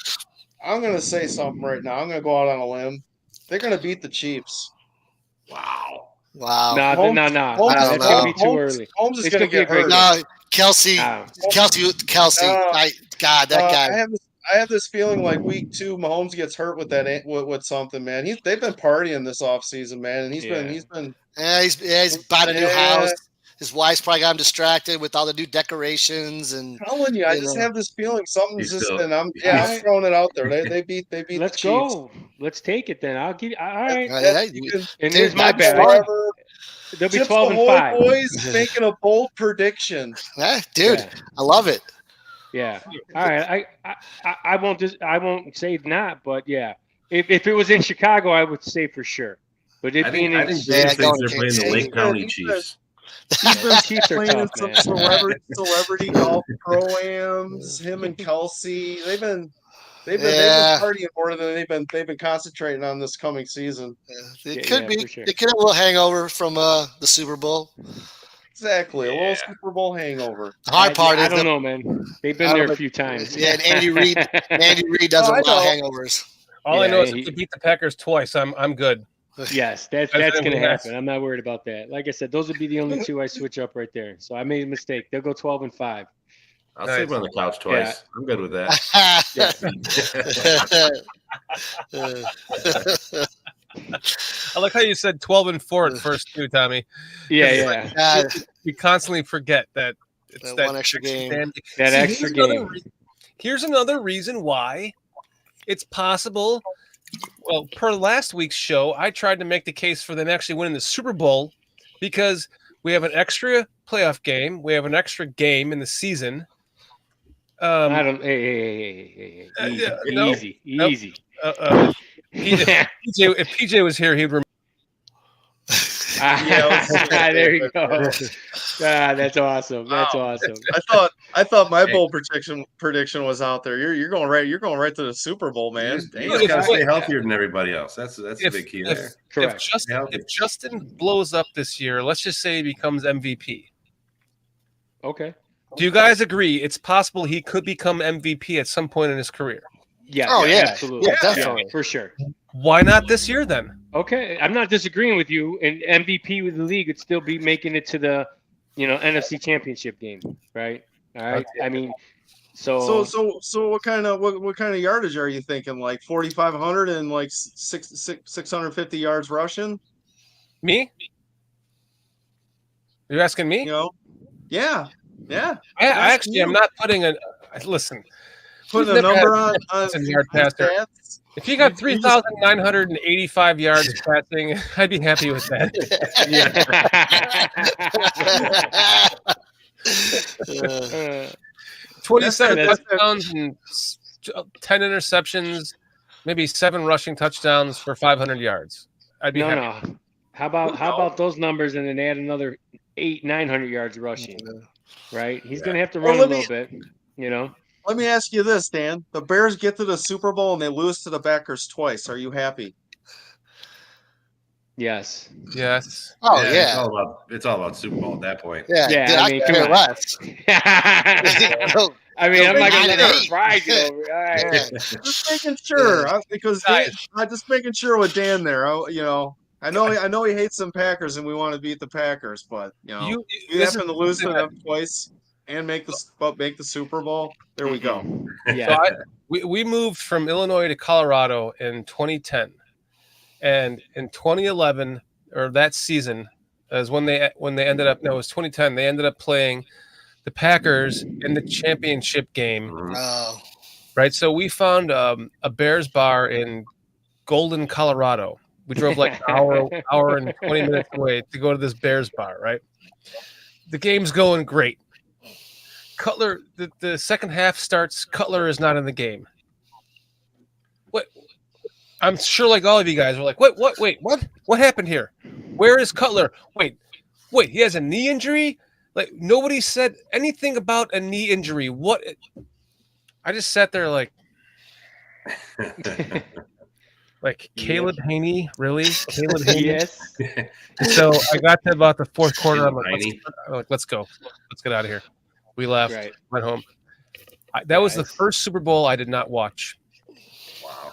[SPEAKER 6] I'm gonna say something right now. I'm gonna go out on a limb. They're gonna beat the Chiefs.
[SPEAKER 1] Wow.
[SPEAKER 5] No.
[SPEAKER 6] Holmes-
[SPEAKER 5] That's gonna be too early.
[SPEAKER 6] Holmes is
[SPEAKER 5] It's
[SPEAKER 6] gonna
[SPEAKER 5] gonna be a
[SPEAKER 6] get
[SPEAKER 5] great
[SPEAKER 6] hurt.
[SPEAKER 7] No, Kelsey. God, that guy.
[SPEAKER 6] I have this feeling like week 2, Mahomes gets hurt with that with something, man. They've been partying this offseason, man, and he's been.
[SPEAKER 7] Yeah, he's bought a new house. His wife's probably got him distracted with all the new decorations and.
[SPEAKER 6] I'm telling you, I just have this feeling something's
[SPEAKER 1] He's
[SPEAKER 6] just.
[SPEAKER 1] still-
[SPEAKER 6] And I'm throwing it out there. They beat.
[SPEAKER 5] Let's
[SPEAKER 6] the Chiefs.
[SPEAKER 5] go. Let's take it then. I'll give. All right.
[SPEAKER 6] You
[SPEAKER 5] And here's my bet.
[SPEAKER 6] Whatever.
[SPEAKER 5] They'll be
[SPEAKER 6] Chips
[SPEAKER 5] 12-5.
[SPEAKER 6] Ahoy boys making a bold prediction.
[SPEAKER 7] Dude, I love it.
[SPEAKER 5] Yeah. All right. I won't say not, but yeah. If it was in Chicago, I would say for sure. But it
[SPEAKER 1] I
[SPEAKER 5] being
[SPEAKER 1] think
[SPEAKER 5] in
[SPEAKER 1] Dave
[SPEAKER 7] Yeah,
[SPEAKER 1] thinks
[SPEAKER 7] going
[SPEAKER 1] they're playing the
[SPEAKER 7] Kansas.
[SPEAKER 1] Lake County Chiefs.
[SPEAKER 6] He's been
[SPEAKER 5] Chiefs are
[SPEAKER 6] playing
[SPEAKER 5] tough,
[SPEAKER 6] some
[SPEAKER 5] man.
[SPEAKER 6] celebrity golf pro-ams. Him and Kelsey, they've been
[SPEAKER 7] Yeah.
[SPEAKER 6] partying more than they've been concentrating on this coming season.
[SPEAKER 7] It could be.
[SPEAKER 5] for sure.
[SPEAKER 7] It could have a little hangover from the Super Bowl.
[SPEAKER 6] Exactly, a little Super Bowl hangover.
[SPEAKER 7] The hard part
[SPEAKER 5] I
[SPEAKER 7] is
[SPEAKER 5] don't know, man. They've been
[SPEAKER 7] I don't
[SPEAKER 5] there
[SPEAKER 7] know.
[SPEAKER 5] a few times.
[SPEAKER 7] Yeah, and Andy Reid doesn't
[SPEAKER 6] I
[SPEAKER 7] allow
[SPEAKER 6] know.
[SPEAKER 7] hangovers.
[SPEAKER 2] All I know is
[SPEAKER 5] Yeah,
[SPEAKER 2] if they beat the Packers twice, I'm good.
[SPEAKER 5] Yes, that's going to happen. I'm not worried about that. Like I said, those would be the only 2 I switch up right there. So I made a mistake. They'll go 12-5.
[SPEAKER 1] I'll sleep on the couch twice.
[SPEAKER 5] Yeah.
[SPEAKER 1] I'm good with that.
[SPEAKER 2] I like how you said 12-4 at first too, Tommy.
[SPEAKER 5] Yeah.
[SPEAKER 2] We constantly forget that it's
[SPEAKER 7] That one extra game.
[SPEAKER 5] That extra game.
[SPEAKER 2] Here's another reason why it's possible. Well, per last week's show, I tried to make the case for them actually winning the Super Bowl because we have an extra playoff game. We have an extra game in the season.
[SPEAKER 5] I don't. Hey. Easy.
[SPEAKER 2] If PJ was here, he'd remember.
[SPEAKER 5] There you go. That's awesome. That's awesome.
[SPEAKER 6] I thought my bold prediction was out there. You're going right. You're going right to the Super Bowl, man.
[SPEAKER 1] You just gotta stay healthier than everybody else. That's the big key there.
[SPEAKER 5] Correct.
[SPEAKER 2] If Justin blows up this year, let's just say he becomes MVP.
[SPEAKER 5] Okay.
[SPEAKER 2] Do you guys agree it's possible he could become MVP at some point in his career?
[SPEAKER 5] Yeah.
[SPEAKER 7] Oh, yeah.
[SPEAKER 5] Absolutely.
[SPEAKER 7] Yeah, definitely.
[SPEAKER 5] For sure.
[SPEAKER 2] Why not this year then?
[SPEAKER 5] Okay, I'm not disagreeing with you. And MVP with the league would still be making it to the, NFC Championship game, right? All right.
[SPEAKER 2] Okay.
[SPEAKER 5] I mean, so
[SPEAKER 6] what kind of yardage are you thinking? Like 4,500 and like 650 yards rushing?
[SPEAKER 2] Me? You're asking me?
[SPEAKER 6] You know? Yeah.
[SPEAKER 2] I actually am not putting a listen.
[SPEAKER 6] Putting a number on
[SPEAKER 2] yard passer.
[SPEAKER 6] stats.
[SPEAKER 2] If you got 3,985 yards passing, I'd be happy with that. 27 touchdowns and 10 interceptions, maybe 7 rushing touchdowns for 500 yards. I'd be happy.
[SPEAKER 5] No. How about those numbers and then add another 900 yards rushing? Right? He's going to have to run a little bit, you know.
[SPEAKER 6] Let me ask you this, Dan. The Bears get to the Super Bowl and they lose to the Packers twice. Are you happy?
[SPEAKER 5] Yes.
[SPEAKER 7] Oh
[SPEAKER 1] Yeah,
[SPEAKER 7] yeah.
[SPEAKER 1] It's all about Super Bowl at that point.
[SPEAKER 7] Yeah.
[SPEAKER 5] I mean,
[SPEAKER 7] care less.
[SPEAKER 5] I mean, I'm not going to
[SPEAKER 7] 9
[SPEAKER 5] let
[SPEAKER 7] and
[SPEAKER 5] her
[SPEAKER 7] 8.
[SPEAKER 5] brag it over. All right.
[SPEAKER 6] Just making sure, because I'm just making sure with Dan there. I know he hates some Packers and we want to beat the Packers, but you happen to lose to them twice and make the Super Bowl. There we go.
[SPEAKER 5] Yeah.
[SPEAKER 2] So we moved from Illinois to Colorado in 2010, and in 2011 or that season is when they ended up. No, it was 2010. They ended up playing the Packers in the championship game.
[SPEAKER 7] Oh.
[SPEAKER 2] Right. So we found a Bears bar in Golden, Colorado. We drove like an hour and 20 minutes away to go to this Bears bar. Right. The game's going great. Cutler, the second half starts. Cutler is not in the game. What? I'm sure, like all of you guys were like, "What? Wait, what happened here? Where is Cutler? Wait, he has a knee injury." Like nobody said anything about a knee injury. What? I just sat there like Caleb Haney, really? Caleb Haney?
[SPEAKER 5] Yes.
[SPEAKER 2] So I got to about the fourth quarter. I'm like, let's go. Let's get out of here. We left, went home. That was the first Super Bowl I did not watch.
[SPEAKER 1] Wow.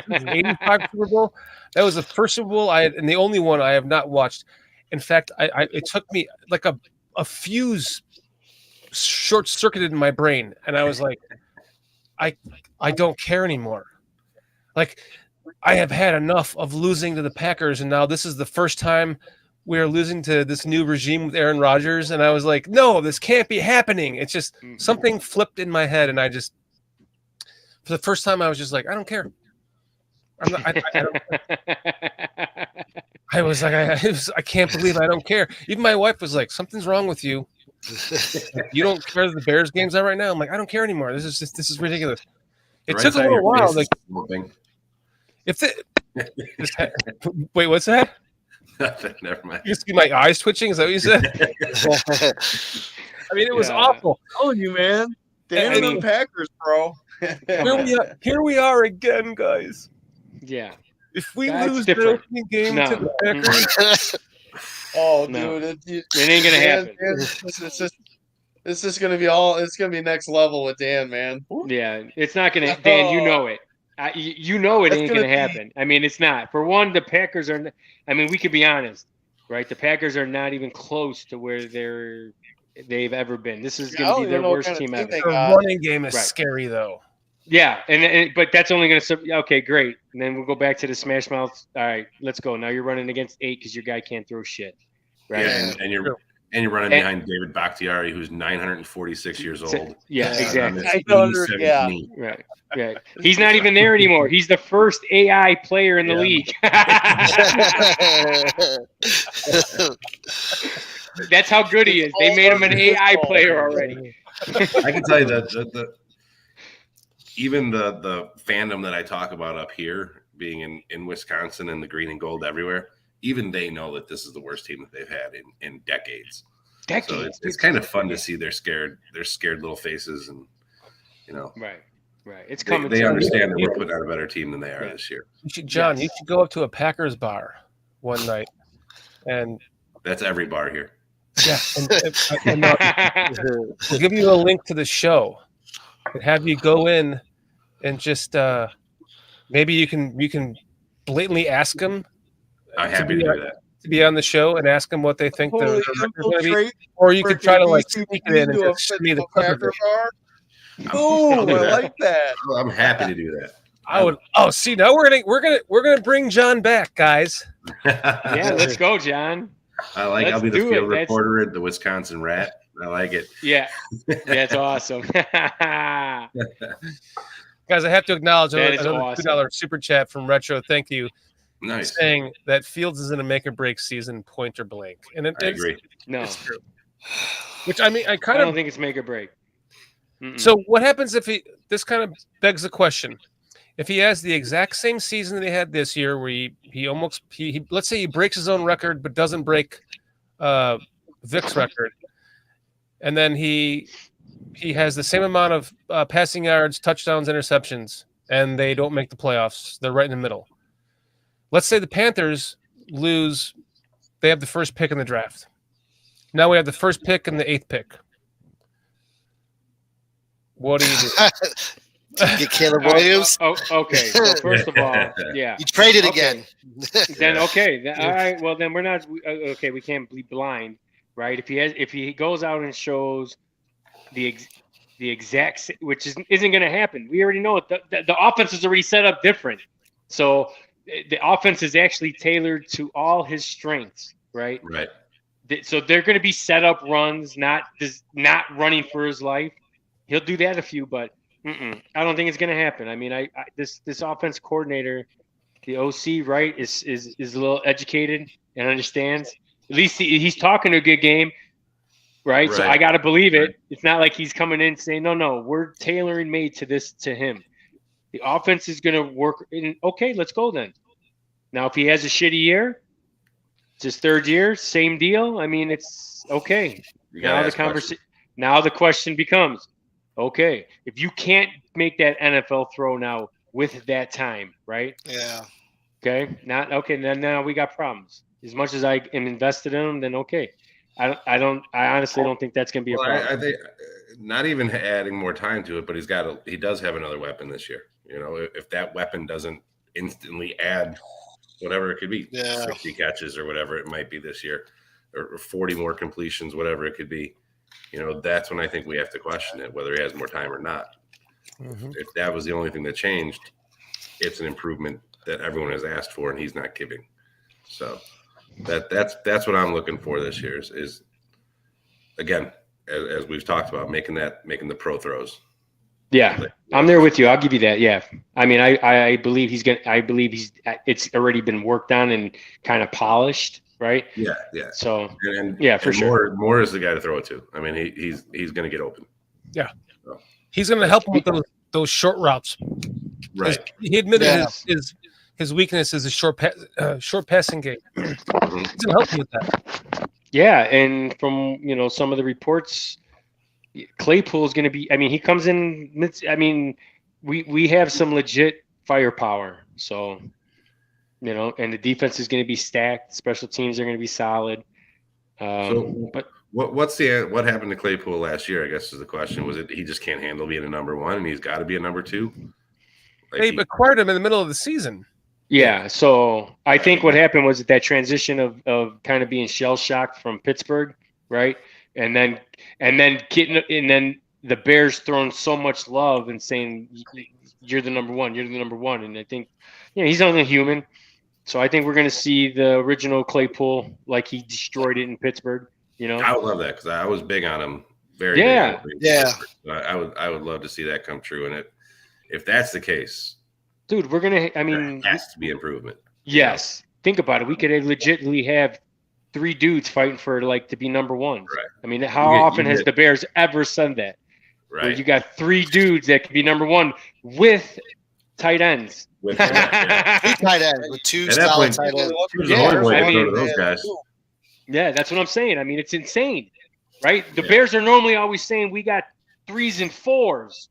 [SPEAKER 2] 85 Super Bowl. That was the first Super Bowl I had, and the only one I have not watched. In fact, it took me like a fuse short-circuited in my brain, and I was like, I don't care anymore. Like, I have had enough of losing to the Packers, and now this is the first time we're losing to this new regime with Aaron Rodgers. And I was like, no, this can't be happening. It's just something flipped in my head, and I just, for the first time, I was just like, I don't care. I was like, I can't believe I don't care. Even my wife was like, something's wrong with you. You don't care that the Bears game's out right now. I'm like, I don't care anymore. This is ridiculous. It took a little while. Like, wait, what's that?
[SPEAKER 1] Never mind.
[SPEAKER 2] You see my eyes twitching? Is that what you said? I mean, it was awful.
[SPEAKER 6] Oh, you man, damn the Packers, bro.
[SPEAKER 2] Here we are again, guys.
[SPEAKER 5] Yeah.
[SPEAKER 2] If we lose the opening game to the Packers,
[SPEAKER 6] dude,
[SPEAKER 5] it ain't gonna happen.
[SPEAKER 6] This is gonna be it's gonna be next level with Dan, man.
[SPEAKER 5] Yeah, it's not gonna. Dan, you know it. You know it ain't gonna happen. I mean, it's not. For one, the Packers are. I mean, we could be honest, right? The Packers are not even close to where they've ever been. This is gonna be their worst team ever.
[SPEAKER 2] The running game is scary, though.
[SPEAKER 5] Yeah, but that's only going to – okay, great. And then we'll go back to the smash mouth. All right, let's go. Now you're running against 8 because your guy can't throw shit. Right?
[SPEAKER 1] Yeah, and you're running behind David Bakhtiari, who's 946 years old.
[SPEAKER 5] Yeah, exactly. Right. He's not even there anymore. He's the first AI player in the league. That's how good he is. They made him an AI player already.
[SPEAKER 1] I can tell you that even the fandom that I talk about up here, being in Wisconsin and the green and gold everywhere, even they know that this is the worst team that they've had in decades. So it's kind of fun to see their scared little faces, and
[SPEAKER 5] right. It's coming.
[SPEAKER 1] They understand that we're putting out a better team than they are this year.
[SPEAKER 2] You should go up to a Packers bar one night, and
[SPEAKER 1] that's every bar here.
[SPEAKER 2] Yeah, and we'll give you a link to the show. And have you go in and just maybe you can blatantly ask them.
[SPEAKER 1] I'm happy to do that.
[SPEAKER 2] To be on the show and ask them what they think they're going to be, or you could try to like sneak it in and just send me the Packer
[SPEAKER 6] bar. Oh, I like that.
[SPEAKER 1] I'm happy to do that.
[SPEAKER 2] I would. Oh, see, now we're gonna bring John back, guys.
[SPEAKER 5] Yeah, let's go, John.
[SPEAKER 1] I'll be the
[SPEAKER 5] do it.
[SPEAKER 1] field reporter at the Wisconsin Rat. I like it.
[SPEAKER 5] Yeah, that's awesome.
[SPEAKER 2] Guys, I have to acknowledge
[SPEAKER 5] That is
[SPEAKER 2] another
[SPEAKER 5] awesome.
[SPEAKER 2] $2 super chat from Retro. Thank you.
[SPEAKER 1] Nice.
[SPEAKER 2] Saying that Fields is in a make or break season, point or blank. And
[SPEAKER 1] I agree.
[SPEAKER 5] No,
[SPEAKER 2] it's true. Which I mean, I
[SPEAKER 5] I don't think it's make or break. Mm-mm.
[SPEAKER 2] So what happens if this kind of begs the question. If he has the exact same season that he had this year, where he almost let's say he breaks his own record but doesn't break Vic's record, and then he has the same amount of passing yards, touchdowns, interceptions, and they don't make the playoffs, they're right in the middle. Let's say the Panthers lose, they have the first pick in the draft. Now we have the first pick and the 8th pick. What do you do?
[SPEAKER 7] Get Caleb Williams.
[SPEAKER 5] Okay. So first of all, yeah.
[SPEAKER 7] You traded
[SPEAKER 5] Okay.
[SPEAKER 7] again.
[SPEAKER 5] Then okay. All right. Well, then we're not okay. We can't be blind, right? If he goes out and shows the exact, which isn't going to happen. We already know it. The offense is already set up different. So the offense is actually tailored to all his strengths, right?
[SPEAKER 1] Right.
[SPEAKER 5] So they're going to be set up runs, not running for his life. He'll do that a few, but I don't think it's going to happen. I mean, this offense coordinator, the OC, right, is a little educated and understands. At least he's talking a good game, right? So I got to believe it. Right. It's not like he's coming in saying, no, we're tailoring made to him. The offense is going to work. Okay, let's go then. Now, if he has a shitty year, it's his 3rd year, same deal. I mean, it's okay. Now the question becomes, okay, if you can't make that NFL throw now with that time, right?
[SPEAKER 7] Yeah.
[SPEAKER 5] Okay. Then now we got problems. As much as I am invested in him, then okay. I honestly don't think that's going to be a problem.
[SPEAKER 1] I think not even adding more time to it, but he does have another weapon this year. You know, if that weapon doesn't instantly add whatever it could be, 60 catches or whatever it might be this year, or 40 more completions, whatever it could be, you know, that's when I think we have to question it, whether he has more time or not. Mm-hmm. If that was the only thing that changed, it's an improvement that everyone has asked for and he's not giving. So that's what I'm looking for this year is again, as we've talked about, making the pro throws.
[SPEAKER 5] Yeah, I'm there with you. I'll give you that. Yeah, I mean, I believe it's already been worked on and kind of polished, right?
[SPEAKER 1] Yeah.
[SPEAKER 5] So
[SPEAKER 1] for
[SPEAKER 5] sure.
[SPEAKER 1] Moore is the guy to throw it to. I mean, he's going to get open.
[SPEAKER 2] Yeah, so, he's going to help him with those short routes.
[SPEAKER 1] Right.
[SPEAKER 2] He admitted his weakness is a short passing game. He's going to help him with that.
[SPEAKER 5] Yeah, and from some of the reports, Claypool is going to be. I mean, he comes in. I mean, we have some legit firepower. So, and the defense is going to be stacked. Special teams are going to be solid. But
[SPEAKER 1] what happened to Claypool last year? I guess is the question. Was it he just can't handle being a number 1 and he's got to be a number 2?
[SPEAKER 2] They acquired him in the middle of the season.
[SPEAKER 5] Yeah, so I think what happened was that transition of kind of being shell shocked from Pittsburgh, right? And then the Bears throwing so much love and saying you're the number 1, and I think he's only human. So I think we're going to see the original Claypool like he destroyed it in Pittsburgh.
[SPEAKER 1] I would love that because I was big on him. Very I would love to see that come true, and if that's the case,
[SPEAKER 5] dude, we're gonna. I mean,
[SPEAKER 1] there has to be improvement.
[SPEAKER 5] Yes, think about it. We could legitimately have 3 dudes fighting for to be number 1.
[SPEAKER 1] Right.
[SPEAKER 5] I mean, how often has the Bears ever said that?
[SPEAKER 1] Right.
[SPEAKER 5] Where you got 3 dudes that could be number 1 with tight ends.
[SPEAKER 7] With 2 tight ends, with 2 solid tight ends.
[SPEAKER 1] Those guys.
[SPEAKER 5] Yeah, that's what I'm saying. I mean, it's insane, right? The Bears are normally always saying we got 3s and 4s,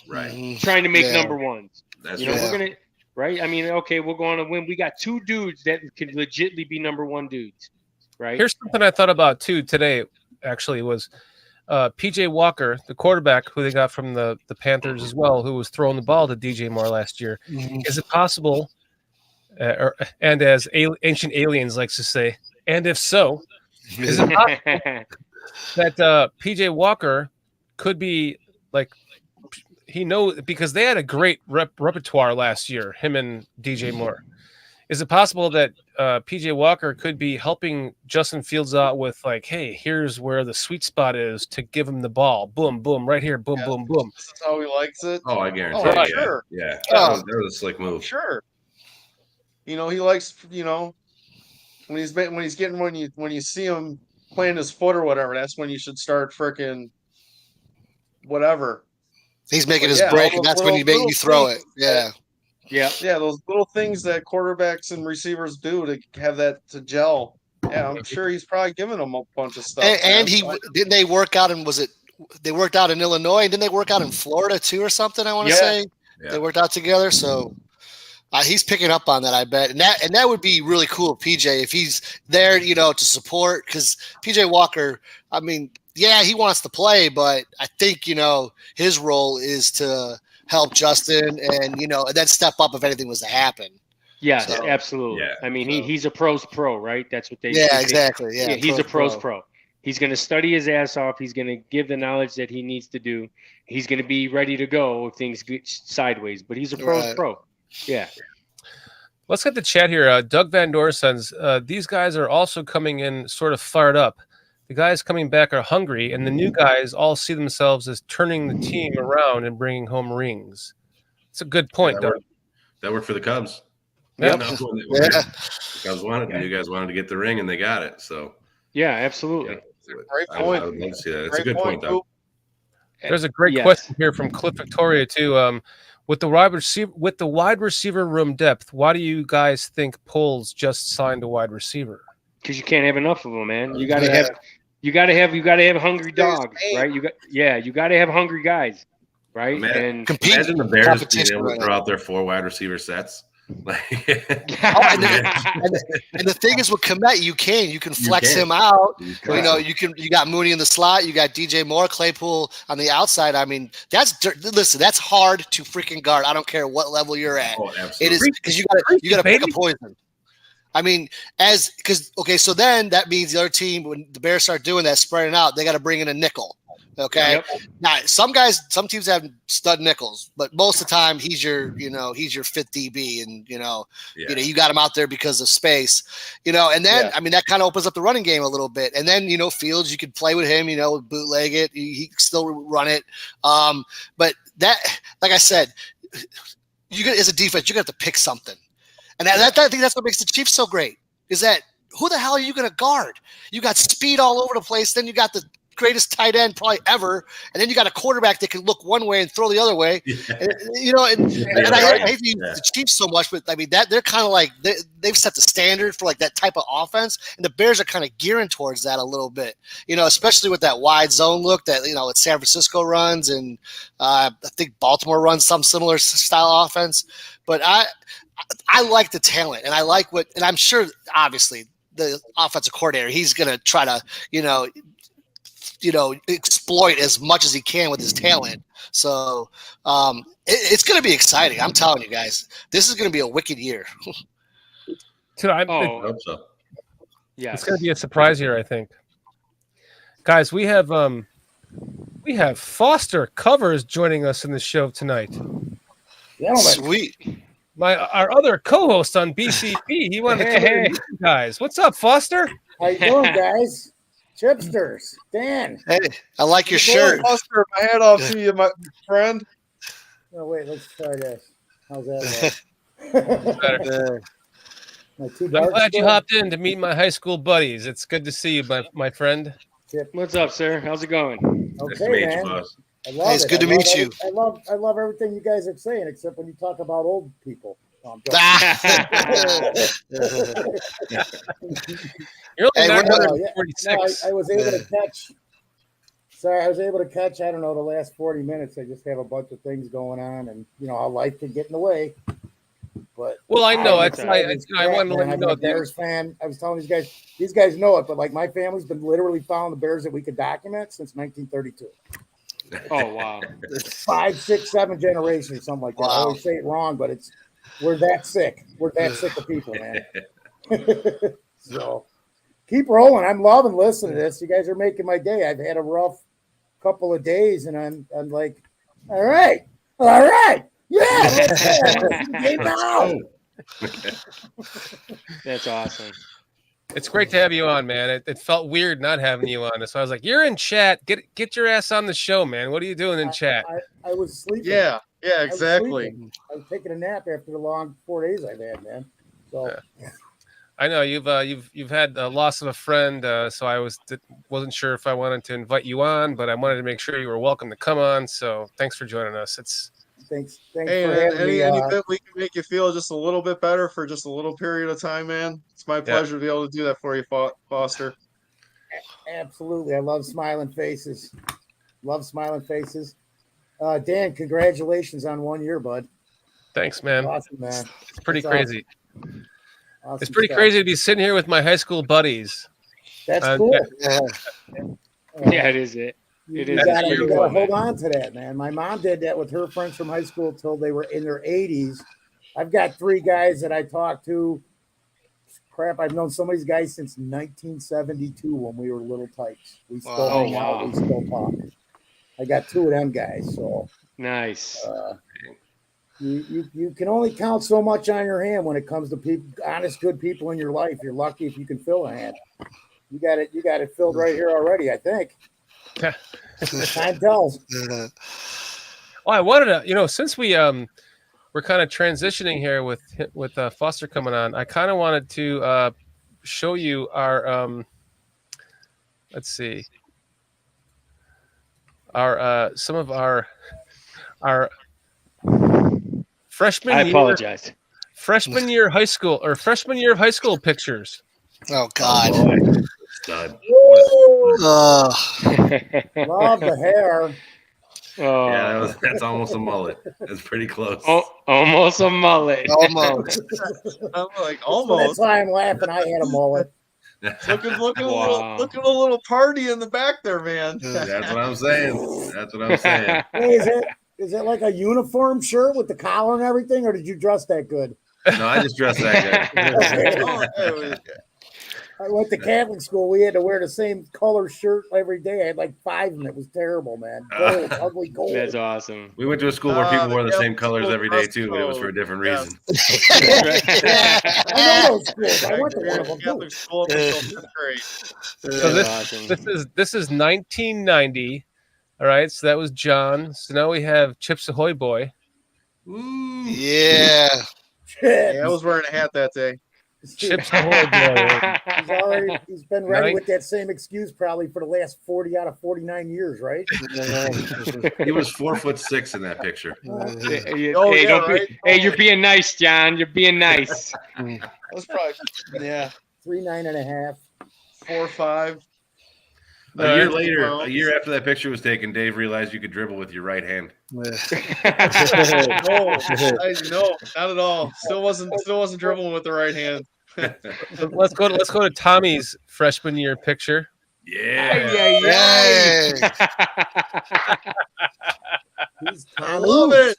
[SPEAKER 1] right?
[SPEAKER 5] Trying to make number 1s.
[SPEAKER 1] That's
[SPEAKER 5] we're gonna, right? I mean, okay, we'll go on a win. We got 2 dudes that could legitimately be number 1 dudes, right?
[SPEAKER 2] Here's something I thought about too today. Actually, was PJ Walker, the quarterback who they got from the Panthers as well, who was throwing the ball to DJ Moore last year. Mm-hmm. Is it possible? And as Ancient Aliens likes to say, and if so, is it possible that PJ Walker could be because they had a great repertoire last year, him and DJ Moore. Is it possible that PJ Walker could be helping Justin Fields out with like, hey, here's where the sweet spot is to give him the ball. Boom, boom, right here. Boom, boom, boom.
[SPEAKER 6] This is how he likes it.
[SPEAKER 1] Oh, I guarantee.
[SPEAKER 6] Oh,
[SPEAKER 1] it.
[SPEAKER 6] sure.
[SPEAKER 1] Yeah.
[SPEAKER 6] Oh.
[SPEAKER 1] That was a slick move.
[SPEAKER 6] Sure. He likes, when you see him playing his foot or whatever, that's when you should start freaking whatever.
[SPEAKER 7] He's making his break, and that's when you throw it. Yeah.
[SPEAKER 5] Yeah.
[SPEAKER 6] Yeah, those little things that quarterbacks and receivers do to have that to gel. Yeah, I'm sure he's probably giving them a bunch of stuff.
[SPEAKER 7] And didn't they work out they worked out in Illinois, and didn't they work out in Florida too or something, I want to say?
[SPEAKER 1] Yeah.
[SPEAKER 7] They worked out together, so he's picking up on that, I bet. And that would be really cool, PJ, if he's there, to support, because PJ Walker, I mean, yeah, he wants to play, but I think, his role is to help Justin and, and then step up if anything was to happen.
[SPEAKER 5] Yes,
[SPEAKER 7] So,
[SPEAKER 5] absolutely.
[SPEAKER 1] yeah,
[SPEAKER 5] I mean, he's a pro's pro, right? That's what they
[SPEAKER 7] Yeah, exactly. Yeah,
[SPEAKER 5] he's a pro's pro. He's going to study his ass off. He's going to give the knowledge that he needs to do. He's going to be ready to go if things get sideways, but he's a pro's pro. Yeah.
[SPEAKER 2] Let's get the chat here. Doug Van Dor says, these guys are also coming in sort of fired up. The guys coming back are hungry, and the new guys all see themselves as turning the team around and bringing home rings. It's a good point, Doug.
[SPEAKER 1] That worked for the Cubs.
[SPEAKER 2] Yep.
[SPEAKER 1] The Cubs wanted, the new guys wanted to get the ring, and they got it. So,
[SPEAKER 5] yeah, absolutely.
[SPEAKER 6] Great
[SPEAKER 1] I
[SPEAKER 6] point.
[SPEAKER 1] would love to see that. It's a good point, Doug.
[SPEAKER 2] There's a great question here from Cliff Victoria too. With the wide receiver room depth, why do you guys think Poles just signed a wide receiver?
[SPEAKER 5] Because you can't have enough of them, man. You got to have hungry dogs, right? You got to have hungry guys, right?
[SPEAKER 1] And imagine the Bears being able to throw out their 4 wide receiver sets.
[SPEAKER 7] And the thing is with Kmet, you can flex him out. You got Mooney in the slot, you got DJ Moore, Claypool on the outside. I mean, that's hard to freaking guard. I don't care what level you're at.
[SPEAKER 1] Oh,
[SPEAKER 7] it is, because you got to pick a poison. I mean, so then that means the other team, when the Bears start doing that, spreading out, they got to bring in a nickel. Okay. Yep. Now, some teams have stud nickels, but most of the time he's your fifth DB, and you got him out there because of space, and then I mean that kind of opens up the running game a little bit, and then Fields, you could play with him, bootleg it, he can still run it, but that, like I said, as a defense, you got to pick something, and I think that's what makes the Chiefs so great, is that who the hell are you going to guard? You got speed all over the place, then you got the greatest tight end probably ever, and then you got a quarterback that can look one way and throw the other way. And I hate to use the Chiefs so much, but I mean that they're kind of like they've set the standard for like that type of offense, and the Bears are kind of gearing towards that a little bit, especially with that wide zone look that that San Francisco runs, and I think Baltimore runs some similar style offense. But I like the talent, and I like and I'm sure obviously the offensive coordinator, he's going to try to exploit as much as he can with his talent. So it's going to be exciting. I'm telling you guys, this is going to be a wicked year.
[SPEAKER 1] I hope so.
[SPEAKER 2] Yeah, it's going to be a surprise year, I think. Guys, we have Foster Covers joining us in the show tonight.
[SPEAKER 7] Yeah, sweet.
[SPEAKER 2] Our other co-host on BCP, he wanted to come in with you guys. What's up, Foster?
[SPEAKER 8] How you doing, guys? Chipsters, Dan.
[SPEAKER 7] Hey, I like your shirt.
[SPEAKER 6] Foster, my hat off to you, my friend.
[SPEAKER 8] Oh, wait, let's try this. How's that?
[SPEAKER 2] I'm glad you hopped in to meet my high school buddies. It's good to see you, my friend.
[SPEAKER 8] Chip.
[SPEAKER 5] What's up, sir? How's it going?
[SPEAKER 8] Okay, man. I love
[SPEAKER 7] it's good to meet you.
[SPEAKER 8] I love everything you guys are saying, except when you talk about old people.
[SPEAKER 2] You're only
[SPEAKER 8] 946. I was able to catch. Sorry, I was able to catch. I don't know, the last 40 minutes. I just have a bunch of things going on, and how life can get in the way. But
[SPEAKER 2] I know. I want to let you know.
[SPEAKER 8] I'm a Bears fan. I was telling these guys know it, but like my family's been literally following the Bears that we could document since 1932.
[SPEAKER 5] Oh wow!
[SPEAKER 8] 5, 6, 7 generations, something like that. Wow. I always say it wrong, but we're that sick. We're that sick of people, man. So keep rolling. I'm loving listening to this. You guys are making my day. I've had a rough couple of days, and I'm like, all right, yeah.
[SPEAKER 5] That's awesome.
[SPEAKER 2] It's great to have you on, man. It felt weird not having you on. So I was like, "You're in chat. Get your ass on the show, man. What are you doing in chat?"
[SPEAKER 8] I was sleeping.
[SPEAKER 6] Yeah,
[SPEAKER 8] I was
[SPEAKER 6] exactly.
[SPEAKER 8] sleeping. I was taking a nap after the long 4 days I've had, man. So
[SPEAKER 2] I know you've had a loss of a friend, so I wasn't sure if I wanted to invite you on, but I wanted to make sure you were welcome to come on. So thanks for joining us.
[SPEAKER 8] thanks
[SPEAKER 6] Hey,
[SPEAKER 8] for
[SPEAKER 6] and
[SPEAKER 8] having me.
[SPEAKER 6] any bit we can make you feel just a little bit better for just a little period of time, man. It's my pleasure to be able to do that for you, Foster.
[SPEAKER 8] Absolutely. I love smiling faces. Dan, congratulations on 1 year, bud.
[SPEAKER 2] Thanks, man.
[SPEAKER 8] Awesome, man.
[SPEAKER 2] It's pretty
[SPEAKER 8] That's
[SPEAKER 2] crazy.
[SPEAKER 8] Awesome
[SPEAKER 2] It's pretty
[SPEAKER 8] stuff.
[SPEAKER 2] crazy to be sitting here with my high school buddies.
[SPEAKER 8] That's cool.
[SPEAKER 7] Yeah.
[SPEAKER 5] Yeah, it is it.
[SPEAKER 8] You
[SPEAKER 5] It is.
[SPEAKER 8] gotta,
[SPEAKER 2] It's
[SPEAKER 8] you
[SPEAKER 2] weird,
[SPEAKER 8] gotta
[SPEAKER 2] man.
[SPEAKER 8] hold on to that, man. My mom did that with her friends from high school till they were in their 80s. I've got 3 guys that I talked to. Crap, I've known some of these guys since 1972 when we were little types. We still
[SPEAKER 7] Wow.
[SPEAKER 8] hang out. We still talk. I got 2 of them guys. So
[SPEAKER 5] Nice.
[SPEAKER 8] you can only count so much on your hand when it comes to people, honest, good people in your life. You're lucky if you can fill a hand. You got it filled right here already, I think. Time tells.
[SPEAKER 2] Well, I wanted to, since we're kind of transitioning here with Foster coming on, I kind of wanted to show you our let's see, our some of our freshman year high school or freshman year of high school pictures.
[SPEAKER 7] Oh God.
[SPEAKER 1] Stud.
[SPEAKER 8] Love the hair.
[SPEAKER 1] Yeah, that's almost a mullet. That's pretty close.
[SPEAKER 5] Almost a mullet.
[SPEAKER 7] Almost.
[SPEAKER 6] I'm like,
[SPEAKER 8] That's
[SPEAKER 6] almost.
[SPEAKER 8] why I'm laughing. I had a mullet.
[SPEAKER 6] Looking
[SPEAKER 5] Wow.
[SPEAKER 6] a little party in the back there, man.
[SPEAKER 1] That's what I'm saying.
[SPEAKER 8] Hey, is it like a uniform shirt with the collar and everything, or did you dress that good?
[SPEAKER 1] No, I just dressed that good.
[SPEAKER 8] I went to Catholic school. We had to wear the same color shirt every day. I had like 5 of them. It was terrible, man. Gold, ugly gold.
[SPEAKER 5] That's awesome.
[SPEAKER 1] We went to a school where people wore the same
[SPEAKER 6] Catholic
[SPEAKER 1] colors
[SPEAKER 6] school
[SPEAKER 1] every day
[SPEAKER 6] dress
[SPEAKER 1] too, but it was for a different
[SPEAKER 6] code.
[SPEAKER 1] reason.
[SPEAKER 8] I know those schools. I went to one of them.
[SPEAKER 6] Catholic school up until 5th grade.
[SPEAKER 2] So this is 1990. All right, so that was John. So now we have Chips Ahoy boy.
[SPEAKER 7] Yeah.
[SPEAKER 8] Shit.
[SPEAKER 6] Yeah, I was wearing a hat that day.
[SPEAKER 2] Chips Ahoy boy.
[SPEAKER 8] He's been ready with that same excuse probably for the last 40 out of 49 years, right?
[SPEAKER 1] He was 4'6" in that picture.
[SPEAKER 5] Hey, you're being nice, John. You're being nice.
[SPEAKER 6] That's probably
[SPEAKER 8] 3'9½".
[SPEAKER 6] 4'5".
[SPEAKER 1] A year after that picture was taken, Dave realized you could dribble with your right hand.
[SPEAKER 6] No, not at all. Still wasn't dribbling with the right hand.
[SPEAKER 2] Let's go to Tommy's freshman year picture.
[SPEAKER 1] Yeah.
[SPEAKER 6] I love it.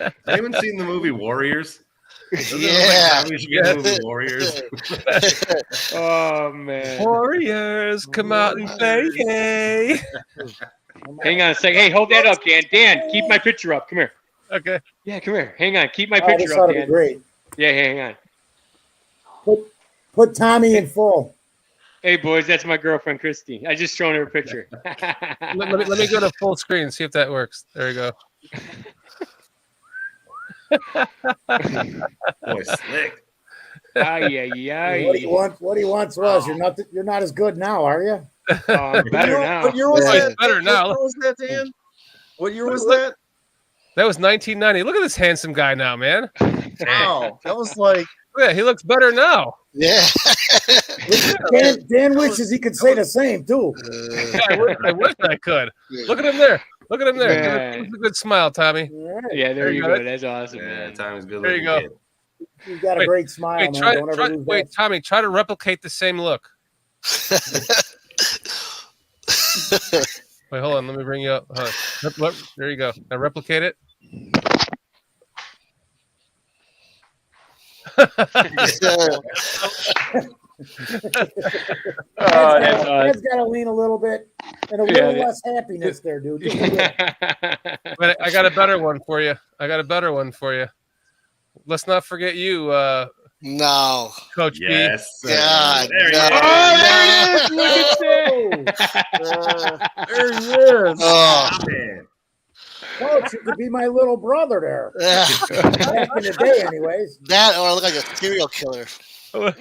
[SPEAKER 1] I haven't seen the movie Warriors.
[SPEAKER 7] Yeah.
[SPEAKER 1] We should get the movie Warriors.
[SPEAKER 5] Oh man.
[SPEAKER 2] Warriors, come out and play. Hey.
[SPEAKER 5] Hang on a second. Hey, hold that up, Dan. Dan, keep my picture up. Come here.
[SPEAKER 2] Okay.
[SPEAKER 5] Yeah, come here. Hang on. Keep my
[SPEAKER 8] This
[SPEAKER 5] picture
[SPEAKER 8] ought
[SPEAKER 5] up,
[SPEAKER 8] to be
[SPEAKER 5] Dan.
[SPEAKER 8] great.
[SPEAKER 5] Yeah, hang on.
[SPEAKER 8] Put Tommy in full.
[SPEAKER 5] Hey, boys, that's my girlfriend, Christy. I just shown her a picture.
[SPEAKER 2] Let me go to full screen and see if that works. There we go.
[SPEAKER 1] Boy, slick.
[SPEAKER 8] What he wants was you're not as good now, are you?
[SPEAKER 5] I'm better now.
[SPEAKER 6] What year was
[SPEAKER 2] Yeah.
[SPEAKER 6] that?
[SPEAKER 2] Better now.
[SPEAKER 6] What year was that, Dan? What year was that?
[SPEAKER 2] That was 1990. Look at this handsome guy now, man.
[SPEAKER 6] Wow, that was like
[SPEAKER 2] Yeah, he looks better now.
[SPEAKER 7] Yeah.
[SPEAKER 8] Dan wishes he could say the same too.
[SPEAKER 2] I wish I could. Look at him there. Look at him there.
[SPEAKER 5] Yeah.
[SPEAKER 2] Give us a good smile, Tommy.
[SPEAKER 8] All right.
[SPEAKER 5] Yeah, there you
[SPEAKER 2] go.
[SPEAKER 5] go. That's awesome,
[SPEAKER 1] Yeah,
[SPEAKER 5] man.
[SPEAKER 1] Tommy's good.
[SPEAKER 2] There you go.
[SPEAKER 1] Kid.
[SPEAKER 8] You've got a great smile, man. Don't ever lose that.
[SPEAKER 2] Tommy, try to replicate the same look. Wait, hold on. Let me bring you up. Look, there you go. Now replicate it.
[SPEAKER 8] That's got to lean a little bit and a little less happiness there, dude. Just a little.
[SPEAKER 2] But I got a better one for you. let's not forget you,
[SPEAKER 7] No.
[SPEAKER 2] Coach B.
[SPEAKER 1] Yes. sir.
[SPEAKER 7] God,
[SPEAKER 1] There he
[SPEAKER 7] no.
[SPEAKER 1] is.
[SPEAKER 5] Oh, there it is. Look at that.
[SPEAKER 6] There he is.
[SPEAKER 7] Oh.
[SPEAKER 1] Man.
[SPEAKER 8] Coach, you could be my little brother there.
[SPEAKER 7] Yeah.
[SPEAKER 8] Back in the day, anyways.
[SPEAKER 7] That or I look like a serial killer.
[SPEAKER 8] Well, so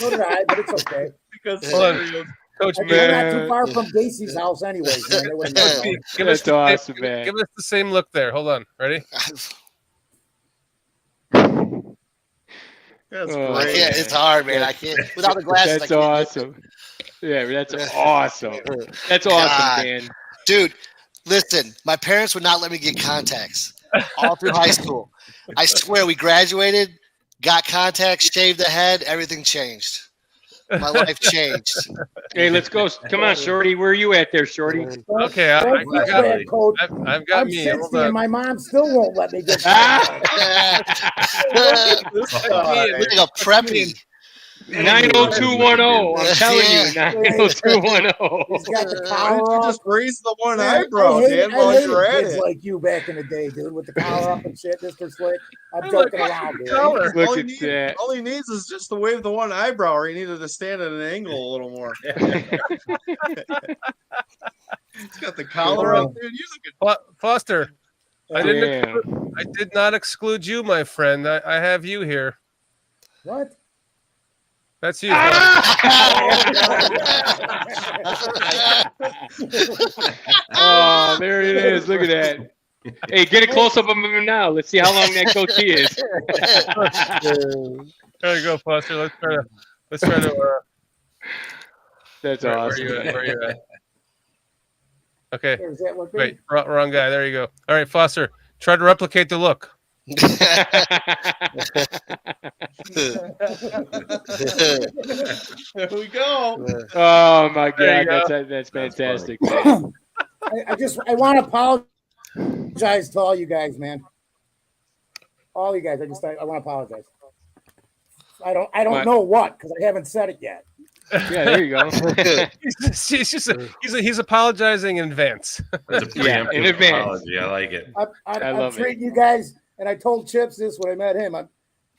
[SPEAKER 8] did I, but it's okay.
[SPEAKER 6] Because
[SPEAKER 2] Hold on. Coach B,
[SPEAKER 8] We're not too far from Gacy's house, anyways. Man. They wouldn't
[SPEAKER 2] Coach
[SPEAKER 8] know.
[SPEAKER 2] B, give us
[SPEAKER 5] That's awesome,
[SPEAKER 2] give,
[SPEAKER 5] man.
[SPEAKER 2] give us the same look there. Hold on. Ready?
[SPEAKER 6] That's
[SPEAKER 5] Oh,
[SPEAKER 7] I
[SPEAKER 6] great.
[SPEAKER 7] can't. It's hard, man. I can't. Without the glasses,
[SPEAKER 5] That's
[SPEAKER 7] I can't
[SPEAKER 5] awesome. Yeah, that's awesome. That's awesome,
[SPEAKER 7] God.
[SPEAKER 5] man.
[SPEAKER 7] Dude, listen, my parents would not let me get contacts all through high school. I swear, we graduated, got contacts, shaved the head, everything changed. My life changed.
[SPEAKER 5] Hey, let's go. Come on, Shorty. Where are you at there, Shorty?
[SPEAKER 2] Okay,
[SPEAKER 8] Don't
[SPEAKER 2] I
[SPEAKER 8] feel
[SPEAKER 2] got,
[SPEAKER 8] bad, Coach.
[SPEAKER 2] I've got
[SPEAKER 8] I'm
[SPEAKER 2] me.
[SPEAKER 8] 60
[SPEAKER 2] Hold
[SPEAKER 8] and
[SPEAKER 2] on.
[SPEAKER 8] my mom still won't let me get
[SPEAKER 6] This
[SPEAKER 7] Look
[SPEAKER 6] guy.
[SPEAKER 7] like a preppy.
[SPEAKER 5] 90210. I'm telling you,
[SPEAKER 7] Yeah.
[SPEAKER 5] 90210.
[SPEAKER 8] He's got the
[SPEAKER 6] Why
[SPEAKER 8] collar
[SPEAKER 6] don't you
[SPEAKER 8] up.
[SPEAKER 6] just raise the one
[SPEAKER 8] Man,
[SPEAKER 6] eyebrow, Dan, while
[SPEAKER 8] hated
[SPEAKER 6] you're at
[SPEAKER 8] kids
[SPEAKER 6] it?
[SPEAKER 8] like you back in the day, dude, with the collar up and shit, Mr. Slick. I'm
[SPEAKER 2] I
[SPEAKER 8] joking
[SPEAKER 2] like
[SPEAKER 8] around, dude.
[SPEAKER 2] color.
[SPEAKER 5] Look
[SPEAKER 6] all,
[SPEAKER 5] at that.
[SPEAKER 6] all he needs is just to wave the one eyebrow, or he needed to stand at an angle a little more. He's got the collar up, dude. You look
[SPEAKER 2] Foster, I
[SPEAKER 5] Damn.
[SPEAKER 2] I did not exclude you, my friend. I have you here.
[SPEAKER 8] What?
[SPEAKER 2] That's you.
[SPEAKER 5] Oh, there it is. Look at that. Hey, get a close up of him now. Let's see how long that goatee is.
[SPEAKER 2] There you go, Foster. Let's try to.
[SPEAKER 5] That's
[SPEAKER 2] Where
[SPEAKER 5] awesome.
[SPEAKER 2] you at? Where you at? Okay.
[SPEAKER 8] Does that look
[SPEAKER 2] Wait, wrong guy. There you go. All right, Foster. Try to replicate the look.
[SPEAKER 6] There we go.
[SPEAKER 5] Oh my
[SPEAKER 2] There you
[SPEAKER 5] God,
[SPEAKER 2] go.
[SPEAKER 5] that's fantastic.
[SPEAKER 8] I want to apologize to all you guys, man. All you guys. I want to apologize. I don't
[SPEAKER 5] What?
[SPEAKER 8] know what, because I haven't said it yet.
[SPEAKER 5] Yeah, there you go.
[SPEAKER 2] He's apologizing in advance.
[SPEAKER 1] That's a
[SPEAKER 5] Yeah, in
[SPEAKER 1] preemptive
[SPEAKER 5] advance.
[SPEAKER 1] apology. I like it.
[SPEAKER 8] I'm
[SPEAKER 5] love it.
[SPEAKER 8] treating you guys, and I told Chips this when I met him.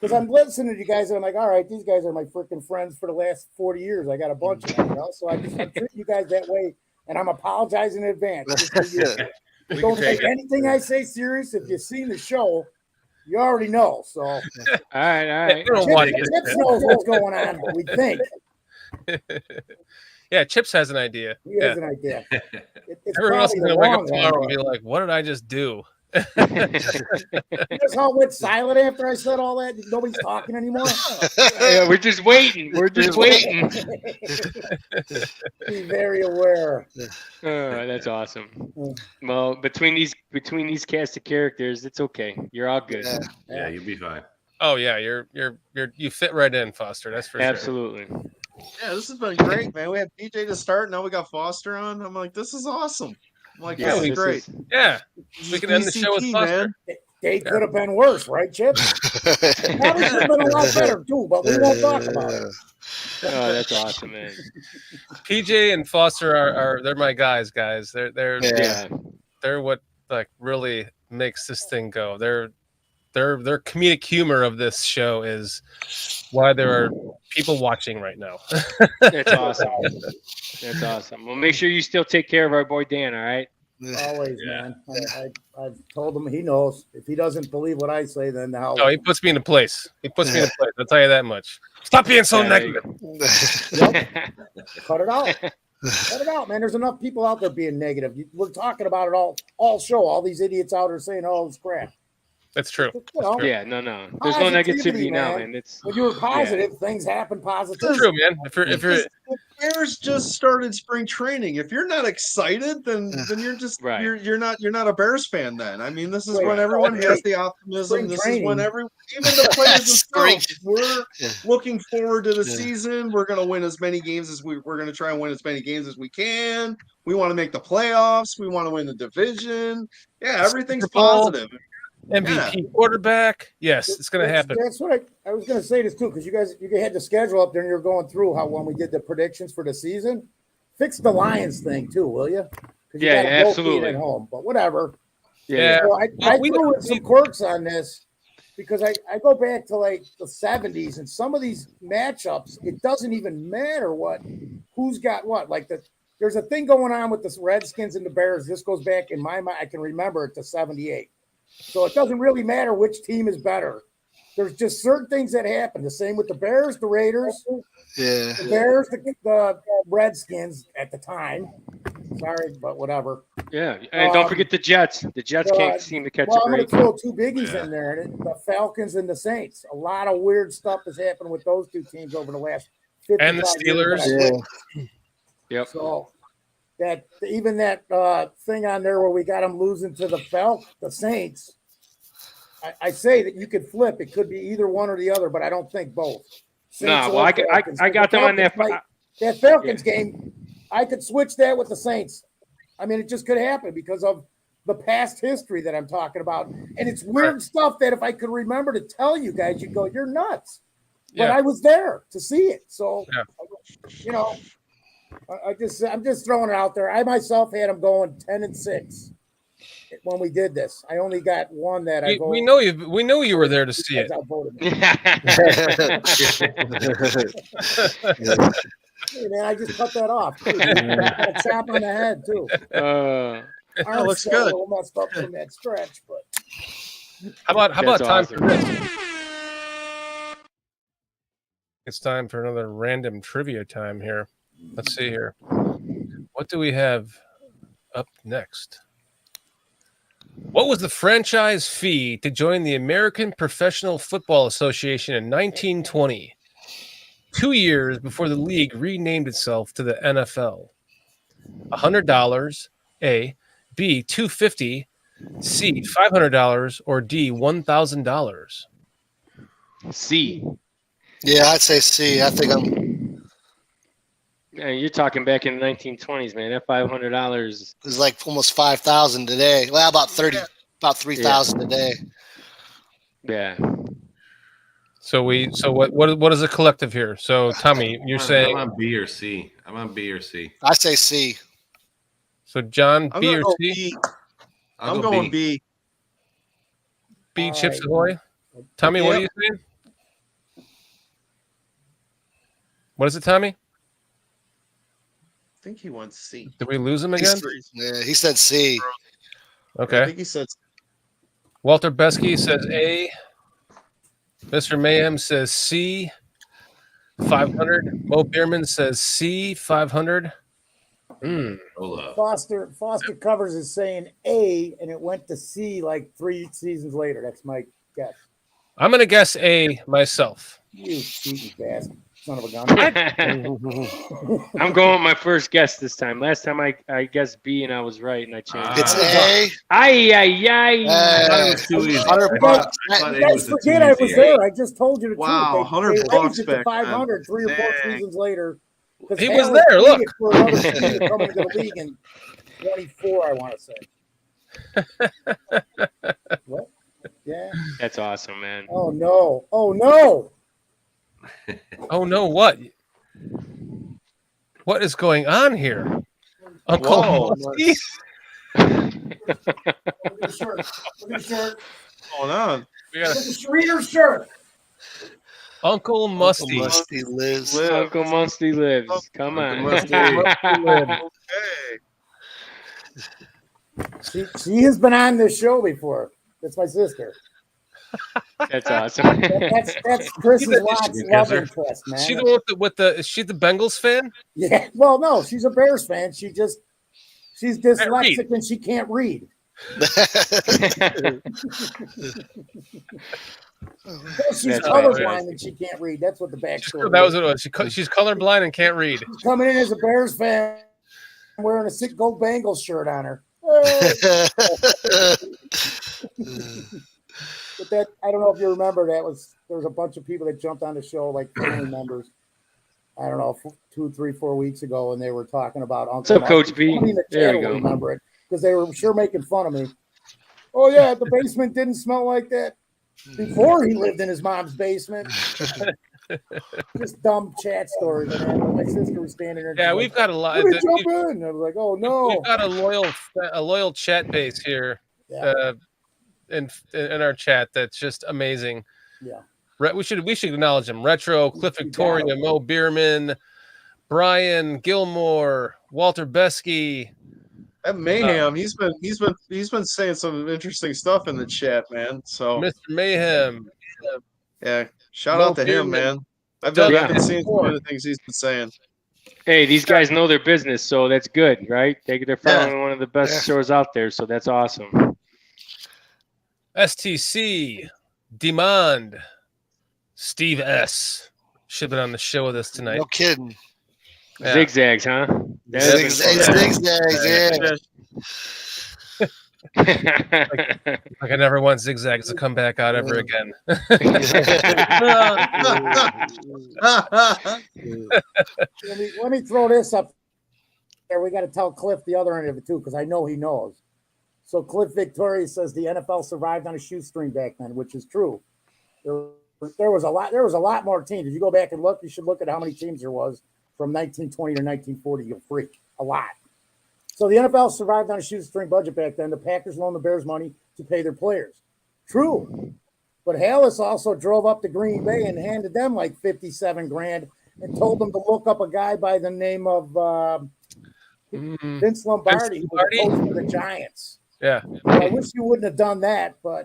[SPEAKER 8] Because I'm listening to you guys, and I'm like, all right, these guys are my freaking friends for the last 40 years. I got a bunch of them, you know? So I'm treating you guys that way, and I'm apologizing in advance. Just for you. Don't take anything I say serious. If you've seen the show, you already know. So
[SPEAKER 5] All right.
[SPEAKER 2] You don't want
[SPEAKER 8] Chips
[SPEAKER 2] it.
[SPEAKER 8] knows what's going on, we think.
[SPEAKER 2] Yeah, Chips has an idea.
[SPEAKER 8] He has an idea. It's
[SPEAKER 2] Everyone else
[SPEAKER 8] probably
[SPEAKER 2] is
[SPEAKER 8] the
[SPEAKER 2] gonna wake up
[SPEAKER 8] wrong
[SPEAKER 2] tomorrow
[SPEAKER 8] one,
[SPEAKER 2] and be like, "What did I just do?"
[SPEAKER 8] but you just all went silent after I said all that. Nobody's talking anymore.
[SPEAKER 5] Yeah, we're just waiting. We're just waiting.
[SPEAKER 8] Be very aware.
[SPEAKER 5] Oh, that's awesome. Well, between these cast of characters, it's okay. You're all good.
[SPEAKER 1] Yeah, you'll be fine.
[SPEAKER 2] Oh yeah, you fit right in, Foster. That's for sure.
[SPEAKER 5] Absolutely.
[SPEAKER 6] Yeah, this has been great, man. We had PJ to start. Now we got Foster on. I'm like, this is awesome. I'm like,
[SPEAKER 5] Yeah,
[SPEAKER 6] this is
[SPEAKER 5] this
[SPEAKER 6] great.
[SPEAKER 5] is-
[SPEAKER 2] Yeah,
[SPEAKER 6] This
[SPEAKER 2] we
[SPEAKER 6] is
[SPEAKER 2] can end the show with
[SPEAKER 6] BCP,
[SPEAKER 2] Foster.
[SPEAKER 8] They could have been worse, right, Chip? Probably could have been a lot better too, but we won't talk about it.
[SPEAKER 5] Oh, that's awesome, man.
[SPEAKER 2] PJ and Foster they're my guys. They're
[SPEAKER 5] Yeah.
[SPEAKER 2] they're what like really makes this thing go. Their comedic humor of this show is why there are people watching right now.
[SPEAKER 5] That's awesome. That's awesome. Well, make sure you still take care of our boy Dan, all right?
[SPEAKER 8] Always, man. I've told him he knows. If he doesn't believe what I say, then how?
[SPEAKER 2] Oh, he puts me in a place. I'll tell you that much. Stop being so
[SPEAKER 5] Yeah, there you
[SPEAKER 2] negative.
[SPEAKER 8] Cut it out. Cut it out, man. There's enough people out there being negative. We're talking about it all show. All these idiots out there saying, "Oh, it's crap."
[SPEAKER 2] That's true.
[SPEAKER 8] You know,
[SPEAKER 5] Yeah, no. There's no negativity now, man. It's
[SPEAKER 8] when you were positive, things happen positive.
[SPEAKER 2] It's true, man. If you're
[SPEAKER 6] The Bears just started spring training. If you're not excited, then you're just
[SPEAKER 5] Right.
[SPEAKER 6] you're not a Bears fan. Then I mean, this is
[SPEAKER 8] Wait,
[SPEAKER 6] when everyone
[SPEAKER 8] wait.
[SPEAKER 6] has the optimism.
[SPEAKER 8] Spring
[SPEAKER 6] This
[SPEAKER 8] training.
[SPEAKER 6] is when even the players
[SPEAKER 7] Spring.
[SPEAKER 6] themselves, we're looking forward to the season. We're going to win as many games as we're going to try and win as many games as we can. We want to make the playoffs. We want to win the division. Yeah, everything's
[SPEAKER 2] Super Bowl.
[SPEAKER 6] positive.
[SPEAKER 2] MVP quarterback, yes, it's going to happen.
[SPEAKER 8] That's what I was going to say this too, because you had the schedule up there and you're going through how when we did the predictions for the season. Fix the Lions thing too, will you?
[SPEAKER 5] Yeah, absolutely.
[SPEAKER 8] At home, but whatever.
[SPEAKER 2] Yeah.
[SPEAKER 8] So I threw in some quirks on this because I go back to like the 70s and some of these matchups, it doesn't even matter who's got what. Like there's a thing going on with the Redskins and the Bears. This goes back in my mind. I can remember it to 78. So it doesn't really matter which team is better. There's just certain things that happen. The same with the Bears, the Raiders, the Bears, the Redskins at the time. Sorry, but whatever.
[SPEAKER 5] Yeah, and don't forget the Jets. The Jets can't seem to catch a
[SPEAKER 8] I'm going
[SPEAKER 5] break.
[SPEAKER 8] to throw two biggies in there. The Falcons and the Saints. A lot of weird stuff has happened with those two teams over the last 55
[SPEAKER 2] And the Steelers.
[SPEAKER 8] years.
[SPEAKER 5] Yep.
[SPEAKER 8] So that thing on there where we got them losing to the Saints, I say that you could flip. It could be either one or the other, but I don't think both.
[SPEAKER 5] No, well, I got them on that.
[SPEAKER 8] That Falcons game, I could switch that with the Saints. I mean, it just could happen because of the past history that I'm talking about. And it's weird stuff that if I could remember to tell you guys, you'd go, you're nuts. But I was there to see it. So, you know, I'm just throwing it out there. I myself had them going 10-6 when we did this. I only got one that I voted.
[SPEAKER 2] We know you were there to see it.
[SPEAKER 8] Hey, man, I just cut that off. Got a chop on the head too.
[SPEAKER 6] That looks good.
[SPEAKER 8] A little messed up from that stretch, but
[SPEAKER 2] how about time
[SPEAKER 5] awesome.
[SPEAKER 2] for this? It's time for another random trivia time here. Let's see here. What do we have up next? What was the franchise fee to join the American Professional Football Association in 1920? 2 years before the league renamed itself to the NFL. $100, A, B, $250, C, $500, or D, $1,000.
[SPEAKER 5] C.
[SPEAKER 7] Yeah, I'd say C. I think
[SPEAKER 5] Yeah, you're talking back in the 1920s, man. That $500
[SPEAKER 7] it's like almost 5,000 today. Well, about 3,000 today.
[SPEAKER 5] Yeah.
[SPEAKER 2] So what is the collective here? So Tommy, you're saying
[SPEAKER 1] I'm on B or C. I'm on B or C.
[SPEAKER 7] I say C.
[SPEAKER 2] So John,
[SPEAKER 6] I'm
[SPEAKER 2] B
[SPEAKER 6] gonna
[SPEAKER 2] or
[SPEAKER 6] go
[SPEAKER 2] C?
[SPEAKER 6] B.
[SPEAKER 1] I'll
[SPEAKER 6] I'm
[SPEAKER 1] go
[SPEAKER 6] going B.
[SPEAKER 2] B
[SPEAKER 8] All
[SPEAKER 2] Chips
[SPEAKER 8] right.
[SPEAKER 2] Ahoy. Tommy, what are
[SPEAKER 6] Yep.
[SPEAKER 2] you saying? What is it, Tommy?
[SPEAKER 6] I think he wants C.
[SPEAKER 2] Did we lose him again?
[SPEAKER 7] Yeah, he said C.
[SPEAKER 6] I
[SPEAKER 2] Okay.
[SPEAKER 6] think he said
[SPEAKER 2] Walter Besky says A. Mr. Mayhem says C. 500. Mo Bierman says C. 500.
[SPEAKER 1] Hold up.
[SPEAKER 8] Foster Covers is saying A, and it went to C like 3 seasons later. That's my guess.
[SPEAKER 2] I'm gonna guess A myself.
[SPEAKER 8] You cheating bastard, son of a gun.
[SPEAKER 5] I'm going with my first guess this time. Last time I guessed B and I was right and I changed
[SPEAKER 7] It's
[SPEAKER 5] it.
[SPEAKER 7] A.
[SPEAKER 5] Ay.
[SPEAKER 1] I thought it was too easy.
[SPEAKER 7] 100 bucks.
[SPEAKER 1] I thought
[SPEAKER 8] You
[SPEAKER 1] it
[SPEAKER 8] guys
[SPEAKER 1] was
[SPEAKER 8] forget I was there. I just told you the
[SPEAKER 6] Wow,
[SPEAKER 8] truth.
[SPEAKER 6] 100
[SPEAKER 8] they
[SPEAKER 6] bucks
[SPEAKER 8] raised it to
[SPEAKER 6] back then.
[SPEAKER 8] 500 3 or 4
[SPEAKER 6] Dang.
[SPEAKER 8] seasons later. 'Cause
[SPEAKER 2] He was
[SPEAKER 8] Alex
[SPEAKER 2] there,
[SPEAKER 8] did
[SPEAKER 2] look.
[SPEAKER 8] it for another team to come into the league in 24, I want to say. What? Yeah.
[SPEAKER 5] That's awesome, man.
[SPEAKER 8] Oh no! Oh no!
[SPEAKER 2] Oh no! What? What is going on here, Uncle?
[SPEAKER 6] Whoa.
[SPEAKER 2] Musty?
[SPEAKER 8] Look at the shirt. Look at the shirt.
[SPEAKER 6] What's going on?
[SPEAKER 2] We
[SPEAKER 8] Look
[SPEAKER 2] got
[SPEAKER 8] at the reader's shirt.
[SPEAKER 2] Uncle Musty.
[SPEAKER 7] Musty lives.
[SPEAKER 5] Uncle Musty lives. Come on.
[SPEAKER 6] Okay.
[SPEAKER 8] She has been on this show before. That's my sister.
[SPEAKER 5] That's awesome.
[SPEAKER 8] That's Chris's love interest, man.
[SPEAKER 2] She the one with the is she the Bengals fan?
[SPEAKER 8] Yeah. Well, no, she's a Bears fan. She's dyslexic
[SPEAKER 2] read.
[SPEAKER 8] and she can't read. She's
[SPEAKER 5] That's
[SPEAKER 8] colorblind and she can't read. That's what the backstory.
[SPEAKER 2] That was what it was. She's colorblind and can't read.
[SPEAKER 8] She's coming in as a Bears fan, wearing a sick Go Bengals shirt on her. But that, I don't know if you remember, there was a bunch of people that jumped on the show, like family members. I don't know, 2, 3, 4 weeks ago, and they were talking about Uncle.
[SPEAKER 5] What's up,
[SPEAKER 8] Musty.
[SPEAKER 5] Coach B?
[SPEAKER 8] Somebody in the
[SPEAKER 5] There
[SPEAKER 8] chat
[SPEAKER 5] you
[SPEAKER 8] will
[SPEAKER 5] go.
[SPEAKER 8] remember it because they were sure making fun of me. Oh yeah, the basement didn't smell like that before he lived in his mom's basement. Just dumb chat stories. Man. My sister was standing there.
[SPEAKER 2] Yeah,
[SPEAKER 8] she's
[SPEAKER 2] we've
[SPEAKER 8] like,
[SPEAKER 2] got a lot.
[SPEAKER 8] "Let me jump in." I was like, "Oh no!"
[SPEAKER 2] We've got a loyal chat base here.
[SPEAKER 8] Yeah.
[SPEAKER 2] in our chat that's just amazing.
[SPEAKER 8] Yeah.
[SPEAKER 2] We should acknowledge them. Retro, Cliff
[SPEAKER 8] You
[SPEAKER 2] Victoria,
[SPEAKER 8] got it.
[SPEAKER 2] Mo Bierman, Brian Gilmore, Walter Besky.
[SPEAKER 6] That Mayhem, he's been saying some interesting stuff in the chat, man. So
[SPEAKER 2] Mr. Mayhem.
[SPEAKER 6] yeah, shout
[SPEAKER 2] Mo
[SPEAKER 6] out to him,
[SPEAKER 2] Bierman.
[SPEAKER 6] man. I've
[SPEAKER 2] Doug
[SPEAKER 6] been seeing some of the things he's been saying.
[SPEAKER 5] Hey, these guys know their business, so that's good, right? They're following one of the best shows out there, so that's awesome.
[SPEAKER 2] STC, Demand, Steve S. Should have been on the show with us tonight.
[SPEAKER 7] No kidding.
[SPEAKER 2] Yeah.
[SPEAKER 5] Zigzags, huh?
[SPEAKER 7] Zigzags, yeah.
[SPEAKER 2] Like I never want zigzags to come back out ever again.
[SPEAKER 8] Let me throw this up there. We got to tell Cliff the other end of it too, because I know he knows. So Cliff Victoria says the NFL survived on a shoestring back then, which is true. There was a lot more teams. If you go back and look, you should look at how many teams there was from 1920 to 1940. You'll freak. A lot. So the NFL survived on a shoestring budget back then. The Packers loaned the Bears money to pay their players. True. But Hallis also drove up to Green Bay and handed them like $57,000 and told them to look up a guy by the name of Vince Lombardi, who was coach for the Giants.
[SPEAKER 2] Yeah.
[SPEAKER 8] I wish you wouldn't have done that, but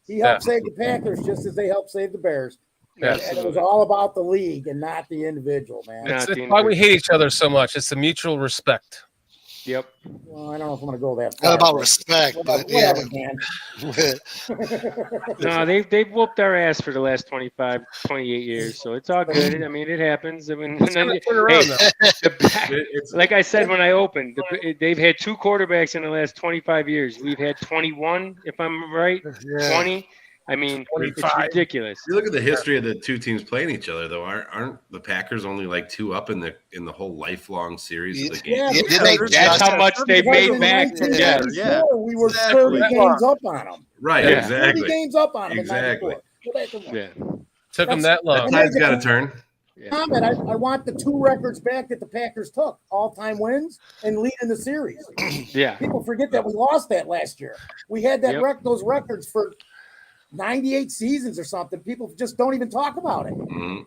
[SPEAKER 8] he helped save the Packers just as they helped save the Bears.
[SPEAKER 2] Yeah.
[SPEAKER 8] And it was all about the league and not the individual, man.
[SPEAKER 2] It's why we hate each other so much. It's the mutual respect.
[SPEAKER 5] Yep.
[SPEAKER 8] Well, I don't know if I'm going to go that far.
[SPEAKER 7] Not about respect, but yeah.
[SPEAKER 5] No, they've whooped our ass for the last 25, 28 years, so it's all good. I mean, it happens. I mean, like I said when I opened, they've had 2 quarterbacks in the last 25 years. We've had 21, if I'm right, 20. I mean, 25. It's ridiculous.
[SPEAKER 1] You look at the history of the two teams playing each other, though. Aren't the Packers only like 2 up in the whole lifelong series of the game?
[SPEAKER 8] Yeah,
[SPEAKER 5] that's how much they made back.
[SPEAKER 8] Yeah, we were 30 games up on them.
[SPEAKER 1] Right,
[SPEAKER 8] yeah.
[SPEAKER 1] exactly.
[SPEAKER 8] 30 games up on them.
[SPEAKER 1] Exactly.
[SPEAKER 2] Yeah. Took them that long.
[SPEAKER 1] Time's got to turn.
[SPEAKER 8] Comment, I want the 2 records back that the Packers took: all-time wins and leading the series.
[SPEAKER 5] Yeah.
[SPEAKER 8] People forget that we lost that last year. We had that those records for 98 seasons or something. People just don't even talk about it.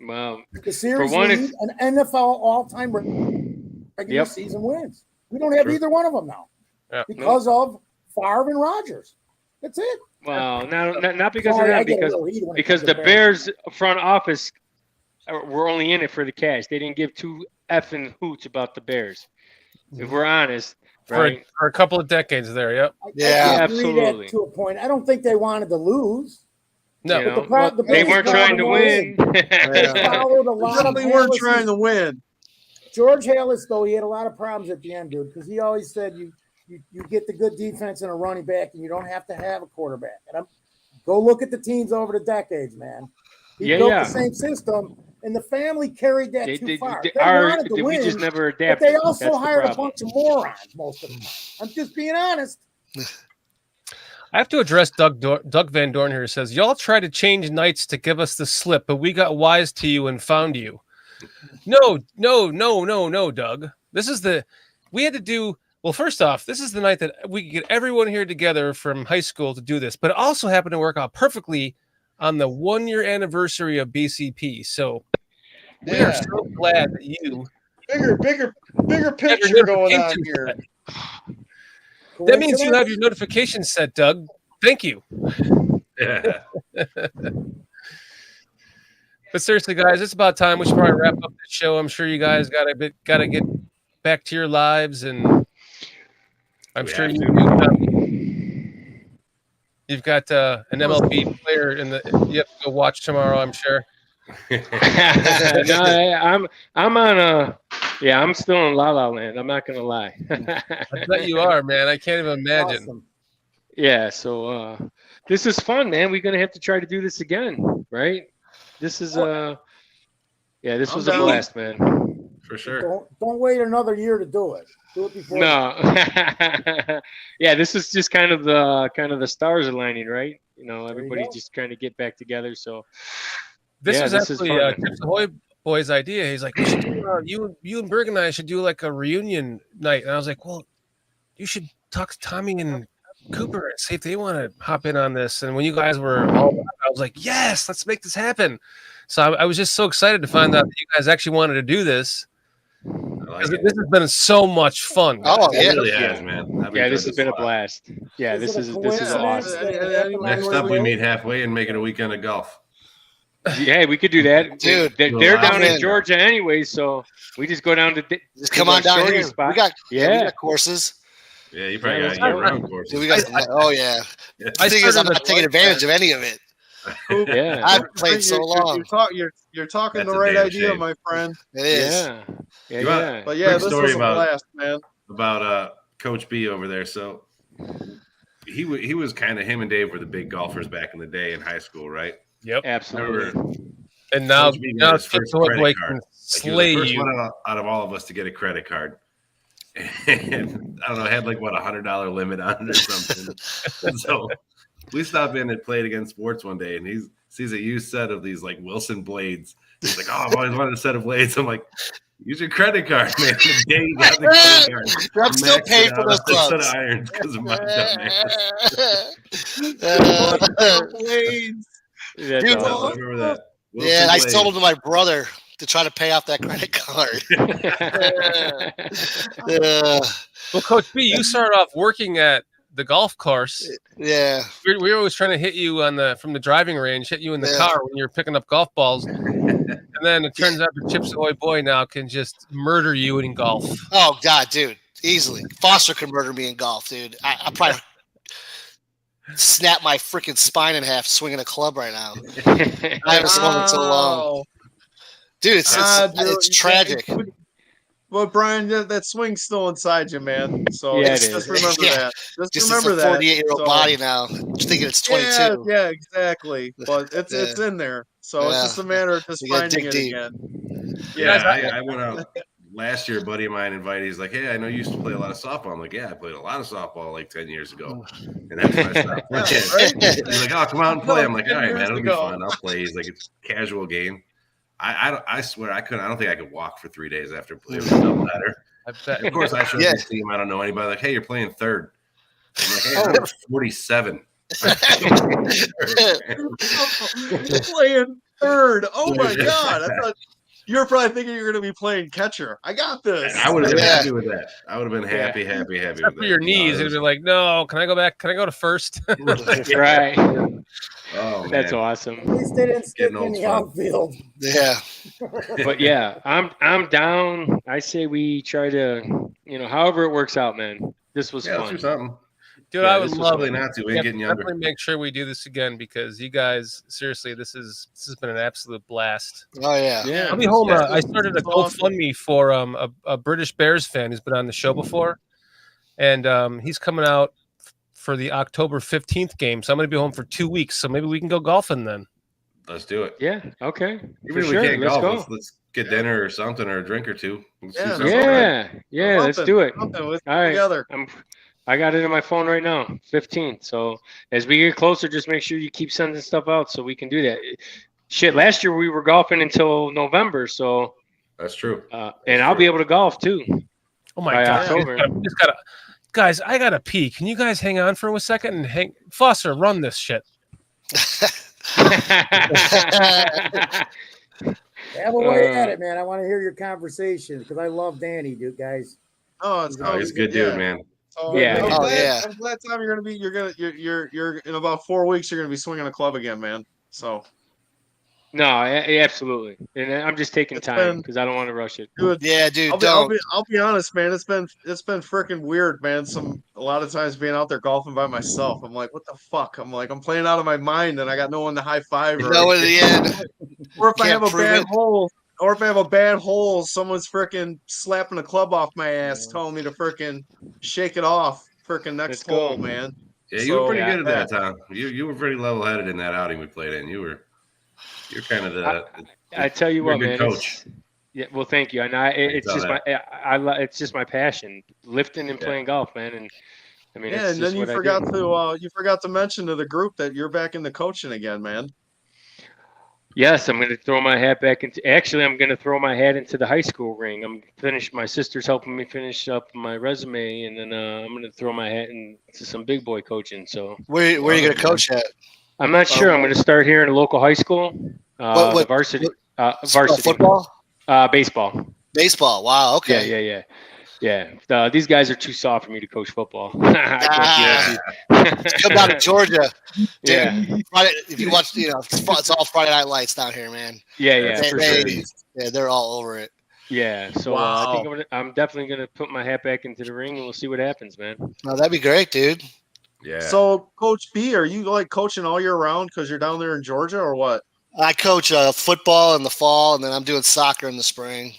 [SPEAKER 5] Well,
[SPEAKER 8] the series lead an NFL all-time regular season wins. We don't have either one of them now because of Favre and Rodgers. That's it.
[SPEAKER 5] Well, not because of that, because the Bears front office were only in it for the cash. They didn't give 2 effing hoots about the Bears. If we're honest. Right.
[SPEAKER 2] For a couple of decades there,
[SPEAKER 8] I
[SPEAKER 5] absolutely.
[SPEAKER 8] To a point, I don't think they wanted to lose.
[SPEAKER 2] No,
[SPEAKER 5] they weren't trying to win.
[SPEAKER 6] They weren't trying to win.
[SPEAKER 8] George Halas, though, he had a lot of problems at the end, dude, because he always said you get the good defense and a running back, and you don't have to have a quarterback. And go look at the teams over the decades, man. He built the same system. And the family carried that too far. They wanted to win,
[SPEAKER 5] we just never adapted.
[SPEAKER 8] But they also hired a bunch of morons, most of them. I'm just being honest.
[SPEAKER 2] I have to address Doug Van Dorn here. Who says, y'all try to change nights to give us the slip, but we got wise to you and found you. No, Doug. We had to do, well, first off, this is the night that we could get everyone here together from high school to do this, but it also happened to work out perfectly on the 1-year anniversary of BCP. So we are so glad that you
[SPEAKER 6] bigger picture going on here.
[SPEAKER 2] That means you have your notifications set, Doug. Thank you.
[SPEAKER 1] Yeah.
[SPEAKER 2] But seriously, guys, it's about time we should probably wrap up the show. I'm sure you guys gotta get back to your lives, and I'm sure you've got an MLB player you have to go watch tomorrow, I'm sure.
[SPEAKER 5] No, I'm still in La La Land. I'm not gonna lie.
[SPEAKER 2] I bet you are, man. I can't even imagine.
[SPEAKER 8] Awesome.
[SPEAKER 5] Yeah, so this is fun, man. We're gonna have to try to do this again, right? This is this was a blast, man.
[SPEAKER 1] For sure.
[SPEAKER 8] Don't wait another year to do it. Do it before.
[SPEAKER 5] No. Yeah, this is just kind of the stars aligning, right? You know, everybody just trying to get back together. So
[SPEAKER 2] this was actually Tips Ahoy boy's idea. He's like, we should do, you and Berg and I should do like a reunion night. And I was like, well, you should talk to Tommy and Cooper and see if they want to hop in on this. And when you guys were all, I was like, yes, let's make this happen. So I was just so excited to find out that you guys actually wanted to do this. This has been so much fun. Guys.
[SPEAKER 7] Oh
[SPEAKER 1] It
[SPEAKER 7] yeah,
[SPEAKER 1] really has, man. I've
[SPEAKER 5] Yeah,
[SPEAKER 1] enjoyed
[SPEAKER 5] this has been a
[SPEAKER 1] lot.
[SPEAKER 5] blast. Yeah,
[SPEAKER 8] Is
[SPEAKER 5] this
[SPEAKER 8] it a
[SPEAKER 5] is
[SPEAKER 8] coincidence
[SPEAKER 5] awesome.
[SPEAKER 8] that it happened
[SPEAKER 1] Next
[SPEAKER 8] on
[SPEAKER 1] up, we
[SPEAKER 8] your
[SPEAKER 1] meet
[SPEAKER 8] day?
[SPEAKER 1] halfway and make it a weekend of golf.
[SPEAKER 5] Yeah, we could do that,
[SPEAKER 7] Dude.
[SPEAKER 5] They're down in
[SPEAKER 7] Man.
[SPEAKER 5] Georgia anyway, so we just go down to
[SPEAKER 7] just come on down
[SPEAKER 5] Shorty
[SPEAKER 7] here.
[SPEAKER 5] spot.
[SPEAKER 7] We got we
[SPEAKER 5] Yeah.
[SPEAKER 7] got courses.
[SPEAKER 1] Yeah, you probably
[SPEAKER 5] Yeah,
[SPEAKER 1] got
[SPEAKER 5] let's
[SPEAKER 1] year-round
[SPEAKER 5] go.
[SPEAKER 1] courses.
[SPEAKER 7] Dude, we got. Oh yeah. The thing is, I'm not taking advantage of any of it.
[SPEAKER 5] Yeah.
[SPEAKER 7] I've played so long.
[SPEAKER 6] You're talking
[SPEAKER 1] That's
[SPEAKER 6] the
[SPEAKER 1] a
[SPEAKER 6] right
[SPEAKER 1] damn
[SPEAKER 6] idea,
[SPEAKER 1] shame.
[SPEAKER 6] my friend.
[SPEAKER 7] It is.
[SPEAKER 5] Yeah. Yeah,
[SPEAKER 1] You want-
[SPEAKER 5] yeah.
[SPEAKER 6] But yeah,
[SPEAKER 1] Quick
[SPEAKER 6] this
[SPEAKER 1] story
[SPEAKER 6] was a
[SPEAKER 1] about-
[SPEAKER 6] blast, man.
[SPEAKER 1] About Coach B over there. So he was kind of, him and Dave were the big golfers back in the day in high school, right?
[SPEAKER 2] Yep.
[SPEAKER 5] Absolutely.
[SPEAKER 2] And now,
[SPEAKER 1] Coach B got his
[SPEAKER 2] Chip
[SPEAKER 1] first
[SPEAKER 2] Boy
[SPEAKER 1] credit
[SPEAKER 2] can
[SPEAKER 1] card. Like, he was
[SPEAKER 2] slay
[SPEAKER 1] the first
[SPEAKER 2] you.
[SPEAKER 1] one out of all of us to get a credit card. And I don't know, had like what, $100 limit on it or something. And so we stopped in and played against sports one day, and he sees a used set of these like Wilson blades. He's like, "Oh, I've always wanted a set of blades." I'm like, "Use your credit card, man." The day you got the credit card,
[SPEAKER 7] I'm still
[SPEAKER 1] maxed
[SPEAKER 7] paying
[SPEAKER 1] it
[SPEAKER 7] for
[SPEAKER 1] out
[SPEAKER 7] those
[SPEAKER 1] on a set
[SPEAKER 7] clubs.
[SPEAKER 1] of irons because of my dumbass.
[SPEAKER 5] That's
[SPEAKER 7] Dude,
[SPEAKER 5] awesome.
[SPEAKER 1] I remember that. Wilson
[SPEAKER 7] Yeah, I
[SPEAKER 1] blades.
[SPEAKER 7] sold them to my brother to try to pay off that credit card.
[SPEAKER 2] Well, Coach B, you started off working at the golf course.
[SPEAKER 7] Yeah.
[SPEAKER 2] We were always trying to hit you from the driving range, hit you in the
[SPEAKER 7] Yeah.
[SPEAKER 2] car when you're picking up golf balls. And then it turns out the Chips Ahoy boy now can just murder you in golf.
[SPEAKER 7] Oh God, dude, easily. Foster could murder me in golf, dude. I probably snap my freaking spine in half swinging a club right now. I haven't swung in so long, dude. It's tragic.
[SPEAKER 6] Well, Brian, that swing's still inside you, man. So
[SPEAKER 5] Yeah, it
[SPEAKER 6] just
[SPEAKER 5] is.
[SPEAKER 6] remember
[SPEAKER 7] Yeah.
[SPEAKER 6] that. Just
[SPEAKER 7] Just
[SPEAKER 6] remember
[SPEAKER 7] it's a
[SPEAKER 6] that.
[SPEAKER 7] 48-year-old
[SPEAKER 6] So-
[SPEAKER 7] body now. Just thinking it's 22.
[SPEAKER 6] Yeah, exactly. But it's in there. So it's
[SPEAKER 7] Yeah.
[SPEAKER 6] just a matter of just
[SPEAKER 7] You gotta
[SPEAKER 6] finding
[SPEAKER 7] dig
[SPEAKER 6] it
[SPEAKER 7] deep.
[SPEAKER 6] again.
[SPEAKER 1] Yeah, I went out last year. A buddy of mine invited. He's like, "Hey, I know you used to play a lot of softball." I'm like, "Yeah, I played a lot of softball like 10 years ago," and that's when I stopped playing.
[SPEAKER 6] right?
[SPEAKER 1] He's like, "Oh, come out and play." I'm like,
[SPEAKER 6] 10
[SPEAKER 1] "All right,
[SPEAKER 6] years
[SPEAKER 1] man, it'll be
[SPEAKER 6] ago.
[SPEAKER 1] fun. I'll play." He's like, "It's a casual game." I swear I couldn't. I don't think I could walk for 3 days after playing a doubleheader.
[SPEAKER 2] I bet.
[SPEAKER 1] Of course, I showed
[SPEAKER 7] Yeah.
[SPEAKER 1] this team. I don't know anybody. Like, "Hey, you're playing third." I'm like, "Hey, I'm 47."
[SPEAKER 6] Playing third. Oh my God. I thought you were probably thinking you were going to be playing catcher. I got this.
[SPEAKER 1] I would have been
[SPEAKER 7] Yeah.
[SPEAKER 1] happy with that. I would have been happy
[SPEAKER 2] Except
[SPEAKER 1] with
[SPEAKER 2] for
[SPEAKER 1] that.
[SPEAKER 2] your knees, it'd be like, no, can I go back? Can I go to first?
[SPEAKER 5] Right.
[SPEAKER 1] Oh, man.
[SPEAKER 5] That's awesome.
[SPEAKER 8] At least they didn't stick
[SPEAKER 1] Getting
[SPEAKER 8] in
[SPEAKER 1] old
[SPEAKER 8] the
[SPEAKER 1] fun.
[SPEAKER 8] outfield.
[SPEAKER 7] Yeah.
[SPEAKER 5] But yeah, I'm down. I say we try to, however it works out, man. This was
[SPEAKER 1] Yeah, let's do
[SPEAKER 5] fun.
[SPEAKER 1] something.
[SPEAKER 2] Dude,
[SPEAKER 1] Yeah,
[SPEAKER 2] I would
[SPEAKER 1] this was
[SPEAKER 2] love
[SPEAKER 1] really
[SPEAKER 2] it.
[SPEAKER 1] not to. We
[SPEAKER 2] Yeah,
[SPEAKER 1] ain't getting younger.
[SPEAKER 2] definitely make sure we do this again because you guys, seriously, this has been an absolute blast.
[SPEAKER 7] Oh yeah.
[SPEAKER 5] Yeah.
[SPEAKER 2] I'll be home.
[SPEAKER 6] Yeah,
[SPEAKER 2] I started a
[SPEAKER 6] it's awesome.
[SPEAKER 2] GoFundMe for a British Bears fan who's been on the show before, and he's coming out for the October 15th game. So I'm going to be home for 2 weeks. So maybe we can go golfing then.
[SPEAKER 1] Let's do it.
[SPEAKER 5] Yeah. Okay.
[SPEAKER 1] Even
[SPEAKER 5] For
[SPEAKER 1] if
[SPEAKER 5] sure.
[SPEAKER 1] we can't
[SPEAKER 5] Let's
[SPEAKER 1] golf,
[SPEAKER 5] go.
[SPEAKER 1] let's get dinner or something or a drink or two. Let's do
[SPEAKER 6] Yeah,
[SPEAKER 1] something, right?
[SPEAKER 5] Yeah. Yeah. Let's do it.
[SPEAKER 6] Something with
[SPEAKER 5] All right.
[SPEAKER 6] together.
[SPEAKER 5] I got it in my phone right now, 15th. So as we get closer, just make sure you keep sending stuff out so we can do that. Shit, last year we were golfing until November, so
[SPEAKER 1] That's true.
[SPEAKER 5] and I'll be able to golf too.
[SPEAKER 2] Oh my
[SPEAKER 5] By
[SPEAKER 2] God.
[SPEAKER 5] October.
[SPEAKER 2] We just gotta, guys, I got to pee. Can you guys hang on for a second and Foster, run this shit.
[SPEAKER 8] Have a way at it, man. I want to hear your conversation because I love Danny, dude, guys.
[SPEAKER 6] Oh, it's
[SPEAKER 1] Oh, he's a good
[SPEAKER 6] yeah.
[SPEAKER 1] dude, man.
[SPEAKER 6] So,
[SPEAKER 5] Yeah.
[SPEAKER 6] I'm
[SPEAKER 7] Oh,
[SPEAKER 6] glad,
[SPEAKER 7] yeah.
[SPEAKER 6] I'm glad Tom you're in about 4 weeks you're gonna be swinging a club again, man. So
[SPEAKER 5] No, absolutely. And I'm just taking
[SPEAKER 6] It's
[SPEAKER 5] time
[SPEAKER 6] been-
[SPEAKER 5] because I don't want to rush it.
[SPEAKER 6] good.
[SPEAKER 7] Yeah, dude.
[SPEAKER 6] I'll
[SPEAKER 7] Don't.
[SPEAKER 6] be honest, man. It's been freaking weird, man. A lot of times being out there golfing by myself, I'm like, what the fuck? I'm like, I'm playing out of my mind, and I got no one to high five.
[SPEAKER 7] You know, in the end,
[SPEAKER 6] Or if I
[SPEAKER 7] can't
[SPEAKER 6] have a
[SPEAKER 7] prove
[SPEAKER 6] bad
[SPEAKER 7] it.
[SPEAKER 6] hole, someone's freaking slapping a club off my ass, telling me to freaking shake it off, freaking next
[SPEAKER 5] Let's go.
[SPEAKER 6] hole, man.
[SPEAKER 1] Yeah, you were
[SPEAKER 6] So,
[SPEAKER 1] pretty
[SPEAKER 5] yeah.
[SPEAKER 1] good at that, Tom. You were pretty level headed in that outing we played in. You're kind of the
[SPEAKER 5] I tell you
[SPEAKER 1] you're
[SPEAKER 5] what,
[SPEAKER 1] a
[SPEAKER 5] man.
[SPEAKER 1] good coach.
[SPEAKER 5] Yeah, well, thank you. And it's
[SPEAKER 1] tell
[SPEAKER 5] just
[SPEAKER 1] that.
[SPEAKER 5] it's just my passion, lifting and
[SPEAKER 1] Yeah.
[SPEAKER 5] playing golf, man. And I mean,
[SPEAKER 6] Yeah,
[SPEAKER 5] it's
[SPEAKER 6] and
[SPEAKER 5] just
[SPEAKER 6] then you
[SPEAKER 5] what I
[SPEAKER 6] forgot
[SPEAKER 5] do.
[SPEAKER 6] to mention to the group that you're back into coaching again, man.
[SPEAKER 5] Yes, I'm going to throw my hat back into. Actually, I'm going to throw my hat into the high school ring. I'm finished. My sister's helping me finish up my resume, and then I'm going to throw my hat into some big boy coaching. So
[SPEAKER 7] Where are you going to coach at?
[SPEAKER 5] I'm not sure. I'm going to start here in a local high school. The varsity. Varsity
[SPEAKER 7] Football?
[SPEAKER 5] Baseball.
[SPEAKER 7] Baseball. Wow. Okay.
[SPEAKER 5] Yeah. These guys are too soft for me to coach football. I
[SPEAKER 7] Come down to Georgia. Dude,
[SPEAKER 5] Yeah.
[SPEAKER 7] Friday, if you watch, it's all Friday Night Lights down here, man.
[SPEAKER 5] Yeah. For sure.
[SPEAKER 7] Yeah, they're all over it.
[SPEAKER 5] Yeah. So I think I'm definitely going to put my hat back into the ring, and we'll see what happens, man.
[SPEAKER 7] No, that'd be great, dude.
[SPEAKER 1] Yeah.
[SPEAKER 6] So, Coach B, are you like coaching all year round because you're down there in Georgia, or what?
[SPEAKER 7] I coach football in the fall, and then I'm doing soccer in the spring.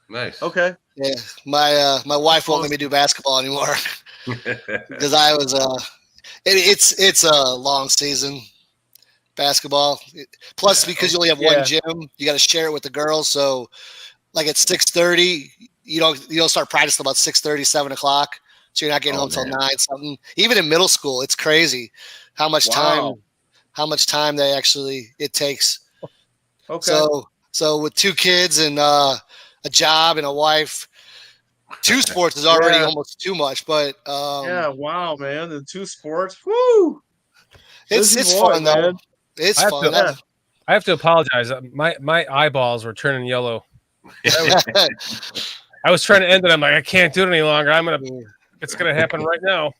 [SPEAKER 1] Nice.
[SPEAKER 6] Okay.
[SPEAKER 7] Yeah, my wife won't let me do basketball anymore because I was it's a long season basketball. Plus, because you only have one gym, you got to share it with the girls. So, like at 6:30, you don't start practicing about 6:30, 7 o'clock. So you're not getting home till 9 something. Even in middle school, it's crazy how much time it takes.
[SPEAKER 6] Okay.
[SPEAKER 7] So with 2 kids and a job and a wife, 2 sports is already almost too much. But
[SPEAKER 6] wow, man, the 2 sports, woo!
[SPEAKER 7] It's fun though. It's fun.
[SPEAKER 2] I have to apologize. My eyeballs were turning yellow. I was trying to end it. I'm like, I can't do it any longer. It's gonna happen right now.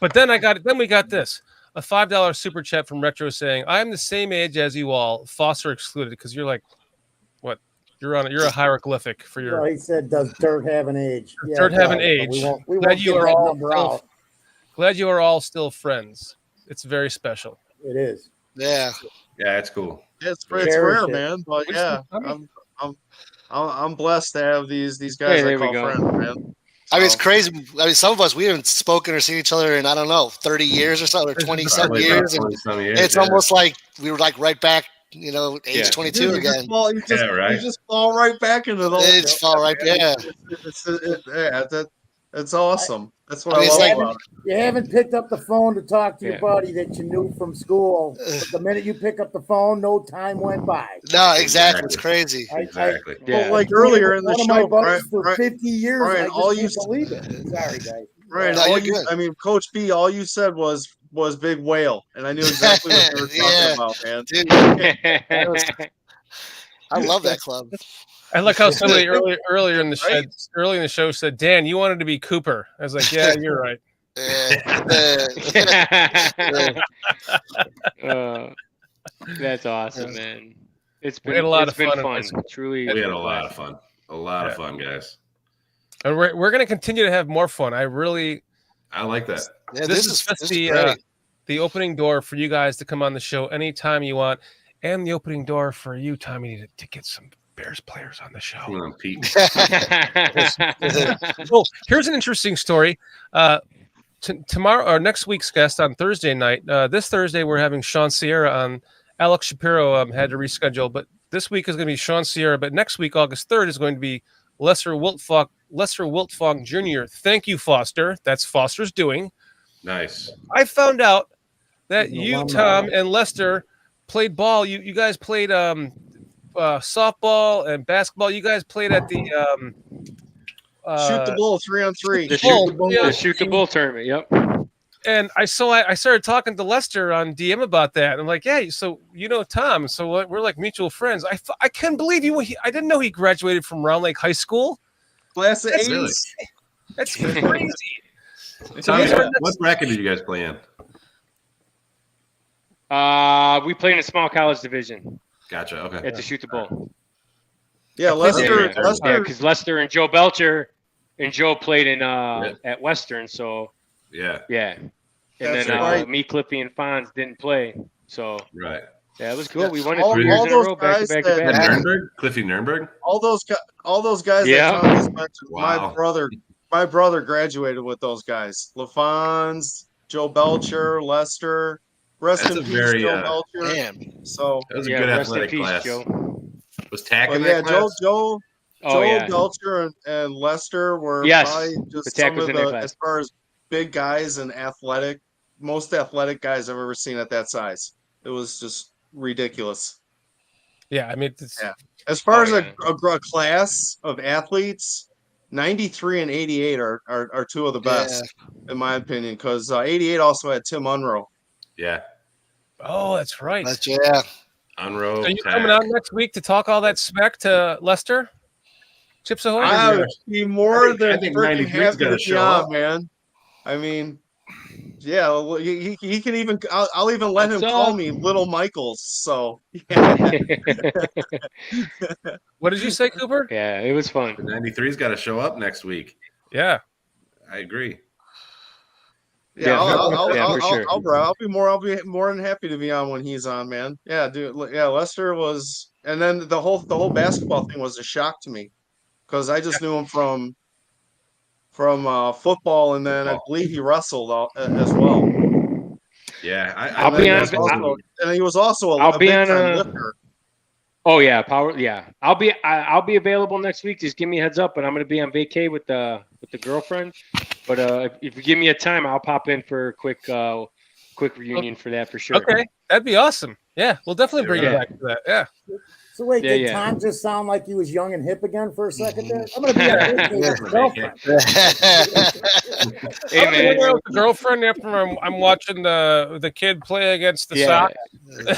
[SPEAKER 2] But then we got this. A $5 super chat from Retro saying, I'm the same age as you all, Foster excluded, because you're like, what? You're a hieroglyphic for your.
[SPEAKER 8] Well, he said, does dirt have an age?
[SPEAKER 2] Yeah, dirt have an age.
[SPEAKER 8] We won't get that number out.
[SPEAKER 2] Glad you are all still friends. It's very special.
[SPEAKER 8] It is.
[SPEAKER 7] Yeah.
[SPEAKER 1] Yeah, it's cool.
[SPEAKER 6] It's rare, man. But I'm blessed to have these guys I call friends, man.
[SPEAKER 7] I mean, it's crazy. I mean, some of us, we haven't spoken or seen each other in, 30 years or so, or 20-some years. And it's almost like we were like right back, age 22 again.
[SPEAKER 6] You just fall right back into those.
[SPEAKER 7] It's fall right,
[SPEAKER 6] It's awesome. That's what I love about it.
[SPEAKER 8] You haven't picked up the phone to talk to your buddy that you knew from school. But the minute you pick up the phone, no time went by.
[SPEAKER 7] No, exactly. It's crazy.
[SPEAKER 1] Exactly.
[SPEAKER 6] Well, like earlier in the show,
[SPEAKER 8] for 50 years,
[SPEAKER 6] Ryan,
[SPEAKER 8] I just can't believe it. Sorry, guys.
[SPEAKER 7] Ryan,
[SPEAKER 6] Coach B, all you said was big whale, and I knew exactly what you were talking about, man.
[SPEAKER 7] Dude, I love that club.
[SPEAKER 2] I like how somebody earlier in the show said, Dan, you wanted to be Cooper. I was like, yeah, you're right.
[SPEAKER 5] That's awesome, man.
[SPEAKER 2] We had a lot of fun.
[SPEAKER 5] Truly,
[SPEAKER 1] we had a lot of fun. A lot of fun, guys.
[SPEAKER 2] And we're going to continue to have more fun. I
[SPEAKER 1] like that.
[SPEAKER 7] Yeah,
[SPEAKER 2] this is the opening door for you guys to come on the show anytime you want, and the opening door for you, Tommy, to get some Bears players on the show.
[SPEAKER 1] Come on, Pete.
[SPEAKER 2] Well, here's an interesting story. Tomorrow or next week's guest on Thursday night. This Thursday we're having Sean Sierra on. Alex Shapiro had to reschedule, but this week is going to be Sean Sierra. But next week, August 3rd, is going to be Lester Wiltfong Jr. Thank you, Foster. That's Foster's doing.
[SPEAKER 1] Nice.
[SPEAKER 2] I found out that you, Tom, and Lester played ball. You guys played softball and basketball. You guys played at the
[SPEAKER 6] shoot the bull 3-on-3.
[SPEAKER 5] The shoot the bull tournament. Yep.
[SPEAKER 2] And I started talking to Lester on DM about that. I'm like, yeah, so Tom. So we're like mutual friends. I can't believe I didn't know he graduated from Round Lake High School.
[SPEAKER 6] Class of 80s.
[SPEAKER 2] That's crazy.
[SPEAKER 1] Tommy, what bracket did you guys play in?
[SPEAKER 5] We played in a small college division.
[SPEAKER 1] Gotcha. Okay.
[SPEAKER 5] At the Shoot the Bull.
[SPEAKER 6] Yeah, Lester.
[SPEAKER 5] Because Lester and Joe Belcher and Joe played in at Western. So and then me, Cliffy, and Fonz didn't play. So yeah, it was cool. We won it 3 years in a row, back to back.
[SPEAKER 1] Cliffy Nurnberg.
[SPEAKER 6] All those guys.
[SPEAKER 5] Yeah.
[SPEAKER 6] That Tom just mentioned, my brother graduated with those guys. LaFonz, Joe Belcher, Lester. Rest in peace, Joe Belcher.
[SPEAKER 7] Damn.
[SPEAKER 6] So
[SPEAKER 1] that was a good athletic class.
[SPEAKER 5] Joe.
[SPEAKER 1] Was Tack in that class?
[SPEAKER 6] Joe Belcher and Lester were probably just some of the, as far as big guys and most athletic guys I've ever seen at that size. It was just ridiculous.
[SPEAKER 2] Yeah, I mean, it's,
[SPEAKER 6] Yeah. As far as
[SPEAKER 5] yeah.
[SPEAKER 6] a class of athletes, 93 and 88 are two of the best, in my opinion, because 88 also had Tim Unruh.
[SPEAKER 1] Yeah.
[SPEAKER 2] oh, that's right.
[SPEAKER 7] But yeah,
[SPEAKER 1] Unrow.
[SPEAKER 2] Are you coming out next week to talk all that smack to Lester? Chips Ahoy?
[SPEAKER 6] I would be more
[SPEAKER 1] I
[SPEAKER 6] than
[SPEAKER 1] think
[SPEAKER 6] freaking
[SPEAKER 1] 93's
[SPEAKER 6] happy
[SPEAKER 1] gotta
[SPEAKER 6] to be
[SPEAKER 1] show
[SPEAKER 6] on,
[SPEAKER 1] up.
[SPEAKER 6] man. I mean, yeah, well, he can even. I'll even let
[SPEAKER 5] What's
[SPEAKER 6] him call
[SPEAKER 5] up?
[SPEAKER 6] me Little Michaels. So yeah.
[SPEAKER 2] What did you say, Cooper?
[SPEAKER 5] Yeah, it was fun.
[SPEAKER 1] The 93's got to show up next week.
[SPEAKER 2] Yeah.
[SPEAKER 1] I agree.
[SPEAKER 6] Yeah,
[SPEAKER 5] for sure.
[SPEAKER 6] I'll be more than happy to be on when he's on, man. Yeah, dude. Yeah, Lester was, and then the whole basketball thing was a shock to me because I just knew him from football, and then I believe he wrestled as well.
[SPEAKER 1] Yeah,
[SPEAKER 5] I'll be on.
[SPEAKER 6] And he was also
[SPEAKER 5] I'll
[SPEAKER 6] a
[SPEAKER 5] be
[SPEAKER 6] big
[SPEAKER 5] on
[SPEAKER 6] time
[SPEAKER 5] a-
[SPEAKER 6] lifter.
[SPEAKER 5] Oh yeah, power. Yeah, I'll be available next week. Just give me a heads up, but I'm gonna be on vacay with the girlfriend. But if you give me a time, I'll pop in for a quick reunion for that for sure.
[SPEAKER 2] Okay, that'd be awesome. Yeah, we'll definitely bring you
[SPEAKER 5] Yeah.
[SPEAKER 2] back to that. Yeah.
[SPEAKER 8] So wait,
[SPEAKER 5] Yeah,
[SPEAKER 8] did
[SPEAKER 5] yeah.
[SPEAKER 8] Tom just sound like he was young and hip again for a second there? I'm gonna be on vacation with my girlfriend.
[SPEAKER 5] Hey
[SPEAKER 2] I'm
[SPEAKER 5] man.
[SPEAKER 2] hanging out with the girlfriend after I'm watching the kid play against the Sox.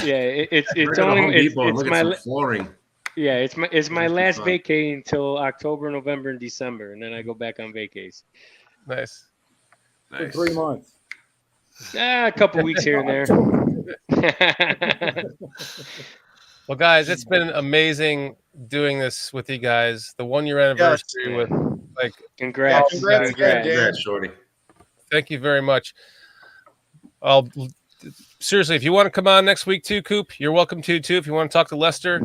[SPEAKER 5] Yeah, it's
[SPEAKER 1] We're gonna Home
[SPEAKER 5] only
[SPEAKER 1] Depot and
[SPEAKER 5] it's
[SPEAKER 1] look at
[SPEAKER 5] my
[SPEAKER 1] some flooring.
[SPEAKER 5] yeah it's my
[SPEAKER 1] That'd be
[SPEAKER 5] last
[SPEAKER 1] fun.
[SPEAKER 5] vacay until October, November, and December, and then I go back on vacays.
[SPEAKER 2] Nice.
[SPEAKER 8] For
[SPEAKER 1] Nice.
[SPEAKER 8] 3 months.
[SPEAKER 5] A couple weeks here and there.
[SPEAKER 2] Well, guys, it's been amazing doing this with you guys. The 1 year anniversary
[SPEAKER 5] Yeah.
[SPEAKER 2] with like.
[SPEAKER 5] Congrats.
[SPEAKER 6] Congrats again, Dan.
[SPEAKER 1] Congrats, Shorty.
[SPEAKER 2] Thank you very much. I'll seriously, if you want to come on next week too, Coop, you're welcome to too. If you want to talk to Lester,